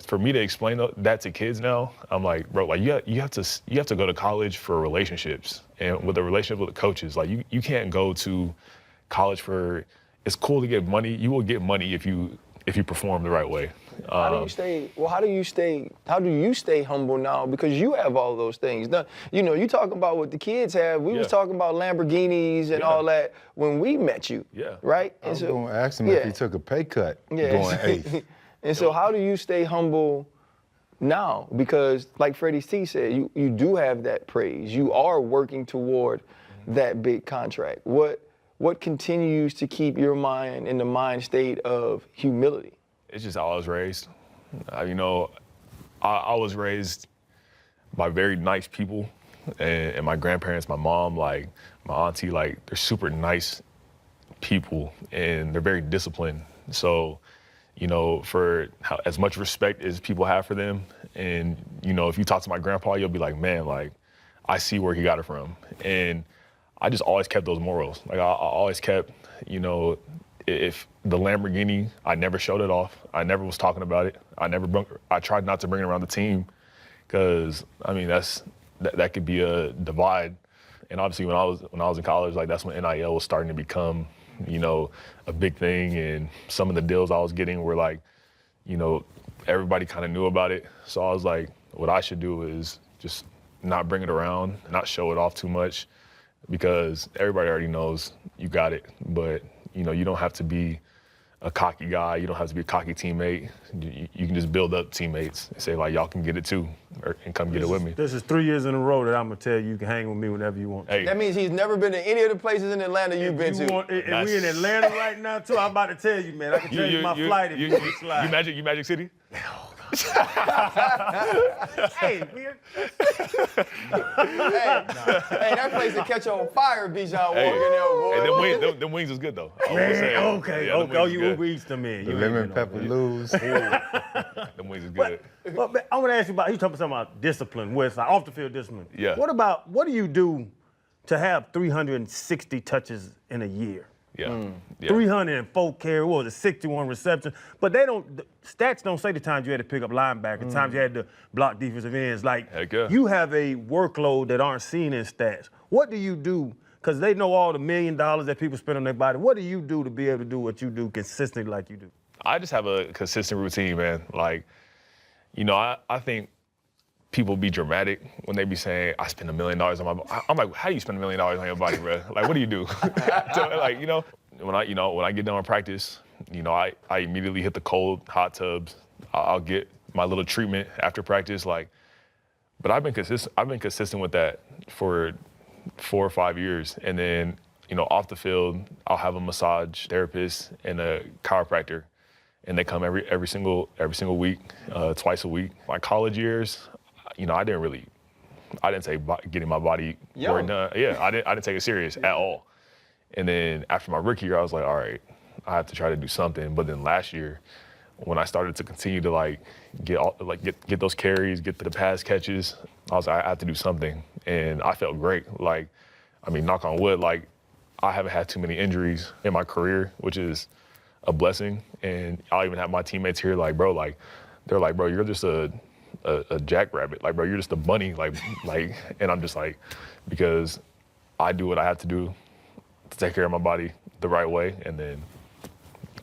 for me to explain that to kids now, I'm like, bro, like, you have to go to college for relationships and with a relationship with the coaches. Like, you can't go to college for, it's cool to get money. You will get money if you perform the right way. How do you stay humble now? Because you have all those things. Now, you know, you talk about what the kids have. We was talking about Lamborghinis and all that when we met you. Yeah. Right? I was going to ask him if he took a pay cut going eighth. And so how do you stay humble now? Because like Freddie T said, you do have that praise. You are working toward that big contract. What continues to keep your mind in the mind state of humility? It's just how I was raised. You know, I was raised by very nice people, and my grandparents, my mom, like my auntie, like they're super nice people, and they're very disciplined. So, you know, for as much respect as people have for them, and you know, if you talk to my grandpa, you'll be like, man, like I see where he got it from, and I just always kept those morals. Like I always kept, you know, if the Lamborghini, I never showed it off. I never was talking about it. I tried not to bring it around the team because, I mean, that could be a divide. And obviously when I was in college, like that's when NIL was starting to become, you know, a big thing. And some of the deals I was getting were like, you know, everybody kind of knew about it. So I was like, what I should do is just not bring it around, not show it off too much because everybody already knows you got it. But you know, you don't have to be a cocky guy. You don't have to be a cocky teammate. You can just build up teammates and say, like, y'all can get it too, and come get it with me. This is 3 years in a row that I'm going to tell you can hang with me whenever you want. Hey. That means he's never been to any of the places in Atlanta you've been to. And we in Atlanta right now, too. I'm about to tell you, man. I can tell you my flight if you want to slide. You Magic City? Hey, man. Hey, that place to catch on fire, Bijan walking there, boy. Hey, them wings is good, though. Man, okay. Yeah, Oh, you Uber Eats them in. The lemon pepper lose. Them wings is good. But I want to ask you about, you talking about discipline, where it's like off the field discipline. Yeah. What do you do to have 360 touches in a year? Yeah. 304 carries, what was it, 61 receptions. But the stats don't say the times you had to pick up linebackers, times you had to block defensive ends. Like, Heck yeah. you have a workload that aren't seen in stats. What do you do? Because they know all the $1 million that people spend on their body. What do you do to be able to do what you do consistently like you do? I just have a consistent routine, man. Like, you know, I think people be dramatic when they be saying, I spend $1 million on my body. I'm like, how do you spend $1 million on your body, bro? Like, what do you do? So, like, you know, when I get done with practice, you know, I immediately hit the cold, hot tubs. I'll get my little treatment after practice, like, but I've been consistent with that for 4 or 5 years. And then, you know, off the field, I'll have a massage therapist and a chiropractor, and they come every single week, twice a week. My college years, you know, I didn't take getting my body work done. Yeah, I didn't take it serious at all. And then after my rookie year, I was like, all right, I have to try to do something. But then last year, when I started to continue to like get those carries, get to the pass catches, I was like, I have to do something. And I felt great. Like, I mean, knock on wood, like I haven't had too many injuries in my career, which is a blessing. And I'll even have my teammates here like, bro, like, they're like, bro, you're just a jackrabbit. Like, bro, you're just a bunny. Like, and I'm just like, because I do what I have to do to take care of my body the right way. And then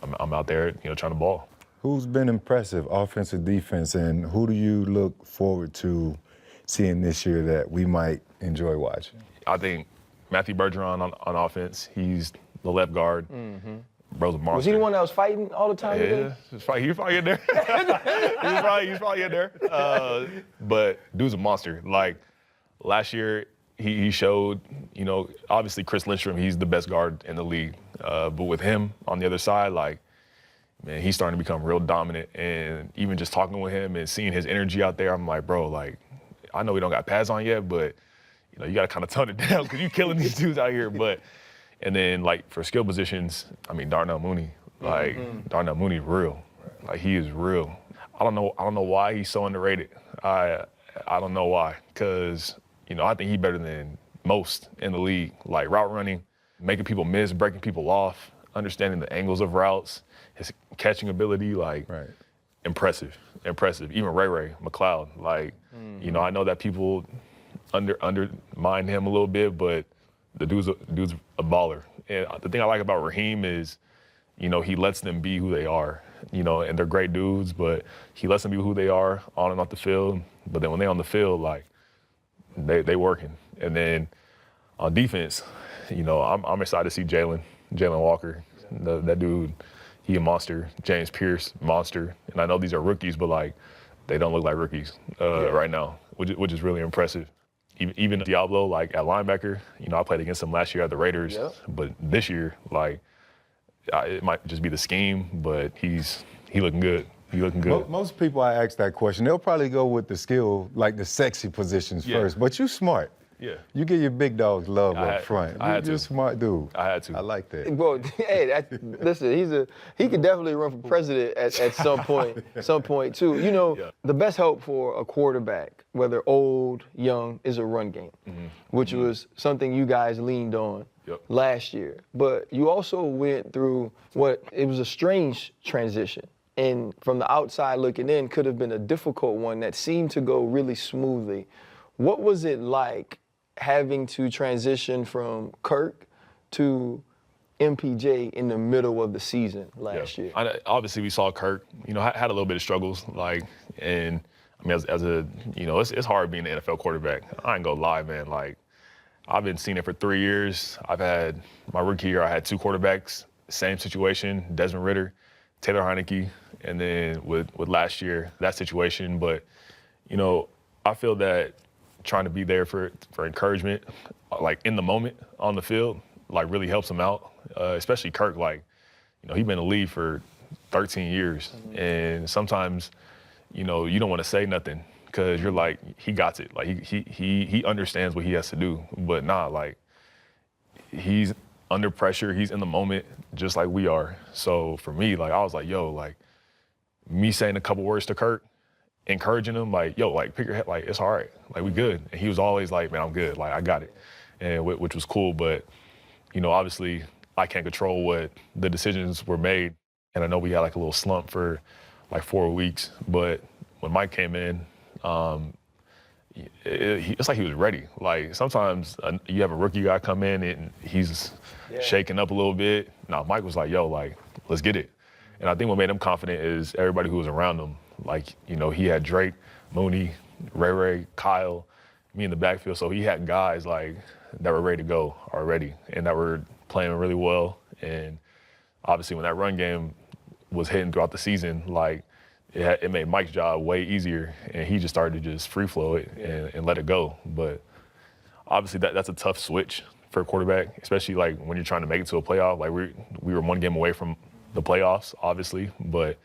I'm out there, you know, trying to ball. Who's been impressive, offensive, defense, and who do you look forward to seeing this year that we might enjoy watching? I think Matthew Bergeron on offense, he's the left guard. Bro's a monster. Was he the one that was fighting all the time? Yeah, he was probably in there. he was probably in there. But dude's a monster. Like, last year, he showed, obviously Chris Lindstrom, he's the best guard in the league. But with him on the other side, like, man, he's starting to become real dominant. And even just talking with him and seeing his energy out there, I'm like, bro, like, I know we don't got pads on yet, but, you got to kind of tone it down because you're killing these dudes out here. But, and then, like, for skill positions, I mean, Darnell Mooney, like, Darnell Mooney's real. Like, he is real. I don't know why he's so underrated. I don't know why, because, I think he's better than most in the league. Like, route running, making people miss, breaking people off, understanding the angles of routes, his catching ability, like, impressive. Even Ray McLeod, like, I know that people undermine him a little bit, but the dude's a baller. And the thing I like about Raheem is, he lets them be who they are, and they're great dudes, but he lets them be who they are on and off the field. But then when they're on the field, like, they working. And then on defense, I'm excited to see Jalen Walker. That dude, he a monster. James Pierce, monster. And I know these are rookies, but, like, they don't look like rookies right now, which is really impressive. Even Diablo, like, at linebacker, I played against him last year at the Raiders, but this year, like, it might just be the scheme, but he looking good. He looking good. Most people I ask that question, they'll probably go with the skill, like the sexy positions first, but you smart. Yeah. You give your big dogs love up front. You're a smart dude. I had to. I like that. Well, hey, listen, he could definitely run for president at some point too. The best help for a quarterback, whether old, young, is a run game, which was something you guys leaned on last year. But you also went through it was a strange transition. And from the outside looking in, could have been a difficult one that seemed to go really smoothly. What was it like having to transition from Kirk to MPJ in the middle of the season last year? Obviously, we saw Kirk, had a little bit of struggles, like, and I mean, as a, it's hard being an NFL quarterback. I ain't gonna lie, man. Like, I've been seeing it for 3 years. My rookie year, I had 2 quarterbacks, same situation, Desmond Ridder, Taylor Heineke, and then with last year, that situation. But, I feel that trying to be there for encouragement, like, in the moment on the field, like, really helps him out, especially Kirk. Like, he's been in the league for 13 years, and sometimes, you don't want to say nothing because you're like, he got it. Like, he understands what he has to do, but nah, like, he's under pressure, he's in the moment just like we are. So for me, like, I was like, yo, like, me saying a couple words to Kirk, encouraging him, like, yo, like, pick your head, like, it's all right, like, we good. And he was always like, man, I'm good, like, I got it, and which was cool. But, obviously, I can't control what the decisions were made. And I know we had, like, a little slump for, like, 4 weeks. But when Mike came in, it's like he was ready. Like, sometimes you have a rookie guy come in and he's shaking up a little bit. Now, Mike was like, yo, like, let's get it. And I think what made him confident is everybody who was around him. Like, he had Drake, Mooney, Ray, Kyle, me in the backfield. So he had guys, like, that were ready to go already and that were playing really well. And obviously when that run game was hitting throughout the season, like, it made Mike's job way easier, and he just started to just free flow it and let it go. But obviously that's a tough switch for a quarterback, especially, like, when you're trying to make it to a playoff. Like, we were one game away from the playoffs, obviously, but,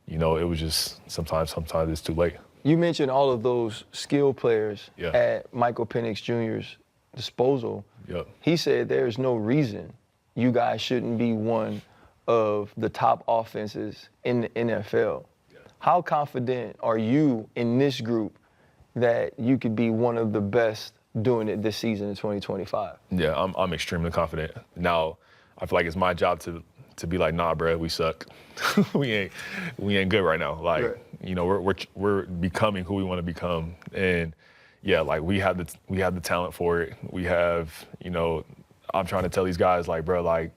it was just sometimes it's too late. You mentioned all of those skill players at Michael Penix Jr.'s disposal. Yep. He said there's no reason you guys shouldn't be one of the top offenses in the NFL. How confident are you in this group that you could be one of the best doing it this season in 2025? Yeah, I'm extremely confident. Now, I feel like it's my job to be like, nah, bro, we suck. we ain't good right now. Like, we're becoming who we want to become. And yeah, like, we have the talent for it. We have, I'm trying to tell these guys, like, bro, like,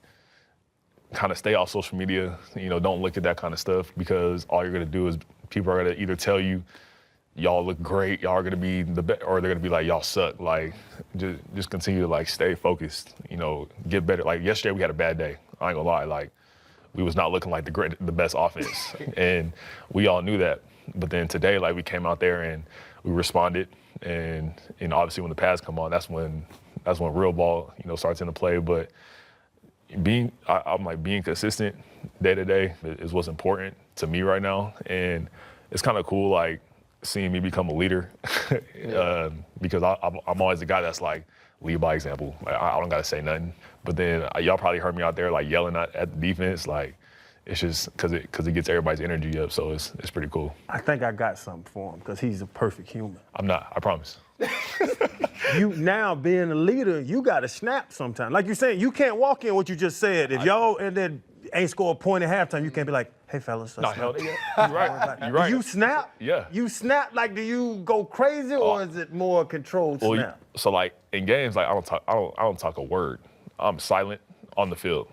kind of stay off social media. Don't look at that kind of stuff, because all you're gonna do is people are gonna either tell you, y'all look great, y'all are gonna be the best, or they're gonna be like, y'all suck. Like, just continue to like stay focused, get better. Like yesterday we had a bad day. I ain't gonna lie, like we was not looking like the best offense, and we all knew that. But then today, like we came out there and we responded, and obviously when the pads come on, that's when real ball, starts into play. But I'm like being consistent day to day is what's important to me right now, and it's kind of cool like seeing me become a leader because I'm always the guy that's like lead by example. Like, I don't gotta say nothing. But then y'all probably heard me out there like yelling at the defense. Like it's just because it gets everybody's energy up. So it's pretty cool. I think I got something for him because he's a perfect human. I'm not. I promise. You now being a leader, you got to snap sometimes. Like you're saying, you can't walk in what you just said. If y'all and then ain't score a point at halftime, you can't be like, hey fellas, No, hell, you're right. You're right. Do you snap? Yeah. You snap like do you go crazy or is it more controlled snap? So like in games, like I don't talk a word. I'm silent on the field.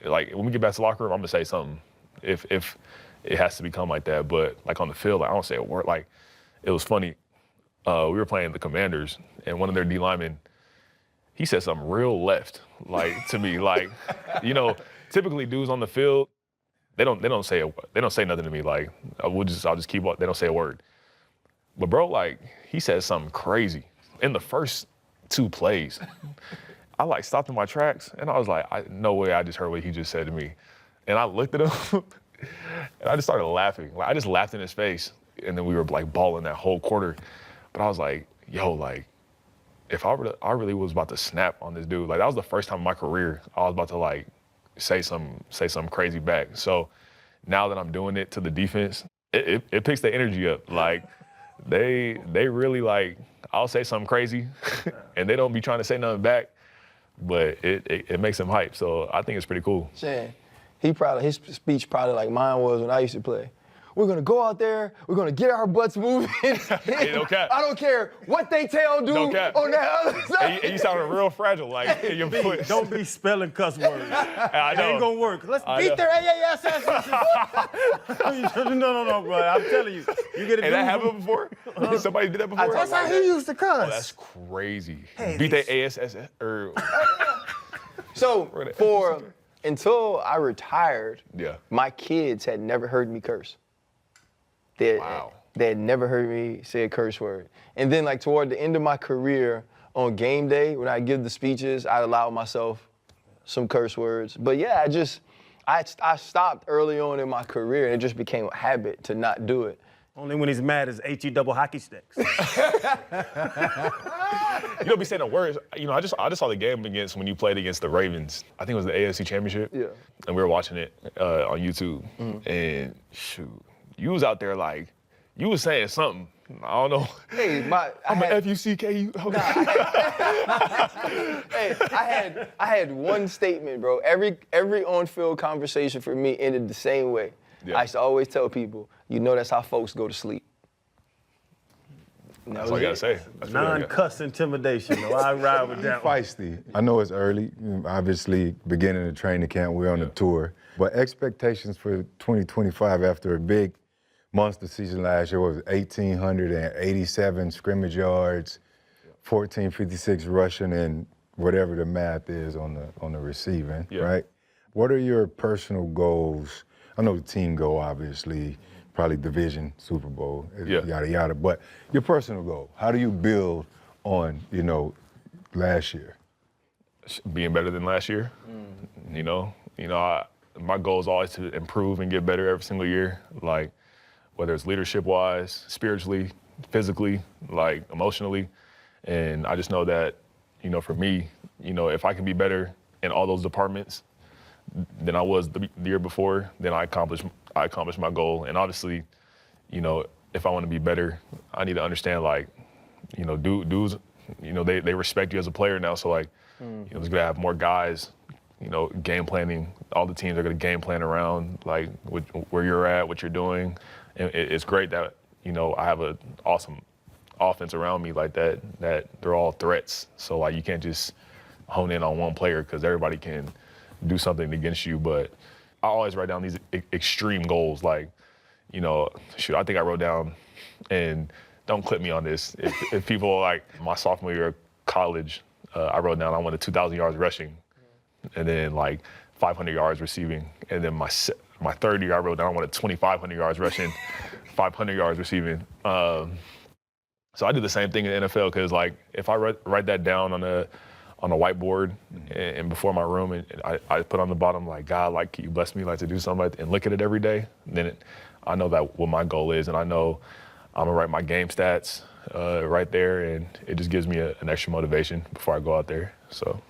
Like when we get back to the locker room, I'm gonna say something if it has to become like that. But like on the field, like, I don't say a word. Like it was funny. We were playing the Commanders, and one of their D linemen, he said something real left, like to me, like, typically dudes on the field, they don't say nothing to me. Like I'll just keep up. They don't say a word. But bro, like he said something crazy in the first 2 plays. I like stopped in my tracks, and I was like, no way, I just heard what he just said to me, and I looked at him, and I just started laughing. Like I just laughed in his face, and then we were like balling that whole quarter. But I was like, yo, like, if I really was about to snap on this dude, like that was the first time in my career I was about to like say something crazy back. So now that I'm doing it to the defense, it picks the energy up. Like they really like, I'll say something crazy and they don't be trying to say nothing back, but it makes them hype. So I think it's pretty cool. Shay, his speech probably like mine was when I used to play. We're gonna go out there, we're gonna get our butts moving. Hey, no cap. I don't care what they tell dude on that other side. And you sounded real fragile, like in your foot. Don't be spelling cuss words. I know. It ain't gonna work. Let's beat their AASS. No, bro. I'm telling you. You get a And that happened before? Somebody did that before? That's how he used to cuss. Oh, that's crazy. Hey, Beat their ASS or So until I retired, yeah. my kids had never heard me curse. Wow. They had never heard me say a curse word. And then like toward the end of my career on game day, when I give the speeches, I allow myself some curse words. But yeah, I stopped early on in my career and it just became a habit to not do it. Only when he's mad is HE double hockey sticks. You don't be saying the words. I just saw the game when you played against the Ravens. I think it was the AFC Championship. Yeah. And we were watching it on YouTube. Mm-hmm. And shoot, you was out there like, you was saying something. I don't know. Hey, I'm an F-U-C-K-U. Hey, I had one statement, bro. Every on-field conversation for me ended the same way. Yeah. I used to always tell people, that's how folks go to sleep. That's all you gotta say. Non-cuss intimidation. though. I ride with that one. Feisty. I know it's early. Obviously, beginning of training camp, we're on the tour. But expectations for 2025 after a big monster season last year was 1,887 scrimmage yards, 1,456 rushing, and whatever the math is on the receiving, right? What are your personal goals? I know the team goal, obviously, probably division, Super Bowl, yada, yada. But your personal goal, how do you build on, last year? Being better than last year. My goal is always to improve and get better every single year. Like, whether it's leadership-wise, spiritually, physically, like emotionally. And I just know that, for me, if I can be better in all those departments than I was the year before, then I accomplished my goal. And obviously, if I want to be better, I need to understand, like, dudes, they respect you as a player now. So, like, there's gonna have more guys, game planning. All the teams are gonna game plan around, like, where you're at, what you're doing. And it's great that, I have an awesome offense around me like that they're all threats. So, like, you can't just hone in on one player because everybody can do something against you. But I always write down these extreme goals. Like, I think I wrote down, and don't clip me on this. If people like my sophomore year of college, I wrote down I wanted 2,000 yards rushing, and then like 500 yards receiving, and then my third year I wrote down I wanted 2,500 yards rushing, 500 yards receiving. So I do the same thing in the NFL because like if I write that down on a whiteboard and before my room, and I put on the bottom like, God, like, can you bless me like to do something like that, and look at it every day, then I know that what my goal is, and I know I'm gonna write my game stats right there, and it just gives me an extra motivation before I go out there. So.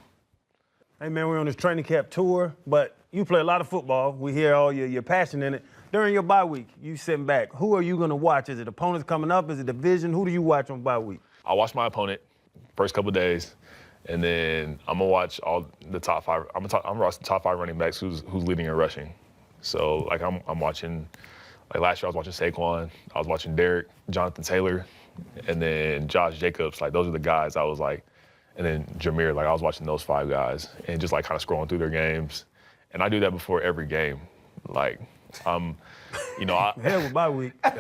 Hey man, we're on this training camp tour, but you play a lot of football. We hear all your passion in it. During your bye week, you sitting back. Who are you gonna watch? Is it opponents coming up? Is it division? Who do you watch on bye week? I watch my opponent first couple of days, and then I'm gonna watch all the top 5. I'm gonna watch the top 5 running backs who's leading in rushing. So like I'm watching. Like last year, I was watching Saquon. I was watching Derek, Jonathan Taylor, and then Josh Jacobs. Like those are the guys I was like, and then Jameer. Like I was watching those 5 guys and just like kind of scrolling through their games. And I do that before every game. Like hell with bye week. Hell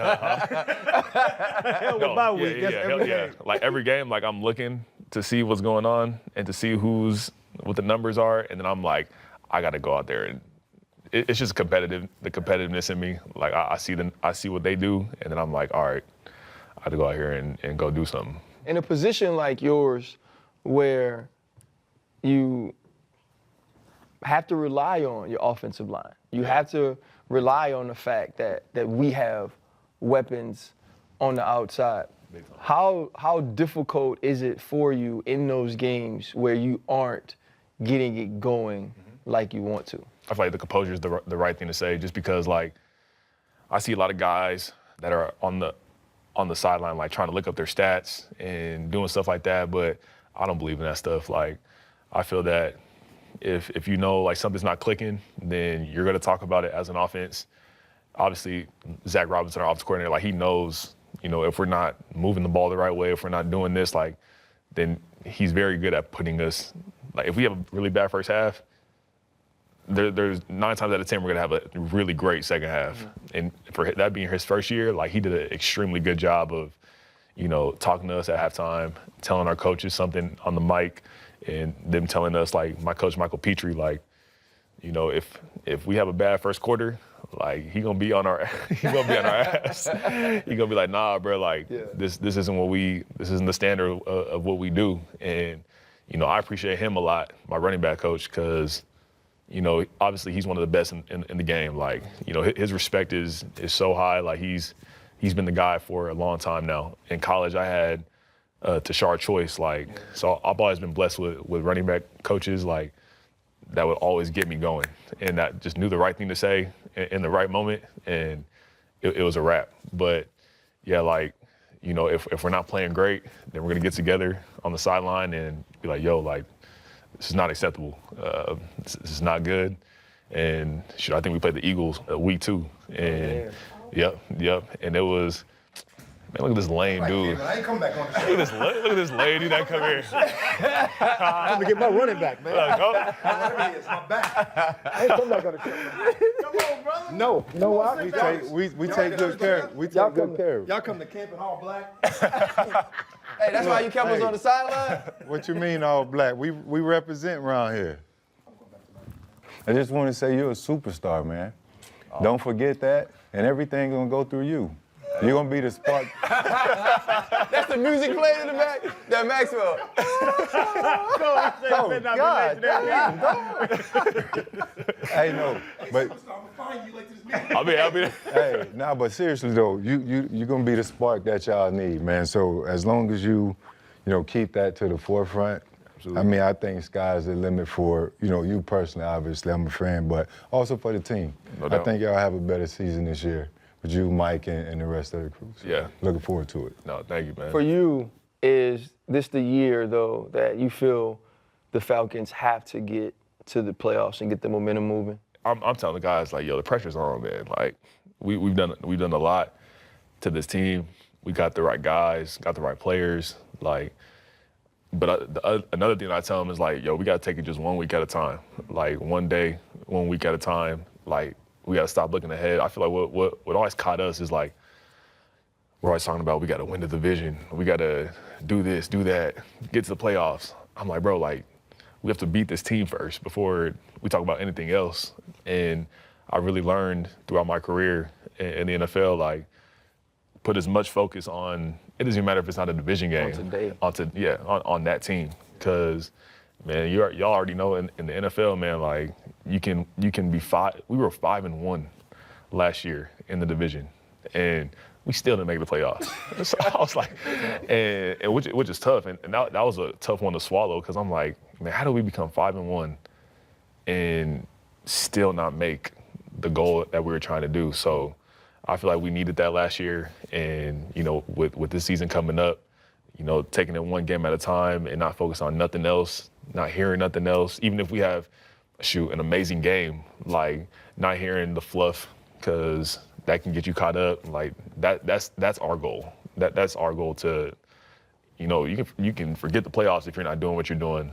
with bye week. That's every game. Like every game, like I'm looking to see what's going on and to see what the numbers are, and then I'm like, I got to go out there and. It's just the competitiveness in me. Like I see what they do, and then I'm like, all right, I have to go out here and go do something. In a position like yours, where you have to rely on your offensive line, you have to rely on the fact that we have weapons on the outside. How difficult is it for you in those games where you aren't getting it going like you want to? I feel like the composure is the right thing to say, just because like I see a lot of guys that are on the sideline like trying to look up their stats and doing stuff like that, but I don't believe in that stuff. Like I feel that if you know like something's not clicking, then you're gonna talk about it as an offense. Obviously, Zach Robinson, our offensive coordinator, like he knows, if we're not moving the ball the right way, if we're not doing this, like then he's very good at putting us. Like if we have a really bad first half. There's 9 times out of 10 we're gonna have a really great second half, and for that being his first year, like he did an extremely good job of, talking to us at halftime, telling our coaches something on the mic, and them telling us like my coach Michael Petrie, like, if we have a bad first quarter, like he gonna be on our ass. He gonna be like, nah, bro, like this isn't the standard of what we do, and I appreciate him a lot, my running back coach, because. Obviously he's one of the best in the game. Like, his respect is so high. Like he's been the guy for a long time now. In college, I had Tashard Choice. Like, so I've always been blessed with running back coaches like that would always get me going, and that just knew the right thing to say in the right moment, and it was a wrap. But yeah, like, if we're not playing great, then we're gonna get together on the sideline and be like, yo, like. This is not acceptable. This is not good. And I think we played the Eagles week 2. And yep. And it was, man, look at this lame dude. I ain't come back on the show. Look at this lady that come here. I'm gonna get my running back, man. It's my back. I ain't come back on the show. Come on, brother. No, We take good care. We take good care. Y'all come to camp in all black? Hey, that's why you kept us on the sideline? What you mean all black? We represent around here. I just want to say you're a superstar, man. Don't forget that, and everything gonna go through you. You're gonna be the spark. That's the music playing in the back? That Maxwell. Hey, no, but I'll be. hey, nah, but seriously though, you're gonna be the spark that y'all need, man. So as long as you keep that to the forefront. Absolutely. I mean, I think sky's the limit for you personally. Obviously, I'm a fan, but also for the team. No doubt. I think y'all have a better season this year with you, Mike, and the rest of the crew. So yeah. Looking forward to it. No, thank you, man. For you, is this the year, though, that you feel the Falcons have to get to the playoffs and get the momentum moving? I'm telling the guys, like, yo, the pressure's on, man. Like, we've done a lot to this team. We got the right guys, got the right players. Like, but another thing I tell them is, like, yo, we got to take it just 1 week at a time. Like, 1 day, 1 week at a time. Like, we got to stop looking ahead. I feel like what always caught us is, like, we're always talking about we got to win the division. We got to do this, do that, get to the playoffs. I'm like, bro, like, we have to beat this team first before we talk about anything else. And I really learned throughout my career in the NFL, like, put as much focus on, it doesn't even matter if it's not a division game. On that team. Because, man, y'all already know in the NFL, man, like, you can be we were 5-1 last year in the division. And we still didn't make the playoffs. So I was like, and which is tough. And that was a tough one to swallow because I'm like, man, how do we become 5-1 and still not make the goal that we were trying to do? So I feel like we needed that last year. And, you know, with this season coming up, you know, taking it one game at a time and not focus on nothing else, not hearing nothing else, even if we have, an amazing game, like not hearing the fluff because that can get you caught up. Like that's our goal. That's our goal to, you know, you can forget the playoffs if you're not doing what you're doing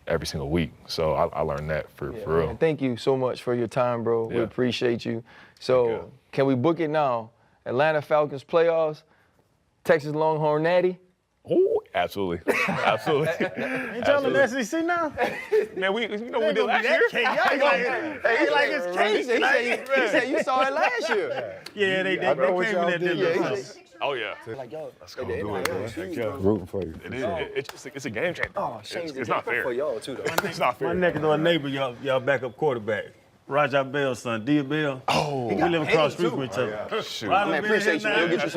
every single week. So I learned that for real. Man, thank you so much for your time, bro. Yeah. We appreciate you. So can we book it now? Atlanta Falcons playoffs, Texas Longhorn Natty. Oh, absolutely. Absolutely. Ain't y'all in the SEC now? Man, we did last year. Hey, like it's crazy. He said you saw it last year. Yeah, they came in there. Oh, yeah. Like, yo, Let's go do it, man. Thank you. Rooting for you. It is. It's a game changer. Oh, Shane's it's not fair. for y'all too, though. It's not fair. My next door neighbor, y'all backup quarterback. Rajah Bell's son, Dia Bell. Oh. We live across the street from each other. Shoot. Man, appreciate you. You'll get your